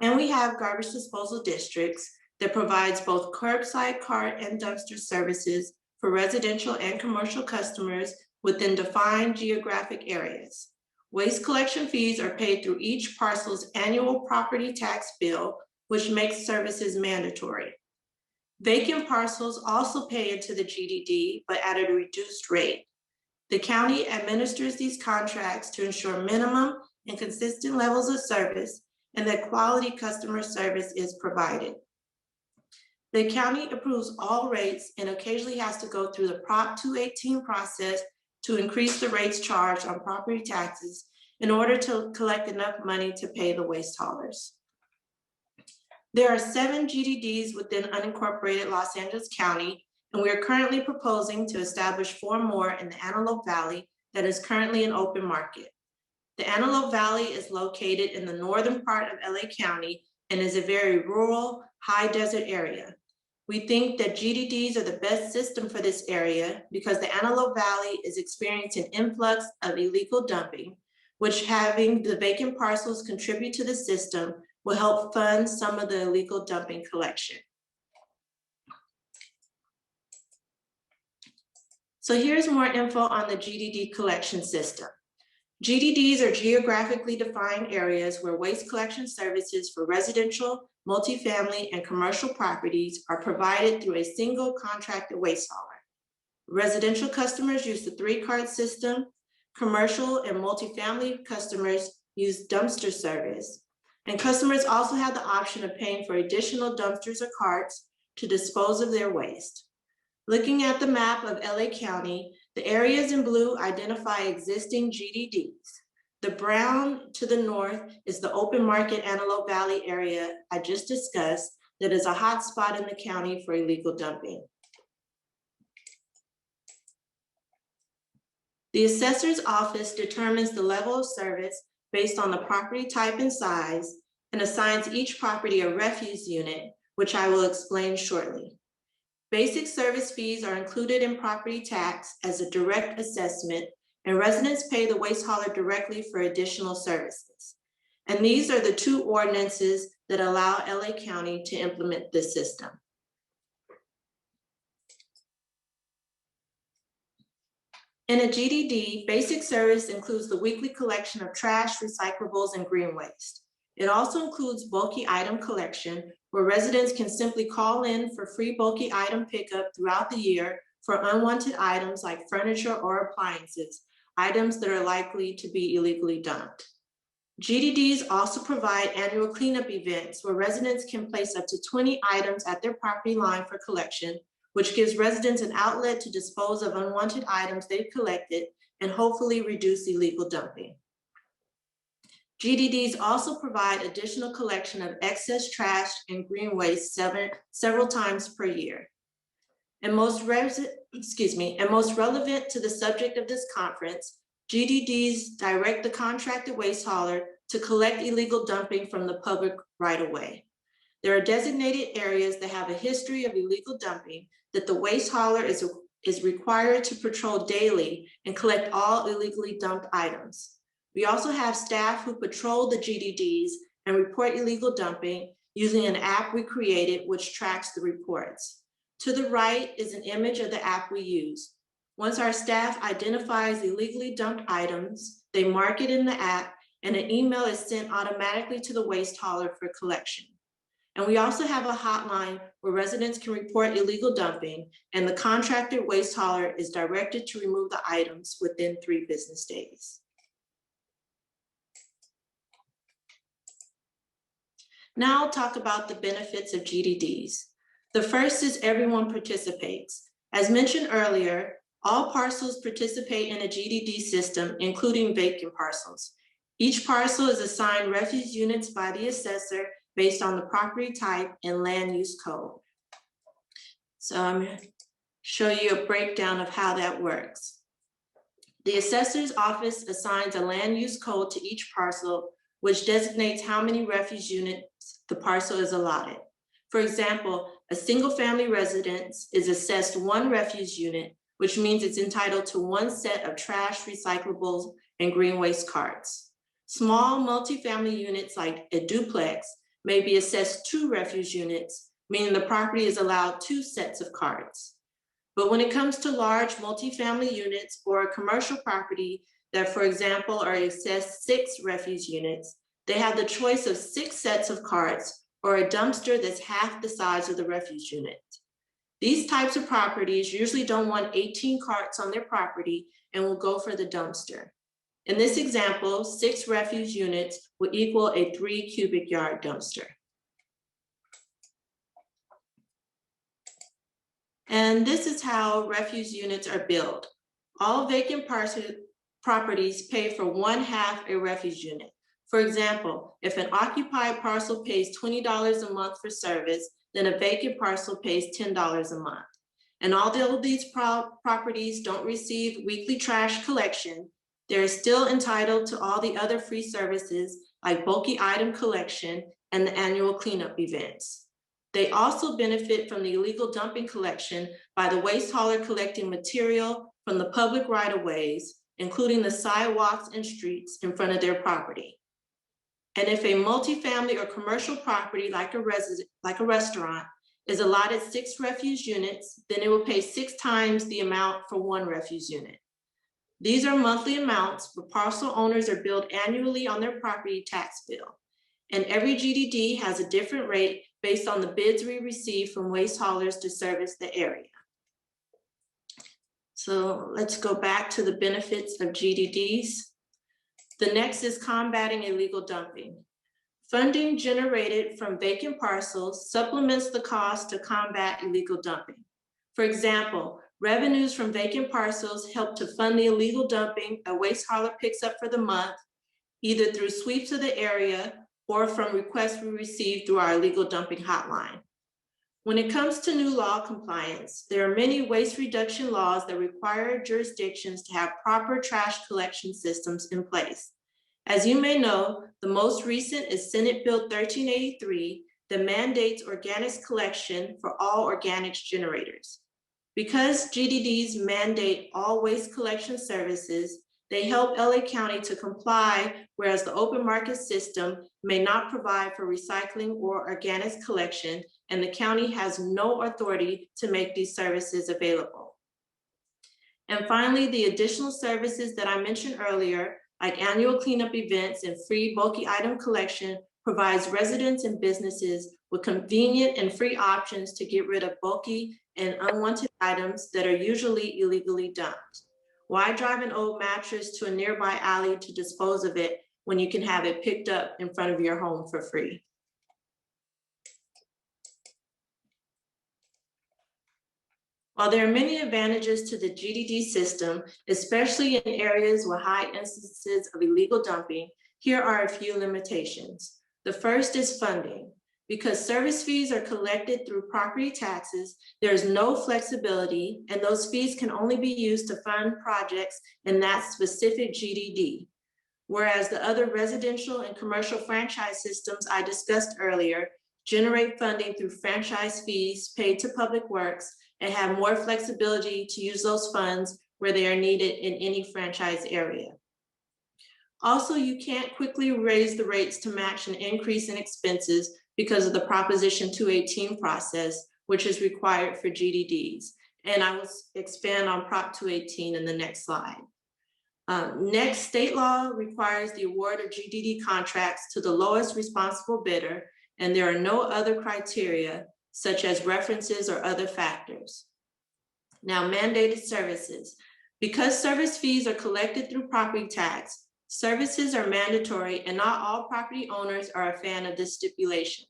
And we have garbage disposal districts that provides both curbside cart and dumpster services for residential and commercial customers within defined geographic areas. Waste collection fees are paid through each parcel's annual property tax bill, which makes services mandatory. Vacant parcels also pay into the GDD, but at a reduced rate. The county administers these contracts to ensure minimum and consistent levels of service and that quality customer service is provided. The county approves all rates and occasionally has to go through the Prop 218 process to increase the rates charged on property taxes in order to collect enough money to pay the waste haulers. There are 7 GDDs within unincorporated Los Angeles County, and we are currently proposing to establish 4 more in the Antelope Valley that is currently an open market. The Antelope Valley is located in the northern part of LA County and is a very rural, high desert area. We think that GDDs are the best system for this area because the Antelope Valley is experiencing an influx of illegal dumping, which having the vacant parcels contribute to the system will help fund some of the illegal dumping collection. So here's more info on the GDD collection system. GDDs are geographically defined areas where waste collection services for residential, multifamily, and commercial properties are provided through a single contracted waste hauler. Residential customers use the 3-cart system. Commercial and multifamily customers use dumpster service. And customers also have the option of paying for additional dumpsters or carts to dispose of their waste. Looking at the map of LA County, the areas in blue identify existing GDDs. The brown to the north is the open market Antelope Valley area I just discussed that is a hot spot in the county for illegal dumping. The assessor's office determines the level of service based on the property type and size and assigns each property a refuse unit, which I will explain shortly. Basic service fees are included in property tax as a direct assessment, and residents pay the waste hauler directly for additional services. And these are the 2 ordinances that allow LA County to implement this system. In a GDD, basic service includes the weekly collection of trash, recyclables, and green waste. It also includes bulky item collection, where residents can simply call in for free bulky item pickup throughout the year for unwanted items like furniture or appliances, items that are likely to be illegally dumped. GDDs also provide annual cleanup events where residents can place up to 20 items at their property line for collection, which gives residents an outlet to dispose of unwanted items they've collected and hopefully reduce illegal dumping. GDDs also provide additional collection of excess trash and green waste several times per year. And most relevant to the subject of this conference, GDDs direct the contracted waste hauler to collect illegal dumping from the public right of way. There are designated areas that have a history of illegal dumping that the waste hauler is is required to patrol daily and collect all illegally dumped items. We also have staff who patrol the GDDs and report illegal dumping using an app we created which tracks the reports. To the right is an image of the app we use. Once our staff identifies illegally dumped items, they mark it in the app and an email is sent automatically to the waste hauler for collection. And we also have a hotline where residents can report illegal dumping and the contracted waste hauler is directed to remove the items within 3 business days. Now I'll talk about the benefits of GDDs. The first is everyone participates. As mentioned earlier, all parcels participate in a GDD system, including vacant parcels. Each parcel is assigned refuse units by the assessor based on the property type and land use code. So I'm going to show you a breakdown of how that works. The assessor's office assigns a land use code to each parcel, which designates how many refuse units the parcel is allotted. For example, a single family residence is assessed 1 refuse unit, which means it's entitled to 1 set of trash, recyclables, and green waste carts. Small multifamily units like a duplex may be assessed 2 refuse units, meaning the property is allowed 2 sets of carts. But when it comes to large multifamily units or a commercial property that, for example, are assessed 6 refuse units, they have the choice of 6 sets of carts or a dumpster that's half the size of the refuse unit. These types of properties usually don't want 18 carts on their property and will go for the dumpster. In this example, 6 refuse units would equal a 3 cubic yard dumpster. And this is how refuse units are billed. All vacant properties pay for 1/2 a refuse unit. For example, if an occupied parcel pays $20 a month for service, then a vacant parcel pays $10 a month. And although these properties don't receive weekly trash collection, they're still entitled to all the other free services like bulky item collection and the annual cleanup events. They also benefit from the illegal dumping collection by the waste hauler collecting material from the public right-of-ways, including the sidewalks and streets in front of their property. And if a multifamily or commercial property like a restaurant is allotted 6 refuse units, then it will pay 6 times the amount for 1 refuse unit. These are monthly amounts, but parcel owners are billed annually on their property tax bill. And every GDD has a different rate based on the bids we receive from waste haulers to service the area. So let's go back to the benefits of GDDs. The next is combating illegal dumping. Funding generated from vacant parcels supplements the cost to combat illegal dumping. For example, revenues from vacant parcels help to fund the illegal dumping a waste hauler picks up for the month, either through sweeps of the area or from requests we receive through our illegal dumping hotline. When it comes to new law compliance, there are many waste reduction laws that require jurisdictions to have proper trash collection systems in place. As you may know, the most recent is Senate Bill 1383 that mandates organics collection for all organics generators. Because GDDs mandate all waste collection services, they help LA County to comply, whereas the open market system may not provide for recycling or organics collection, and the county has no authority to make these services available. And finally, the additional services that I mentioned earlier, like annual cleanup events and free bulky item collection, provides residents and businesses with convenient and free options to get rid of bulky and unwanted items that are usually illegally dumped. Why drive an old mattress to a nearby alley to dispose of it when you can have it picked up in front of your home for free? While there are many advantages to the GDD system, especially in areas with high instances of illegal dumping, here are a few limitations. The first is funding. Because service fees are collected through property taxes, there is no flexibility, and those fees can only be used to fund projects in that specific GDD. Whereas the other residential and commercial franchise systems I discussed earlier generate funding through franchise fees paid to Public Works and have more flexibility to use those funds where they are needed in any franchise area. Also, you can't quickly raise the rates to match an increase in expenses because of the Proposition 218 process, which is required for GDDs. And I will expand on Prop 218 in the next slide. Next, state law requires the award of GDD contracts to the lowest responsible bidder, and there are no other criteria such as references or other factors. Now, mandated services. Because service fees are collected through property tax, services are mandatory, and not all property owners are a fan of this stipulation.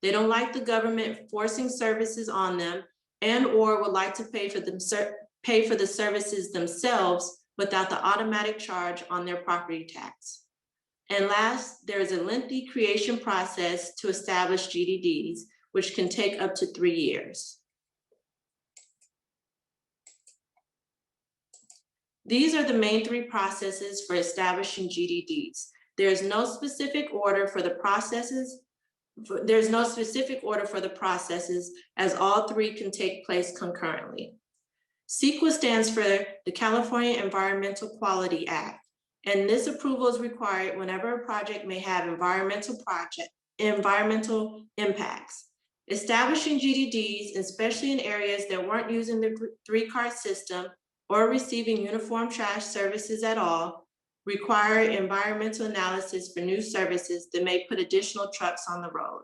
They don't like the government forcing services on them and or would like to pay for the services themselves without the automatic charge on their property tax. And last, there is a lengthy creation process to establish GDDs, which can take up to 3 years. These are the main 3 processes for establishing GDDs. There's no specific order for the processes. There's no specific order for the processes, as all 3 can take place concurrently. CEQA stands for the California Environmental Quality Act, and this approval is required whenever a project may have environmental impacts. Establishing GDDs, especially in areas that weren't using the 3-cart system or receiving uniform trash services at all, require environmental analysis for new services that may put additional trucks on the road.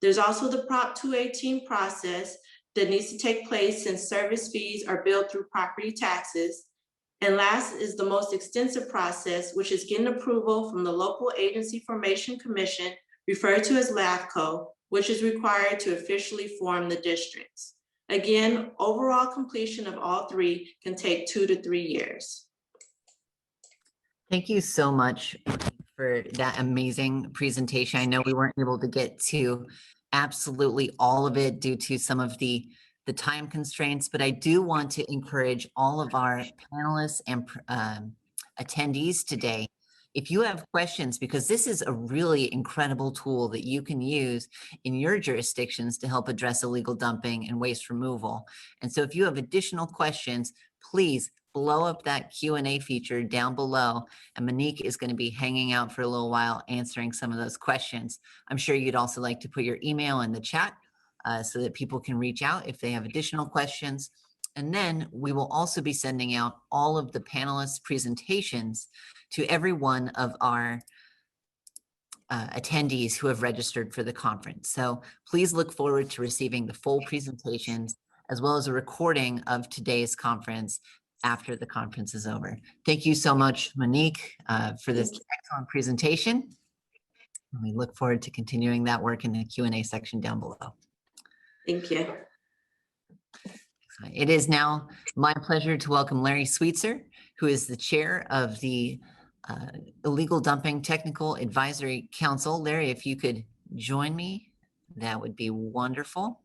There's also the Prop 218 process that needs to take place since service fees are billed through property taxes. And last is the most extensive process, which is getting approval from the Local Agency Formation Commission, referred to as LAFCO, which is required to officially form the districts. Again, overall completion of all 3 can take 2 to 3 years. Thank you so much for that amazing presentation. I know we weren't able to get to absolutely all of it due to some of the time constraints, but I do want to encourage all of our panelists and attendees today. If you have questions, because this is a really incredible tool that you can use in your jurisdictions to help address illegal dumping and waste removal. And so if you have additional questions, please blow up that Q&A feature down below, and Monique is going to be hanging out for a little while answering some of those questions. I'm sure you'd also like to put your email in the chat so that people can reach out if they have additional questions. And then we will also be sending out all of the panelists' presentations to every one of our attendees who have registered for the conference. So please look forward to receiving the full presentations as well as a recording of today's conference after the conference is over. Thank you so much, Monique, for this excellent presentation. And we look forward to continuing that work in the Q&A section down below. Thank you. It is now my pleasure to welcome Larry Sweetser, who is the chair of the Illegal Dumping Technical Advisory Council. Larry, if you could join me, that would be wonderful.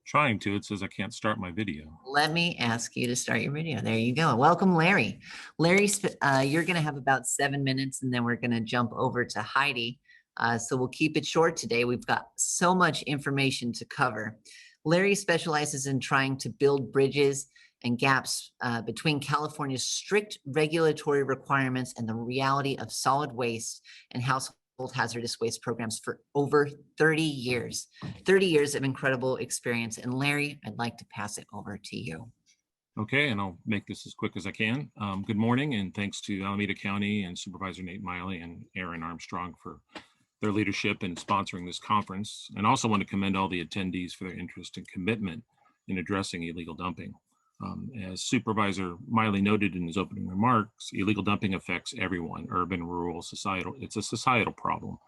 Trying to, it says I can't start my video. Let me ask you to start your video. There you go. Welcome, Larry. Larry, you're going to have about 7 minutes, and then we're going to jump over to Heidi. So we'll keep it short today. We've got so much information to cover. Larry specializes in trying to build bridges and gaps between California's strict regulatory requirements and the reality of solid waste and household hazardous waste programs for over 30 years. 30 years of incredible experience. And Larry, I'd like to pass it over to you. Okay, and I'll make this as quick as I can. Good morning, and thanks to Alameda County and Supervisor Nate Miley and Aaron Armstrong for their leadership in sponsoring this conference. And also want to commend all the attendees for their interest and commitment in addressing illegal dumping. As Supervisor Miley noted in his opening remarks, illegal dumping affects everyone, urban, rural, societal. It's a societal problem.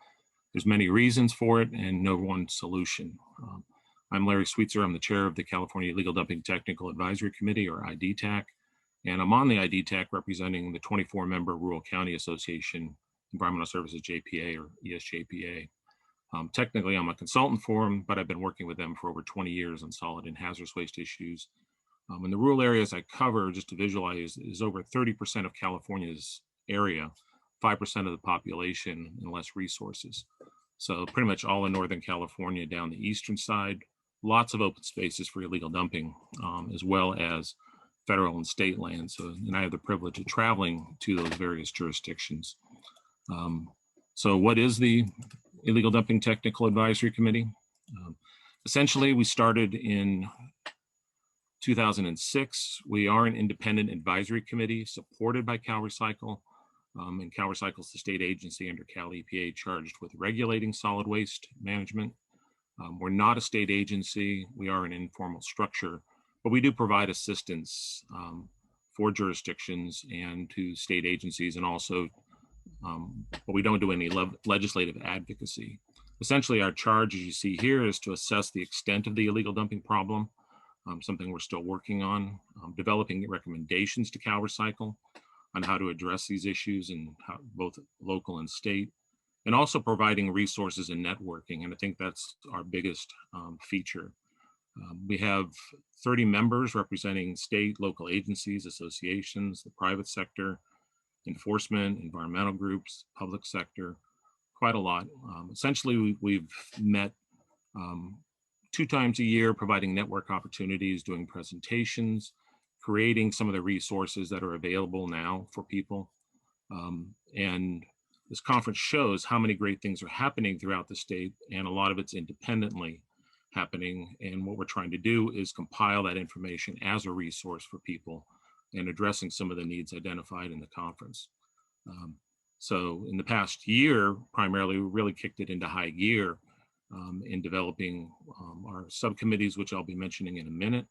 There's many reasons for it and no one solution. I'm Larry Sweetser. I'm the chair of the California Illegal Dumping Technical Advisory Committee, or IDTAC, and I'm on the IDTAC representing the 24-member Rural County Association Environmental Services JPA, or ESJPA. Technically, I'm a consultant for them, but I've been working with them for over 20 years on solid and hazardous waste issues. In the rural areas I cover, just to visualize, is over 30% of California's area, 5% of the population, and less resources. So pretty much all in Northern California down the eastern side, lots of open spaces for illegal dumping, as well as federal and state land. So, and I have the privilege of traveling to those various jurisdictions. So what is the Illegal Dumping Technical Advisory Committee? Essentially, we started in 2006. We are an independent advisory committee supported by CalRecycle. And CalRecycle is the state agency under Cal EPA charged with regulating solid waste management. We're not a state agency. We are an informal structure, but we do provide assistance for jurisdictions and to state agencies, and also, but we don't do any legislative advocacy. Essentially, our charge, as you see here, is to assess the extent of the illegal dumping problem, something we're still working on, developing recommendations to CalRecycle on how to address these issues in both local and state, and also providing resources and networking. And I think that's our biggest feature. We have 30 members representing state, local agencies, associations, the private sector, enforcement, environmental groups, public sector, quite a lot. Essentially, we've met 2 times a year, providing network opportunities, doing presentations, creating some of the resources that are available now for people. And this conference shows how many great things are happening throughout the state, and a lot of it's independently happening. And what we're trying to do is compile that information as a resource for people and addressing some of the needs identified in the conference. So in the past year, primarily, we really kicked it into high gear in developing our subcommittees, which I'll be mentioning in a minute,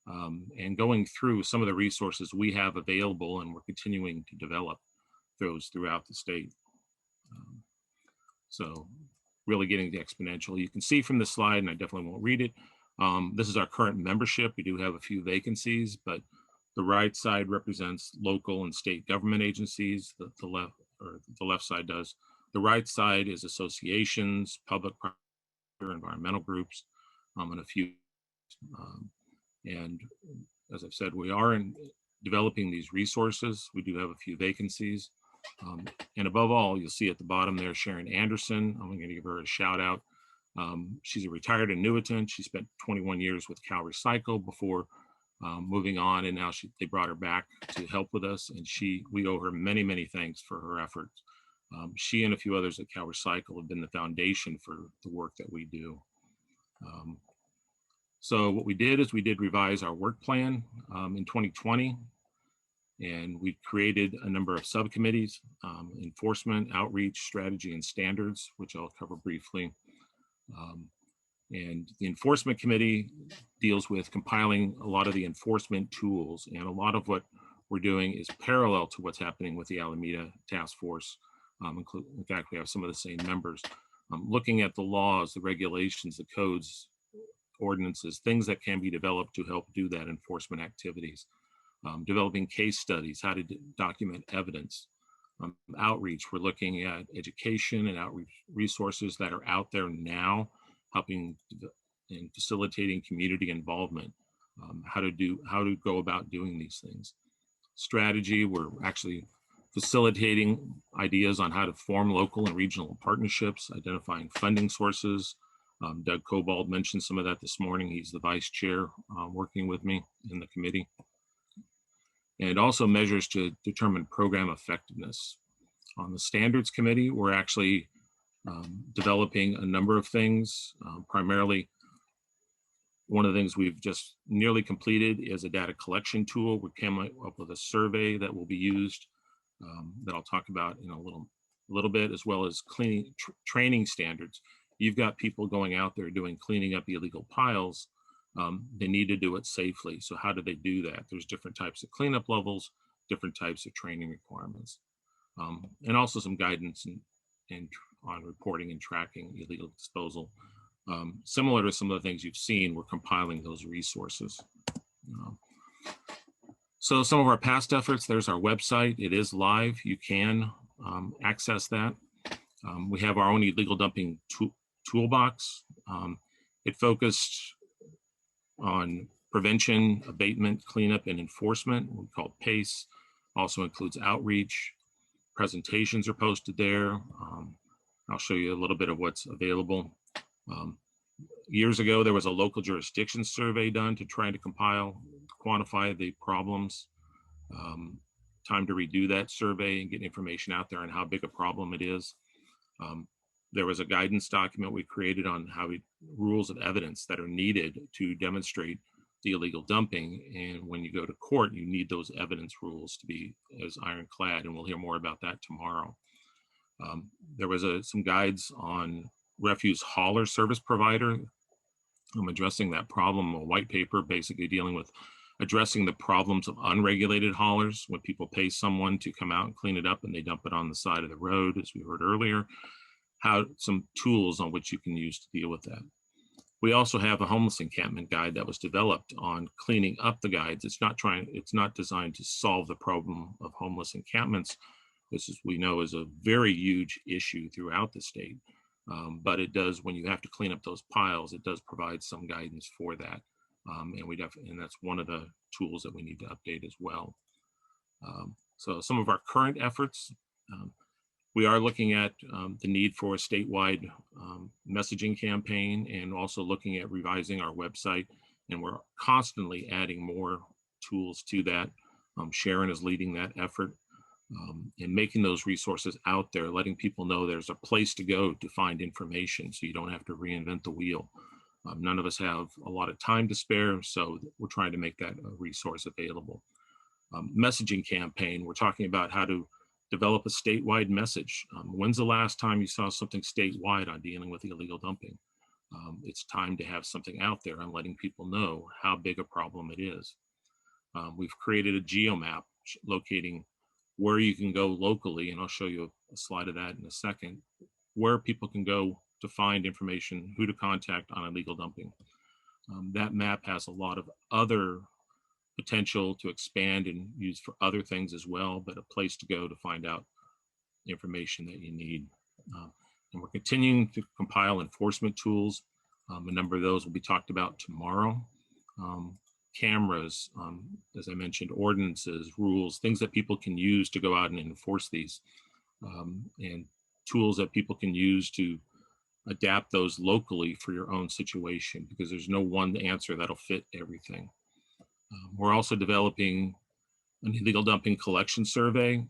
and going through some of the resources we have available, and we're continuing to develop those throughout the state. So really getting the exponential. You can see from this slide, and I definitely won't read it, this is our current membership. We do have a few vacancies, but the right side represents local and state government agencies. The left side does. The right side is associations, public, private, environmental groups, and a few. And as I've said, we are developing these resources. We do have a few vacancies. And above all, you'll see at the bottom there, Sharon Anderson. I'm going to give her a shout out. She's a retired annuitant. She spent 21 years with CalRecycle before moving on, and now they brought her back to help with us, and we owe her many, many thanks for her efforts. She and a few others at CalRecycle have been the foundation for the work that we do. So what we did is we did revise our work plan in 2020, and we created a number of subcommittees, enforcement, outreach, strategy, and standards, which I'll cover briefly. And the enforcement committee deals with compiling a lot of the enforcement tools, and a lot of what we're doing is parallel to what's happening with the Alameda Task Force. In fact, we have some of the same members. Looking at the laws, the regulations, the codes, ordinances, things that can be developed to help do that enforcement activities. Developing case studies, how to document evidence. Outreach, we're looking at education and outreach resources that are out there now, helping and facilitating community involvement, how to go about doing these things. Strategy, we're actually facilitating ideas on how to form local and regional partnerships, identifying funding sources. Doug Cobalt mentioned some of that this morning. He's the vice chair working with me in the committee. And also measures to determine program effectiveness. On the standards committee, we're actually developing a number of things. Primarily, one of the things we've just nearly completed is a data collection tool. We came up with a survey that will be used that I'll talk about in a little bit, as well as training standards. You've got people going out there cleaning up illegal piles. They need to do it safely. So how do they do that? There's different types of cleanup levels, different types of training requirements, and also some guidance on reporting and tracking illegal disposal. Similar to some of the things you've seen, we're compiling those resources. So some of our past efforts, there's our website. It is live. You can access that. We have our own illegal dumping toolbox. It focused on prevention, abatement, cleanup, and enforcement. We call it PACE. Also includes outreach. Presentations are posted there. I'll show you a little bit of what's available. Years ago, there was a local jurisdiction survey done to try to quantify the problems. Time to redo that survey and get information out there on how big a problem it is. There was a guidance document we created on rules of evidence that are needed to demonstrate the illegal dumping. And when you go to court, you need those evidence rules to be as ironclad, and we'll hear more about that tomorrow. There was some guides on refuse hauler service provider. I'm addressing that problem, a white paper basically dealing with addressing the problems of unregulated haulers, when people pay someone to come out and clean it up and they dump it on the side of the road, as we heard earlier, some tools on which you can use to deal with that. We also have a homeless encampment guide that was developed on cleaning up the guides. It's not designed to solve the problem of homeless encampments. This, as we know, is a very huge issue throughout the state. But it does, when you have to clean up those piles, it does provide some guidance for that. And that's one of the tools that we need to update as well. So some of our current efforts, we are looking at the need for a statewide messaging campaign, and also looking at revising our website. And we're constantly adding more tools to that. Sharon is leading that effort. And making those resources out there, letting people know there's a place to go to find information, so you don't have to reinvent the wheel. None of us have a lot of time to spare, so we're trying to make that a resource available. Messaging campaign, we're talking about how to develop a statewide message. When's the last time you saw something statewide on dealing with illegal dumping? It's time to have something out there and letting people know how big a problem it is. We've created a geomap locating where you can go locally, and I'll show you a slide of that in a second, where people can go to find information, who to contact on illegal dumping. That map has a lot of other potential to expand and use for other things as well, but a place to go to find out information that you need. And we're continuing to compile enforcement tools. A number of those will be talked about tomorrow. Cameras, as I mentioned, ordinances, rules, things that people can use to go out and enforce these, and tools that people can use to adapt those locally for your own situation, because there's no one answer that'll fit everything. We're also developing an illegal dumping collection survey,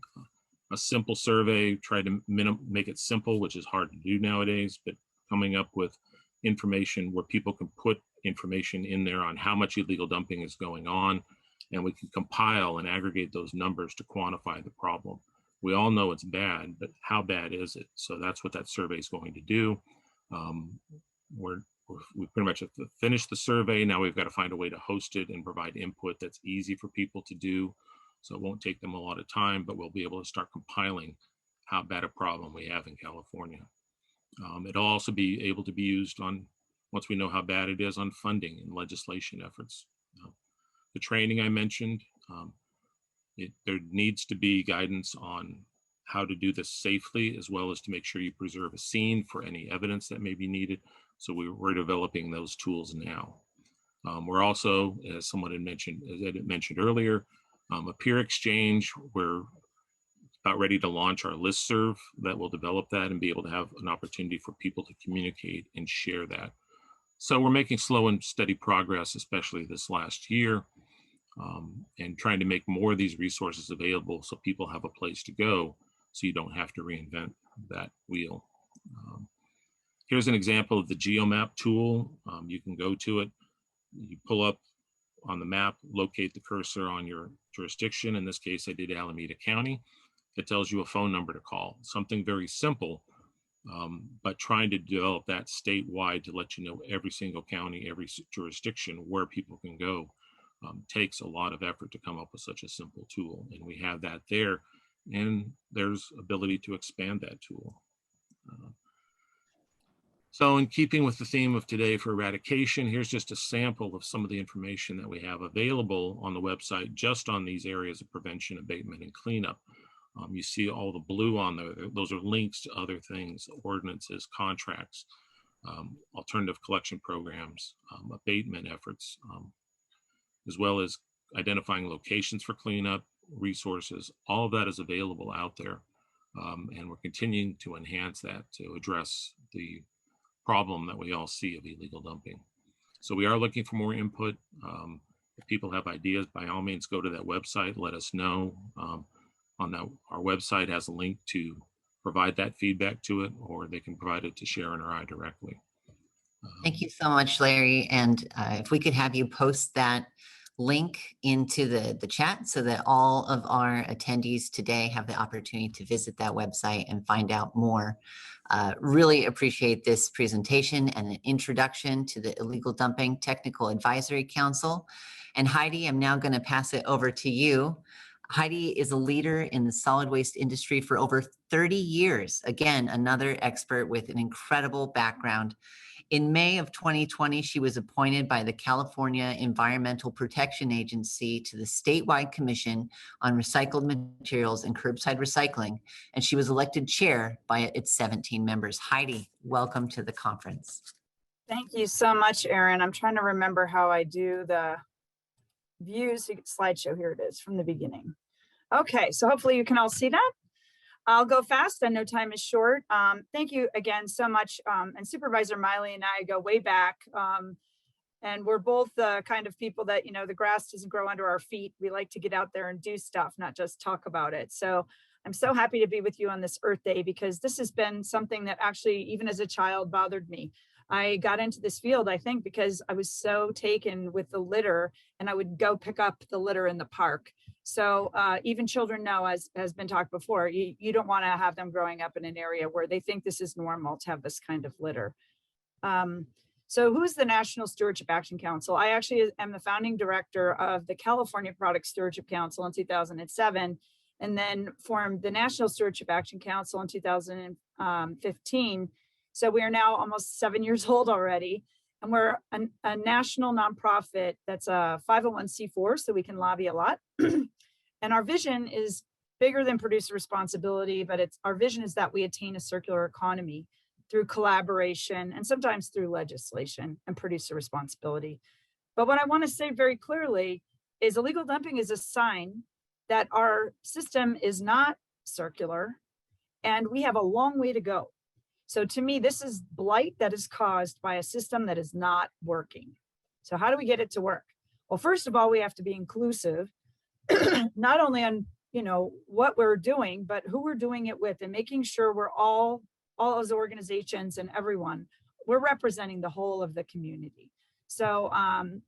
a simple survey, try to make it simple, which is hard to do nowadays, but coming up with information where people can put information in there on how much illegal dumping is going on, and we can compile and aggregate those numbers to quantify the problem. We all know it's bad, but how bad is it? So that's what that survey is going to do. We pretty much have finished the survey. Now we've got to find a way to host it and provide input that's easy for people to do. So it won't take them a lot of time, but we'll be able to start compiling how bad a problem we have in California. It'll also be able to be used on, once we know how bad it is, on funding and legislation efforts. The training I mentioned, there needs to be guidance on how to do this safely, as well as to make sure you preserve a scene for any evidence that may be needed. So we're developing those tools now. We're also, as someone had mentioned, as Ed had mentioned earlier, a peer exchange. We're about ready to launch our listserv that will develop that and be able to have an opportunity for people to communicate and share that. So we're making slow and steady progress, especially this last year, and trying to make more of these resources available so people have a place to go, so you don't have to reinvent that wheel. Here's an example of the GeoMap tool. You can go to it, you pull up on the map, locate the cursor on your jurisdiction. In this case, I did Alameda County. It tells you a phone number to call, something very simple, but trying to develop that statewide to let you know every single county, every jurisdiction where people can go takes a lot of effort to come up with such a simple tool. And we have that there, and there's ability to expand that tool. So in keeping with the theme of today for eradication, here's just a sample of some of the information that we have available on the website, just on these areas of prevention, abatement, and cleanup. You see all the blue on there. Those are links to other things, ordinances, contracts, alternative collection programs, abatement efforts, as well as identifying locations for cleanup, resources. All of that is available out there. And we're continuing to enhance that to address the problem that we all see of illegal dumping. So we are looking for more input. If people have ideas, by all means, go to that website, let us know. On that, our website has a link to provide that feedback to it, or they can provide it to Sharon or I directly. Thank you so much, Larry. And if we could have you post that link into the chat so that all of our attendees today have the opportunity to visit that website and find out more. Really appreciate this presentation and an introduction to the Illegal Dumping Technical Advisory Council. And Heidi, I'm now going to pass it over to you. Heidi is a leader in the solid waste industry for over 30 years. Again, another expert with an incredible background. In May of 2020, she was appointed by the California Environmental Protection Agency to the Statewide Commission on Recycled Materials and Curbside Recycling, and she was elected chair by its 17 members. Heidi, welcome to the conference. Thank you so much, Erin. I'm trying to remember how I do the views slideshow. Here it is from the beginning. Okay, so hopefully you can all see that. I'll go fast. I know time is short. Thank you again so much. And Supervisor Miley and I go way back. And we're both the kind of people that, you know, the grass doesn't grow under our feet. We like to get out there and do stuff, not just talk about it. So I'm so happy to be with you on this Earth Day, because this has been something that actually, even as a child, bothered me. I got into this field, I think, because I was so taken with the litter, and I would go pick up the litter in the park. So even children know, as has been talked before, you don't want to have them growing up in an area where they think this is normal to have this kind of litter. So who's the National Stewardship Action Council? I actually am the founding director of the California Product Stewardship Council in 2007, and then formed the National Stewardship Action Council in 2015. So we are now almost 7 years old already, and we're a national nonprofit that's a 501c4, so we can lobby a lot. And our vision is bigger than producer responsibility, but our vision is that we attain a circular economy through collaboration and sometimes through legislation and producer responsibility. But what I want to say very clearly is illegal dumping is a sign that our system is not circular, and we have a long way to go. So to me, this is blight that is caused by a system that is not working. So how do we get it to work? Well, first of all, we have to be inclusive, not only on, you know, what we're doing, but who we're doing it with, and making sure we're all as organizations and everyone, we're representing the whole of the community. So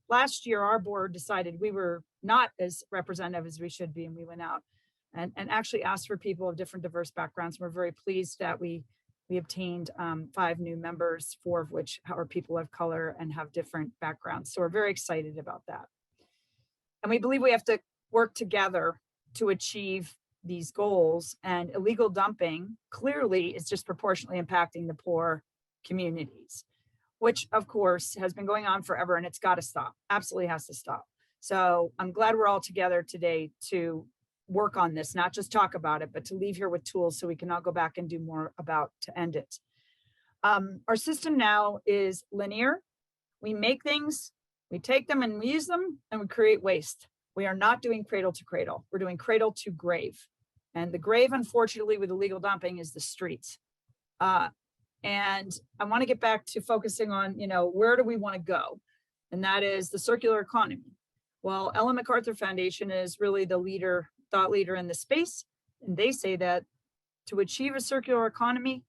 last year, our board decided we were not as representative as we should be, and we went out and actually asked for people of different diverse backgrounds. We're very pleased that we obtained 5 new members, 4 of which are people of color and have different backgrounds. So we're very excited about that. And we believe we have to work together to achieve these goals. And illegal dumping clearly is disproportionately impacting the poor communities, which of course has been going on forever, and it's got to stop. Absolutely has to stop. So I'm glad we're all together today to work on this, not just talk about it, but to leave here with tools so we can all go back and do more about to end it. Our system now is linear. We make things, we take them and we use them, and we create waste. We are not doing cradle to cradle. We're doing cradle to grave. And the grave, unfortunately, with illegal dumping is the streets. And I want to get back to focusing on, you know, where do we want to go? And that is the circular economy. Well, Ellen MacArthur Foundation is really the thought leader in the space. And they say that to achieve a circular economy,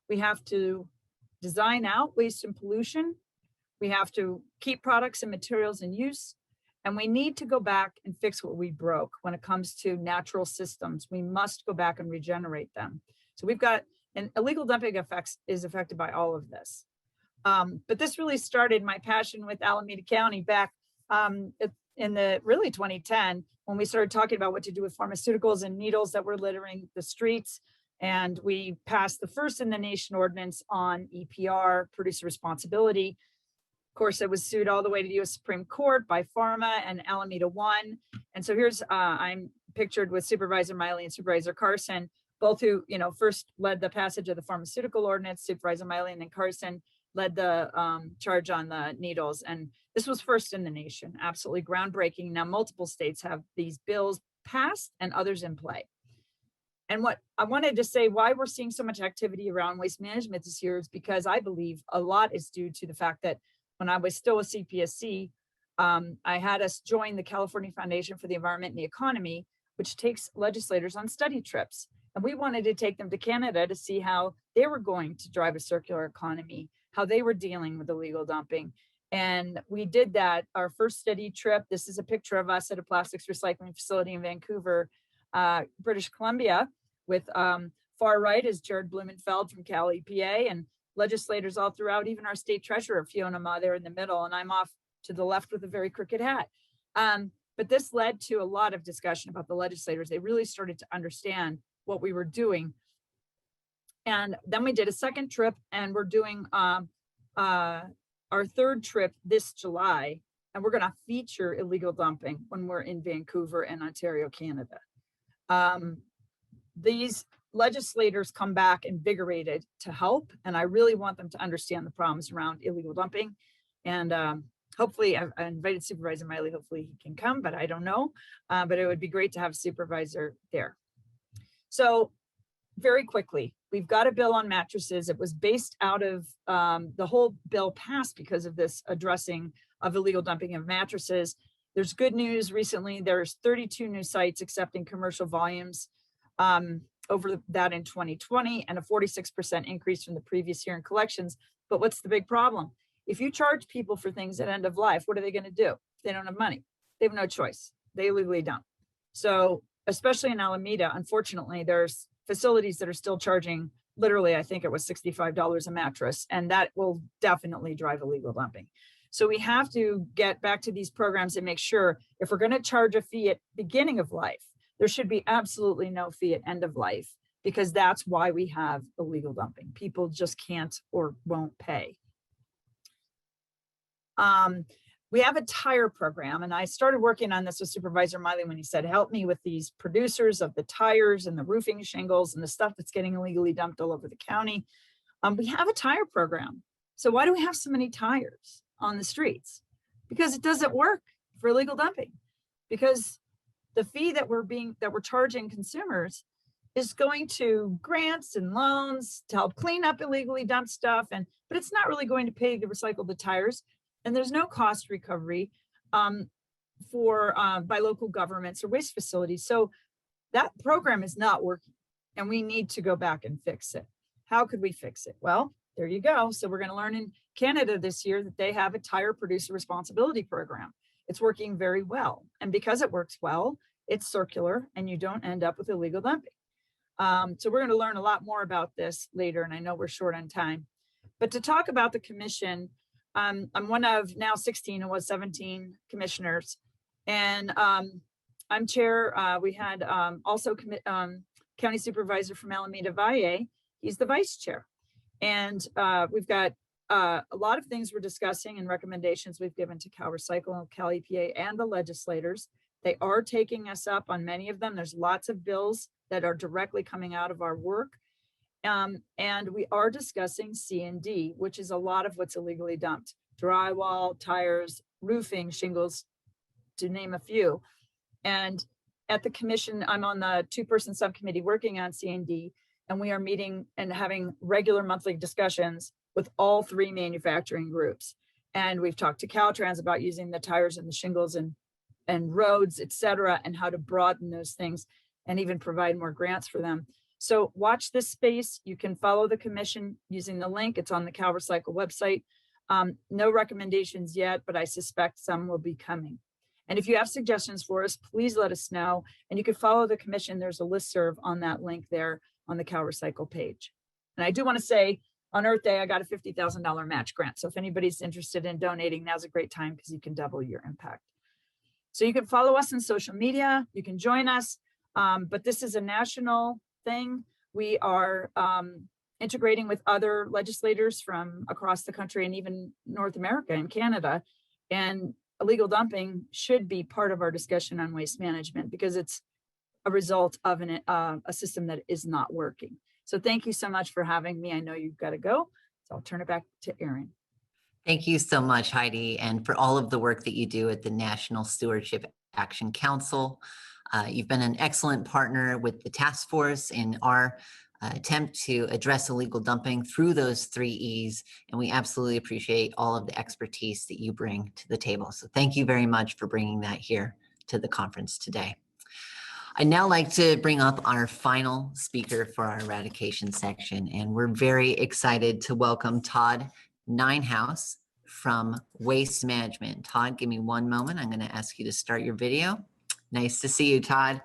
we have to design out waste and pollution. We have to keep products and materials in use. And we need to go back and fix what we broke when it comes to natural systems. We must go back and regenerate them. So we've got, and illegal dumping is affected by all of this. But this really started my passion with Alameda County back in the really 2010, when we started talking about what to do with pharmaceuticals and needles that were littering the streets. And we passed the first in the nation ordinance on EPR, producer responsibility. Of course, it was sued all the way to the U.S. Supreme Court by Pharma, and Alameda won. And so here's, I'm pictured with Supervisor Miley and Supervisor Carson, both who, you know, first led the passage of the pharmaceutical ordinance. Supervisor Miley and then Carson led the charge on the needles. And this was first in the nation, absolutely groundbreaking. Now, multiple states have these bills passed and others in play. And what I wanted to say, why we're seeing so much activity around waste management this year is because I believe a lot is due to the fact that when I was still a CPSC, I had us join the California Foundation for the Environment and the Economy, which takes legislators on study trips. And we wanted to take them to Canada to see how they were going to drive a circular economy, how they were dealing with illegal dumping. And we did that, our first study trip. This is a picture of us at a plastics recycling facility in Vancouver, British Columbia, with far right is Jared Blumenfeld from Cal EPA, and legislators all throughout, even our state treasurer, Fiona Ma, there in the middle, and I'm off to the left with a very crooked hat. But this led to a lot of discussion about the legislators. They really started to understand what we were doing. And then we did a second trip, and we're doing our third trip this July, and we're going to feature illegal dumping when we're in Vancouver and Ontario, Canada. These legislators come back invigorated to help, and I really want them to understand the problems around illegal dumping. And hopefully, I invited Supervisor Miley, hopefully he can come, but I don't know. But it would be great to have a supervisor there. So very quickly, we've got a bill on mattresses. It was based out of the whole bill passed because of this addressing of illegal dumping of mattresses. There's good news recently. There's 32 new sites accepting commercial volumes over that in 2020, and a 46% increase from the previous year in collections. But what's the big problem? If you charge people for things at end of life, what are they going to do? They don't have money. They have no choice. They legally dump. So especially in Alameda, unfortunately, there's facilities that are still charging literally, I think it was $65 a mattress, and that will definitely drive illegal dumping. So we have to get back to these programs and make sure if we're going to charge a fee at beginning of life, there should be absolutely no fee at end of life, because that's why we have illegal dumping. People just can't or won't pay. We have a tire program, and I started working on this with Supervisor Miley when he said, help me with these producers of the tires and the roofing shingles and the stuff that's getting illegally dumped all over the county. We have a tire program. So why do we have so many tires on the streets? Because it doesn't work for illegal dumping, because the fee that we're charging consumers is going to grants and loans to help clean up illegally dumped stuff, but it's not really going to pay to recycle the tires. And there's no cost recovery by local governments or waste facilities. So that program is not working, and we need to go back and fix it. How could we fix it? Well, there you go. So we're going to learn in Canada this year that they have a tire producer responsibility program. It's working very well. And because it works well, it's circular and you don't end up with illegal dumping. So we're going to learn a lot more about this later, and I know we're short on time. But to talk about the commission, I'm one of now 16 and was 17 commissioners, and I'm chair. We had also County Supervisor from Alameda Valle. He's the vice chair. And we've got a lot of things we're discussing and recommendations we've given to Cal Recycle, Cal EPA, and the legislators. They are taking us up on many of them. There's lots of bills that are directly coming out of our work. And we are discussing C&D, which is a lot of what's illegally dumped. Drywall, tires, roofing, shingles, to name a few. And at the commission, I'm on the 2-person subcommittee working on C&D, and we are meeting and having regular monthly discussions with all 3 manufacturing groups. And we've talked to Caltrans about using the tires and the shingles and roads, et cetera, and how to broaden those things and even provide more grants for them. So watch this space. You can follow the commission using the link. It's on the Cal Recycle website. No recommendations yet, but I suspect some will be coming. And if you have suggestions for us, please let us know. And you can follow the commission. There's a listserv on that link there on the Cal Recycle page. And I do want to say on Earth Day, I got a $50,000 match grant. So if anybody's interested in donating, now's a great time because you can double your impact. So you can follow us on social media. You can join us. But this is a national thing. We are integrating with other legislators from across the country and even North America and Canada. And illegal dumping should be part of our discussion on waste management because it's a result of a system that is not working. So thank you so much for having me. I know you've got to go, so I'll turn it back to Erin. Thank you so much, Heidi, and for all of the work that you do at the National Stewardship Action Council. You've been an excellent partner with the task force in our attempt to address illegal dumping through those 3 E's, and we absolutely appreciate all of the expertise that you bring to the table. So thank you very much for bringing that here to the conference today. I'd now like to bring up our final speaker for our eradication section, and we're very excited to welcome Todd Ninehouse from Waste Management. Todd, give me one moment. I'm going to ask you to start your video. Nice to see you, Todd.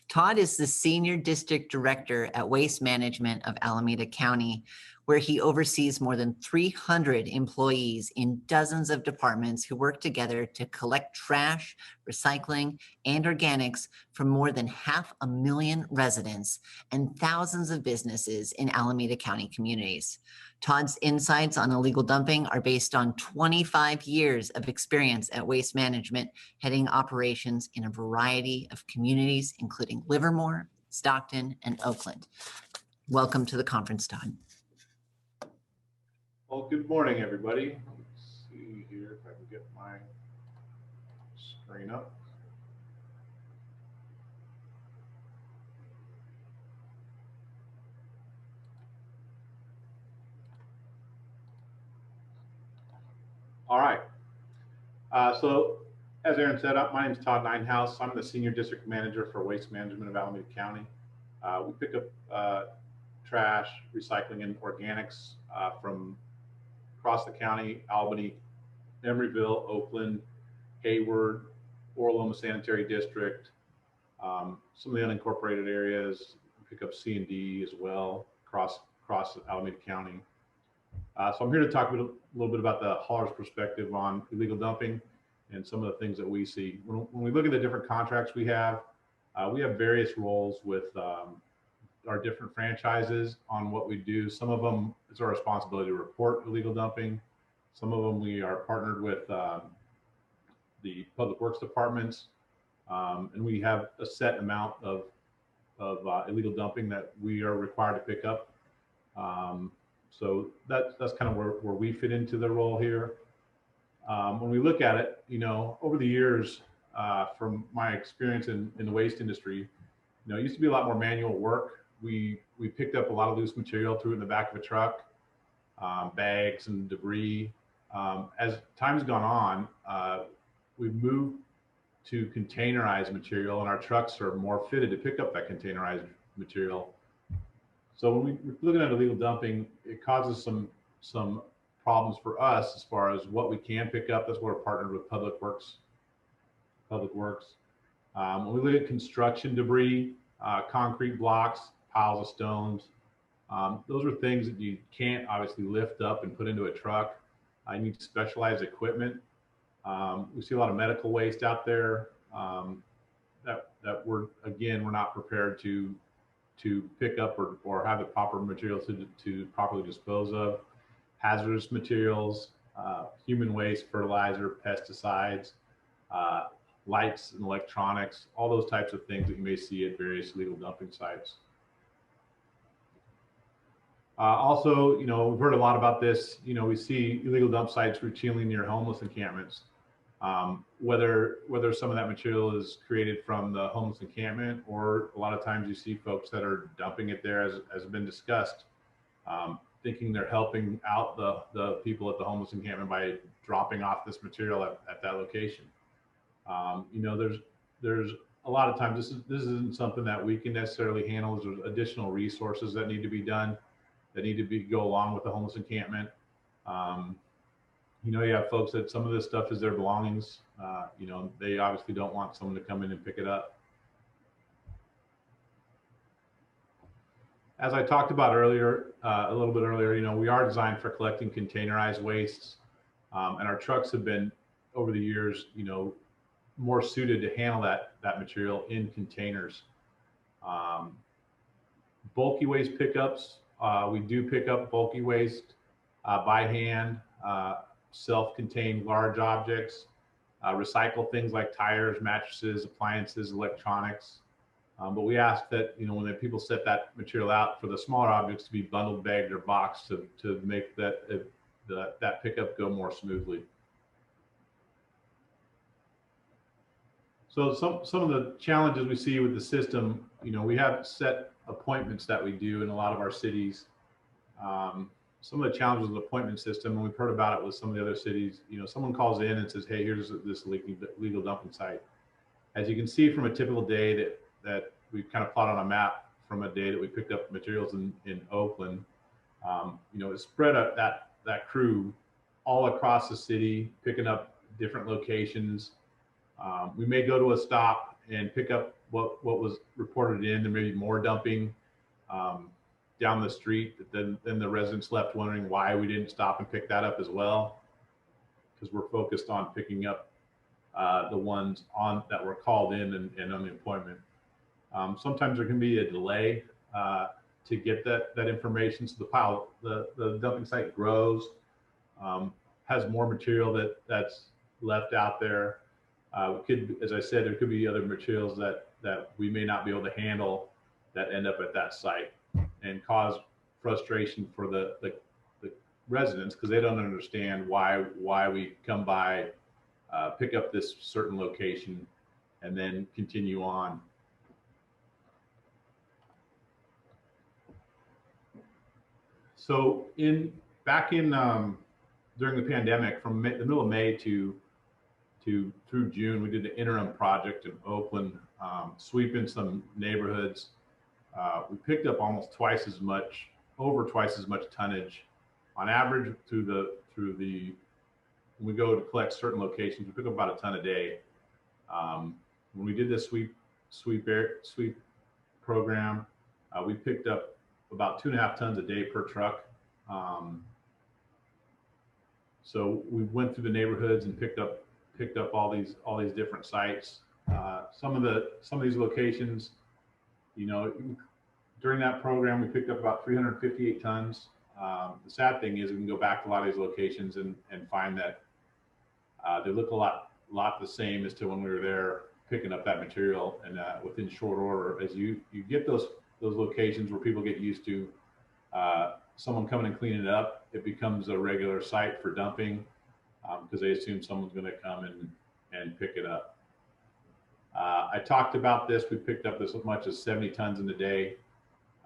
Todd is the Senior District Director at Waste Management of Alameda County, where he oversees more than 300 employees in dozens of departments who work together to collect trash, recycling, and organics from more than 500,000 residents and thousands of businesses in Alameda County communities. Todd's insights on illegal dumping are based on 25 years of experience at Waste Management, heading operations in a variety of communities, including Livermore, Stockton, and Oakland. Welcome to the conference, Todd. Well, good morning, everybody. Let's see here if I can get my screen up. All right. So as Aaron said, my name is Todd Ninehouse. I'm the Senior District Manager for Waste Management of Alameda County. We pick up trash, recycling, and organics from across the county: Albany, Emeryville, Oakland, Hayward, Orloma Sanitary District, some of the unincorporated areas. We pick up C and D as well across Alameda County. So I'm here to talk a little bit about the hauler's perspective on illegal dumping and some of the things that we see. When we look at the different contracts we have various roles with our different franchises on what we do. Some of them, it's our responsibility to report illegal dumping. Some of them we are partnered with the public works departments, and we have a set amount of illegal dumping that we are required to pick up. So that's kind of where we fit into the role here. When we look at it, over the years, from my experience in the waste industry, it used to be a lot more manual work. We picked up a lot of loose material, threw it in the back of a truck, bags and debris. As time's gone on, we've moved to containerized material, and our trucks are more fitted to pick up that containerized material. So when we're looking at illegal dumping, it causes some problems for us as far as what we can pick up. That's where we're partnered with Public Works. When we look at construction debris, concrete blocks, piles of stones, those are things that you can't obviously lift up and put into a truck. You need specialized equipment. We see a lot of medical waste out there that we're not prepared to pick up or have the proper materials to properly dispose of. Hazardous materials, human waste, fertilizer, pesticides, lights and electronics, all those types of things that you may see at various illegal dumping sites. Also, we've heard a lot about this. We see illegal dump sites routinely near homeless encampments. Whether some of that material is created from the homeless encampment, or a lot of times you see folks that are dumping it there, as has been discussed, thinking they're helping out the people at the homeless encampment by dropping off this material at that location. There's a lot of times this isn't something that we can necessarily handle. There's additional resources that need to be done, that need to go along with the homeless encampment. You have folks that some of this stuff is their belongings. They obviously don't want someone to come in and pick it up. As I talked about earlier, a little bit earlier, we are designed for collecting containerized wastes, and our trucks have been, over the years, more suited to handle that material in containers. Bulky waste pickups, we do pick up bulky waste by hand, self-contained large objects, recycle things like tires, mattresses, appliances, electronics. But we ask that, when the people set that material out, for the smaller objects to be bundled, bagged, or boxed to make that pickup go more smoothly. So some of the challenges we see with the system, we have set appointments that we do in a lot of our cities. Some of the challenges with the appointment system, and we've heard about it with some of the other cities, someone calls in and says, hey, here's this legal dumping site. As you can see from a typical day that we kind of plot on a map from a day that we picked up materials in Oakland, it spread up that crew all across the city, picking up different locations. We may go to a stop and pick up what was reported in. There may be more dumping down the street. Then the residents left wondering why we didn't stop and pick that up as well, because we're focused on picking up the ones that were called in and on the appointment. Sometimes there can be a delay to get that information. So the dumping site grows, has more material that's left out there. As I said, there could be other materials that we may not be able to handle that end up at that site and cause frustration for the residents, because they don't understand why we come by, pick up this certain location, and then continue on. So back in during the pandemic, from the middle of May through June, we did an interim project in Oakland, sweeping some neighborhoods. We picked up almost over twice as much tonnage. On average, when we go to collect certain locations, we pick up about a ton a day. When we did this sweep program, we picked up about 2.5 tons a day per truck. So we went through the neighborhoods and picked up all these different sites. Some of these locations, during that program, we picked up about 358 tons. The sad thing is we can go back to a lot of these locations and find that they look a lot the same as to when we were there picking up that material, and within short order, as you get those locations where people get used to someone coming and cleaning it up, it becomes a regular site for dumping, because they assume someone's going to come and pick it up. I talked about this. We picked up as much as 70 tons in a day,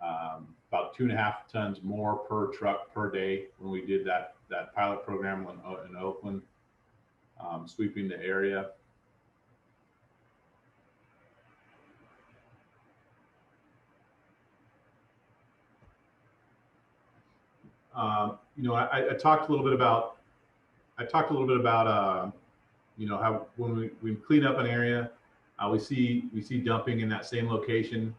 about 2.5 tons more per truck per day when we did that pilot program in Oakland, sweeping the area. I talked a little bit about how when we clean up an area, we see dumping in that same location.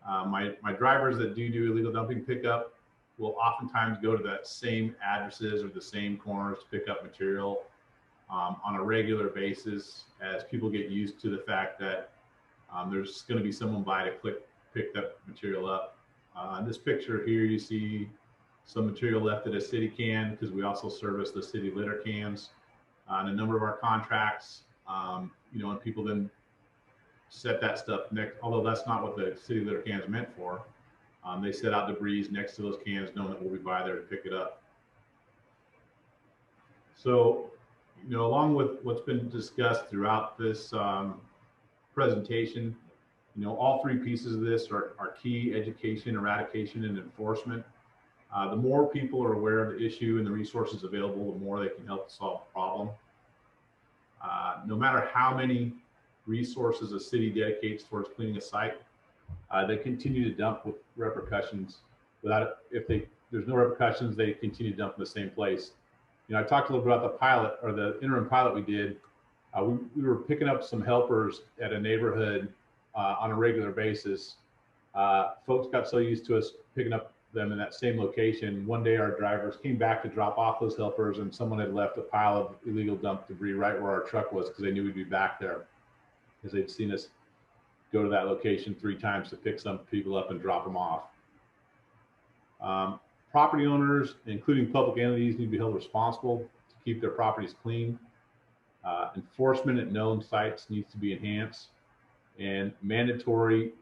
My drivers that do illegal dumping pickup will oftentimes go to that same addresses or the same corners to pick up material on a regular basis, as people get used to the fact that there's going to be someone by to pick that material up. In this picture here, you see some material left at a city can, because we also service the city litter cans on a number of our contracts. And people then set that stuff next, although that's not what the city litter can is meant for. They set out debris next to those cans, knowing that we'll be by there to pick it up. So, along with what's been discussed throughout this presentation, all three pieces of this are key: education, eradication, and enforcement. The more people are aware of the issue and the resources available, the more they can help solve the problem. No matter how many resources a city dedicates towards cleaning a site, they continue to dump with repercussions. If there's no repercussions, they continue to dump in the same place. I talked a little bit about the pilot, or the interim pilot we did. We were picking up some helpers at a neighborhood on a regular basis. Folks got so used to us picking up them in that same location. One day our drivers came back to drop off those helpers, and someone had left a pile of illegal dump debris right where our truck was, because they knew we'd be back there, because they'd seen us go to that location 3 times to pick some people up and drop them off. Property owners, including public entities, need to be held responsible to keep their properties clean. Enforcement at known sites needs to be enhanced, and mandatory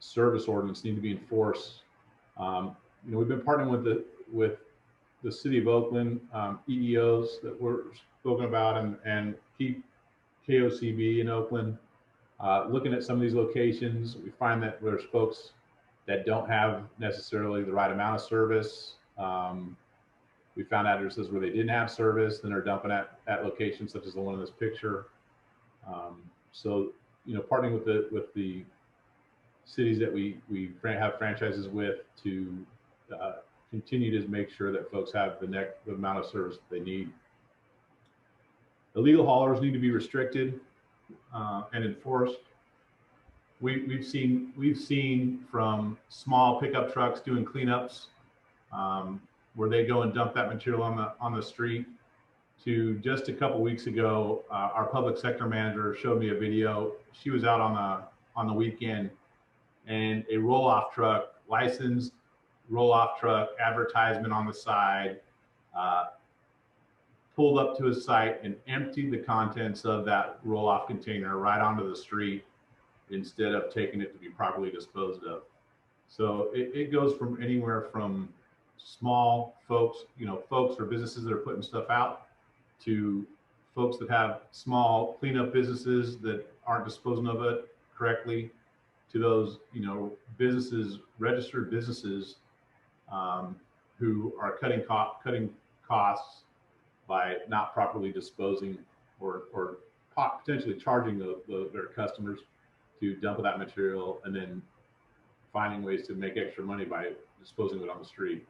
service ordinance need to be enforced. We've been partnering with the city of Oakland, EEOs that we're spoken about, and KOCB in Oakland, Looking at some of these locations, we find that there's folks that don't have necessarily the right amount of service. We found addresses where they didn't have service, then they're dumping at locations such as the one in this picture. So, you know, partnering with the cities that we have franchises with to continue to make sure that folks have the amount of service that they need. Illegal haulers need to be restricted and enforced. We've seen from small pickup trucks doing cleanups where they go and dump that material on the street, to just a couple weeks ago, our public sector manager showed me a video. She was out on the weekend, and a roll-off truck, licensed roll-off truck, advertisement on the side, pulled up to a site and emptied the contents of that roll-off container right onto the street instead of taking it to be properly disposed of. So it goes from anywhere from small folks, you know, folks or businesses that are putting stuff out, to folks that have small cleanup businesses that aren't disposing of it correctly, to those, you know, businesses, registered businesses who are cutting costs by not properly disposing or potentially charging their customers to dump that material and then finding ways to make extra money by disposing of it on the street.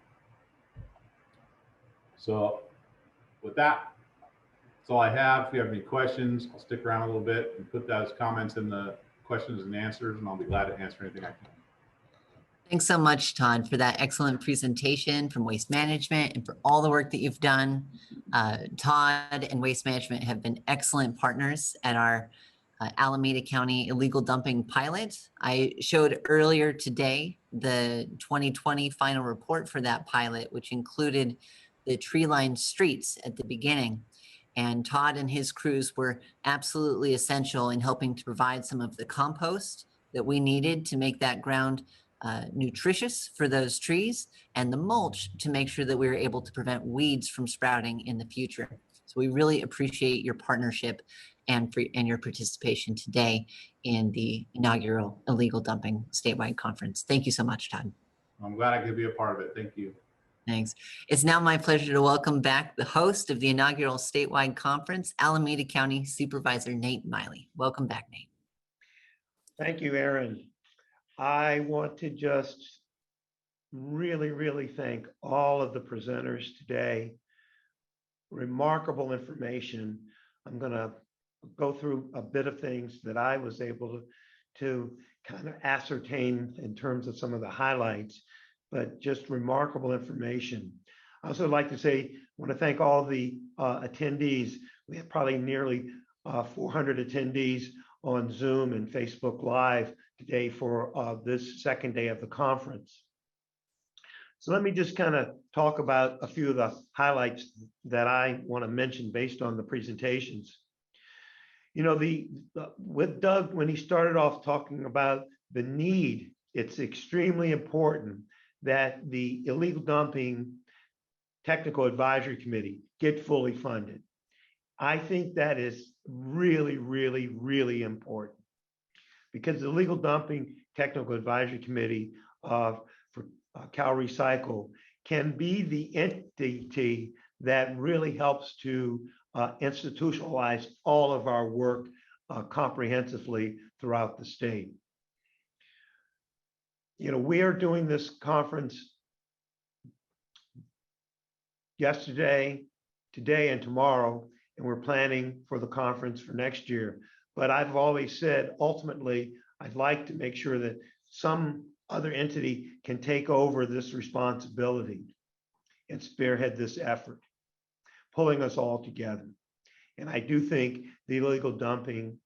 So with that, that's all I have. If you have any questions, I'll stick around a little bit and put those comments in the questions and answers, and I'll be glad to answer anything I can. Thanks so much, Todd, for that excellent presentation from Waste Management and for all the work that you've done. Todd and Waste Management have been excellent partners at our Alameda County illegal dumping pilot. I showed earlier today the 2020 final report for that pilot, which included the tree-lined streets at the beginning. And Todd and his crews were absolutely essential in helping to provide some of the compost that we needed to make that ground nutritious for those trees, and the mulch to make sure that we were able to prevent weeds from sprouting in the future. So we really appreciate your partnership and your participation today in the inaugural Illegal Dumping Statewide Conference. Thank you so much, Todd. I'm glad I could be a part of it. Thank you. Thanks. It's now my pleasure to welcome back the host of the inaugural statewide conference, Alameda County Supervisor Nate Miley. Welcome back, Nate. Thank you, Aaron. I want to just really thank all of the presenters today. Remarkable information. I'm going to go through a bit of things that I was able to kind of ascertain in terms of some of the highlights, but just remarkable information. I also like to say, I want to thank all the attendees. We have probably nearly 400 attendees on Zoom and Facebook Live today for this second day of the conference. So let me just kind of talk about a few of the highlights that I want to mention based on the presentations. You know, with Doug, when he started off talking about the need, it's extremely important that the Illegal Dumping Technical Advisory Committee get fully funded. I think that is really important, because the Illegal Dumping Technical Advisory Committee for Cal Recycle can be the entity that really helps to institutionalize all of our work comprehensively throughout the state. You know, we are doing this conference yesterday, today, and tomorrow, and we're planning for the conference for next year. But I've always said, ultimately, I'd like to make sure that some other entity can take over this responsibility and spearhead this effort, pulling us all together. And I do think the Illegal Dumping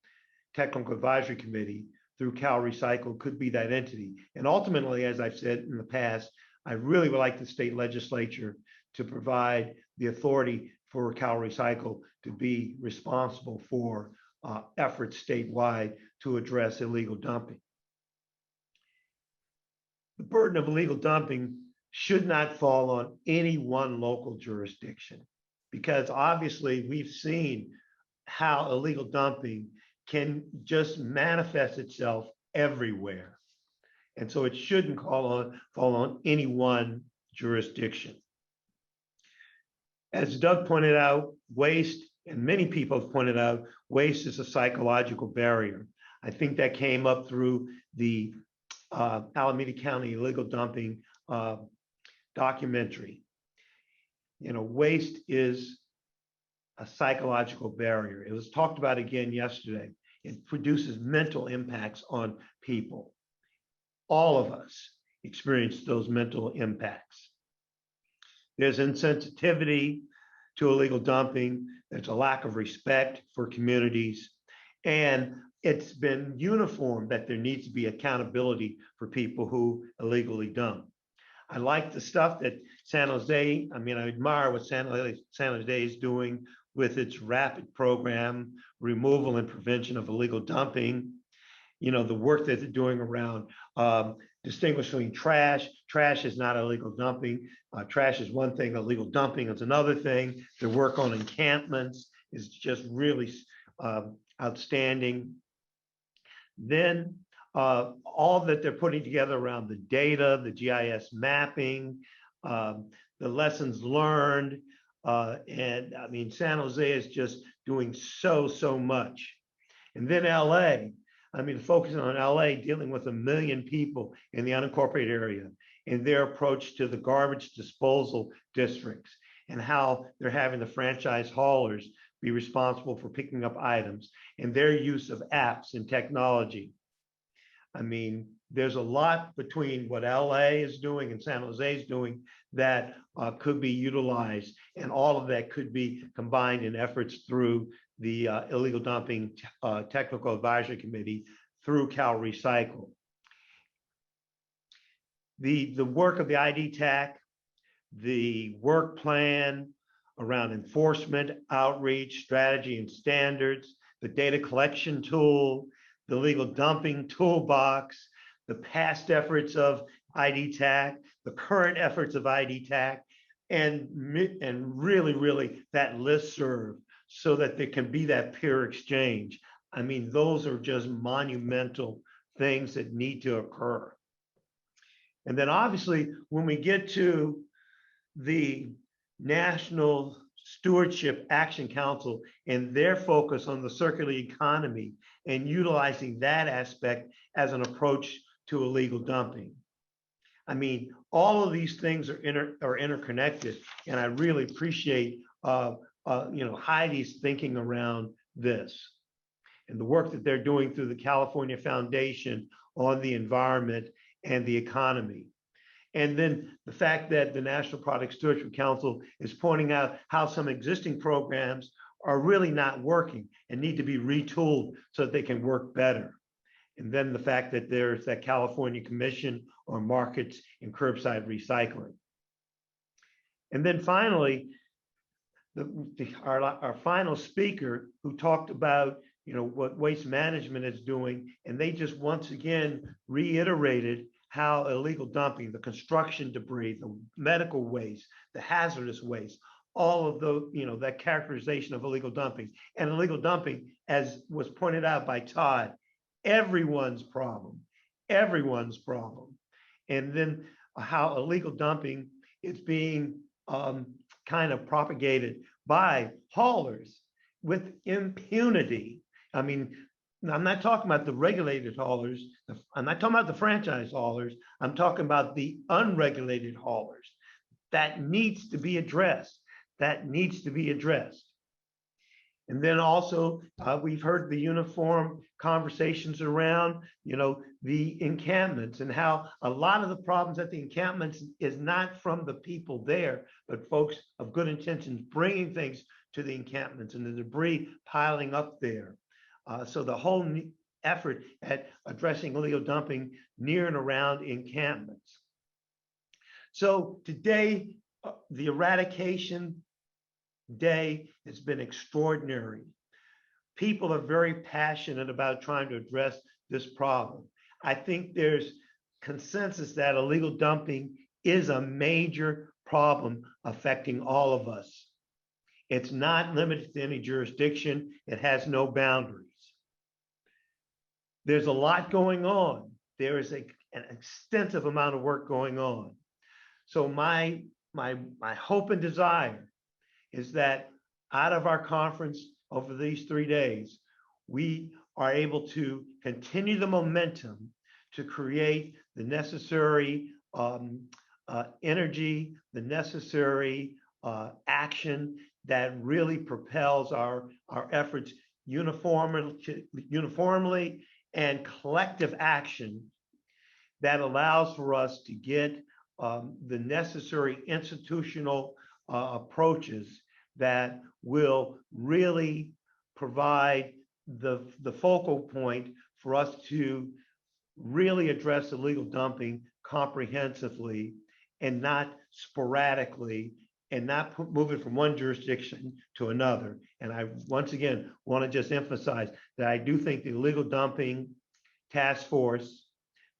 Technical Advisory Committee through Cal Recycle could be that entity. And ultimately, as I've said in the past, I really would like the state legislature to provide the authority for Cal Recycle to be responsible for efforts statewide to address illegal dumping. The burden of illegal dumping should not fall on any one local jurisdiction, because obviously we've seen how illegal dumping can just manifest itself everywhere. And so it shouldn't fall on any one jurisdiction. As Doug pointed out, waste, and many people have pointed out, waste is a psychological barrier. I think that came up through the Alameda County illegal dumping documentary. You know, waste is a psychological barrier. It was talked about again yesterday. It produces mental impacts on people. All of us experience those mental impacts. There's insensitivity to illegal dumping. There's a lack of respect for communities. And it's been uniform that there needs to be accountability for people who illegally dump. I like the stuff that San Jose, I admire what San Jose is doing with its rapid program, removal and prevention of illegal dumping. You know, the work that they're doing around distinguishing trash. Trash is not illegal dumping. Trash is one thing, illegal dumping is another thing. Their work on encampments is just really outstanding. Then all that they're putting together around the data, the GIS mapping, the lessons learned. And I mean, San Jose is just doing so much. And then LA, focusing on LA, dealing with 1 million people in the unincorporated area and their approach to the garbage disposal districts and how they're having the franchise haulers be responsible for picking up items and their use of apps and technology. I mean, there's a lot between what LA is doing and San Jose is doing that could be utilized, and all of that could be combined in efforts through the Illegal Dumping Technical Advisory Committee through Cal Recycle. The work of the ID TAC, the work plan around enforcement, outreach, strategy and standards, the data collection tool, the legal dumping toolbox, the past efforts of ID TAC, the current efforts of ID TAC, and really that listserv so that there can be that peer exchange. I mean, those are just monumental things that need to occur. And then obviously, when we get to the National Stewardship Action Council and their focus on the circular economy and utilizing that aspect as an approach to illegal dumping. I mean, all of these things are interconnected, and I really appreciate Heidi's thinking around this and the work that they're doing through the California Foundation on the environment and the economy. And then the fact that the National Product Stewardship Council is pointing out how some existing programs are really not working and need to be retooled so that they can work better. And then the fact that there's that California Commission on Markets and Curbside Recycling. And then finally, our final speaker who talked about what waste management is doing, and they just once again reiterated how illegal dumping, the construction debris, the medical waste, the hazardous waste, all of those, that characterization of illegal dumping. And illegal dumping, as was pointed out by Todd, everyone's problem. And then how illegal dumping is being kind of propagated by haulers with impunity. I mean, I'm not talking about the regulated haulers. I'm not talking about the franchise haulers. I'm talking about the unregulated haulers. That needs to be addressed. And then also, we've heard the uniform conversations around, the encampments and how a lot of the problems at the encampments is not from the people there, but folks of good intentions bringing things to the encampments and the debris piling up there. So the whole effort at addressing illegal dumping near and around encampments. So today, the Eradication Day has been extraordinary. People are very passionate about trying to address this problem. I think there's consensus that illegal dumping is a major problem affecting all of us. It's not limited to any jurisdiction. It has no boundaries. there's a lot going on. There is an extensive amount of work going on. So my hope and desire is that out of our conference over these 3 days, we are able to continue the momentum to create the necessary energy, the necessary action that really propels our efforts uniformly and collective action that allows for us to get the necessary institutional approaches that will really provide the focal point for us to really address illegal dumping comprehensively and not sporadically, and not move it from one jurisdiction to another. And I, once again, want to just emphasize that I do think the illegal dumping task force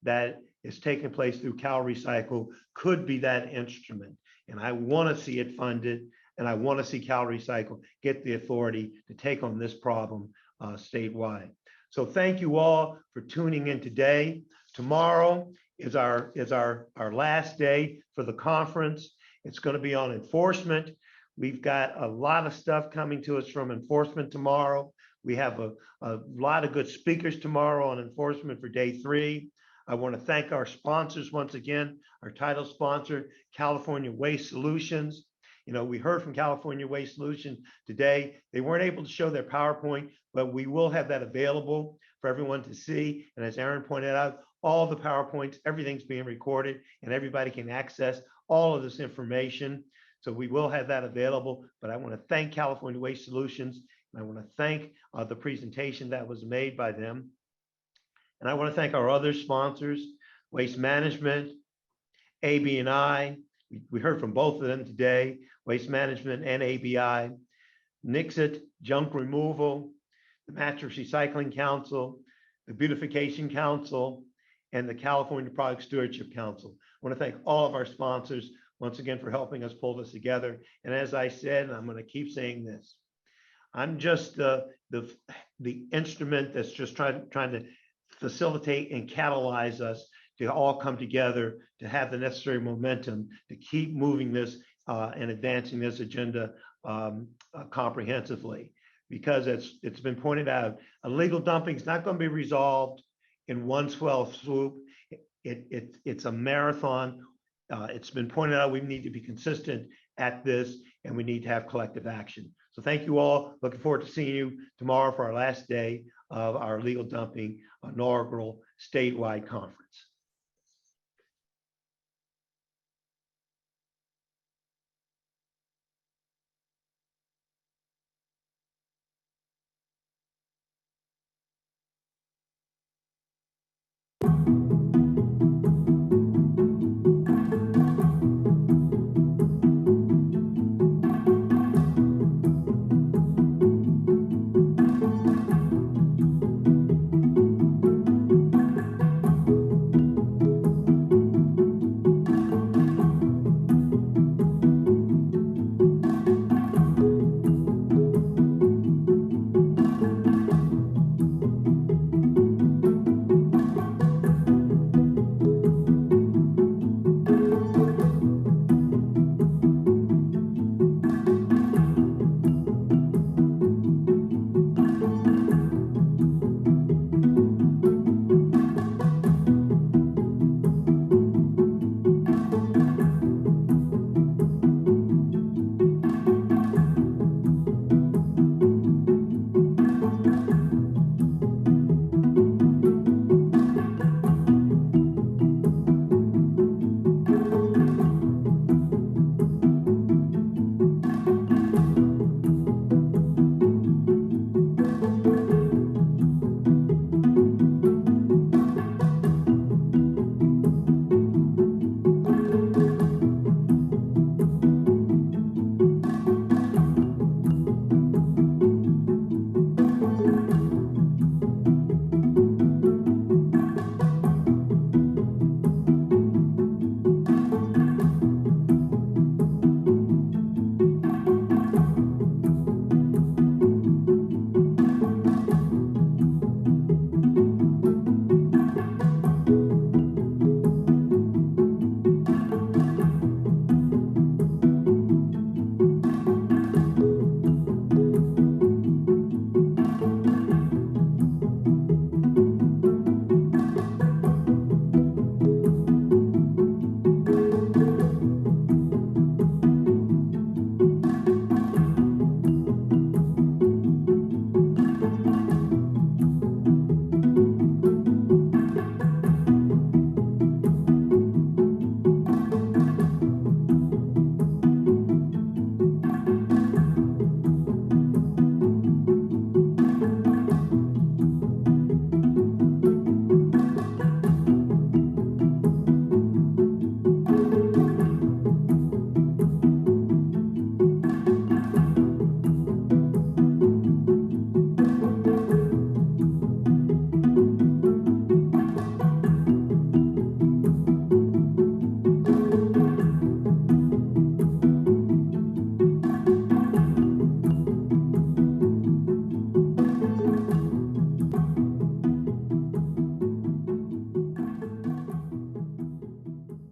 that is taking place through Cal Recycle could be that instrument. And I want to see it funded, and I want to see Cal Recycle get the authority to take on this problem statewide. So thank you all for tuning in today. Tomorrow is our last day for the conference. It's going to be on enforcement. We've got a lot of stuff coming to us from enforcement tomorrow. We have a lot of good speakers tomorrow on enforcement for day 3. I want to thank our sponsors once again, our title sponsor, California Waste Solutions. You know, we heard from California Waste Solutions today. They weren't able to show their PowerPoint, but we will have that available for everyone to see. And as Aaron pointed out, all the PowerPoints, everything's being recorded, and everybody can access all of this information. So we will have that available, but I want to thank California Waste Solutions, and I want to thank the presentation that was made by them. And I want to thank our other sponsors, Waste Management, AB&I. We heard from both of them today, Waste Management and ABI, Nixit, Junk Removal, the Mattress Recycling Council, the Beautification Council, and the California Product Stewardship Council. I want to thank all of our sponsors once again for helping us pull this together. And as I said, and I'm going to keep saying this, I'm just the instrument that's just trying to facilitate and catalyze us to all come together to have the necessary momentum to keep moving this and advancing this agenda comprehensively. Because it's been pointed out, illegal dumping is not going to be resolved in one swell swoop. It's a marathon. It's been pointed out we need to be consistent at this, and we need to have collective action. So thank you all. Looking forward to seeing you tomorrow for our last day of our illegal dumping inaugural statewide conference.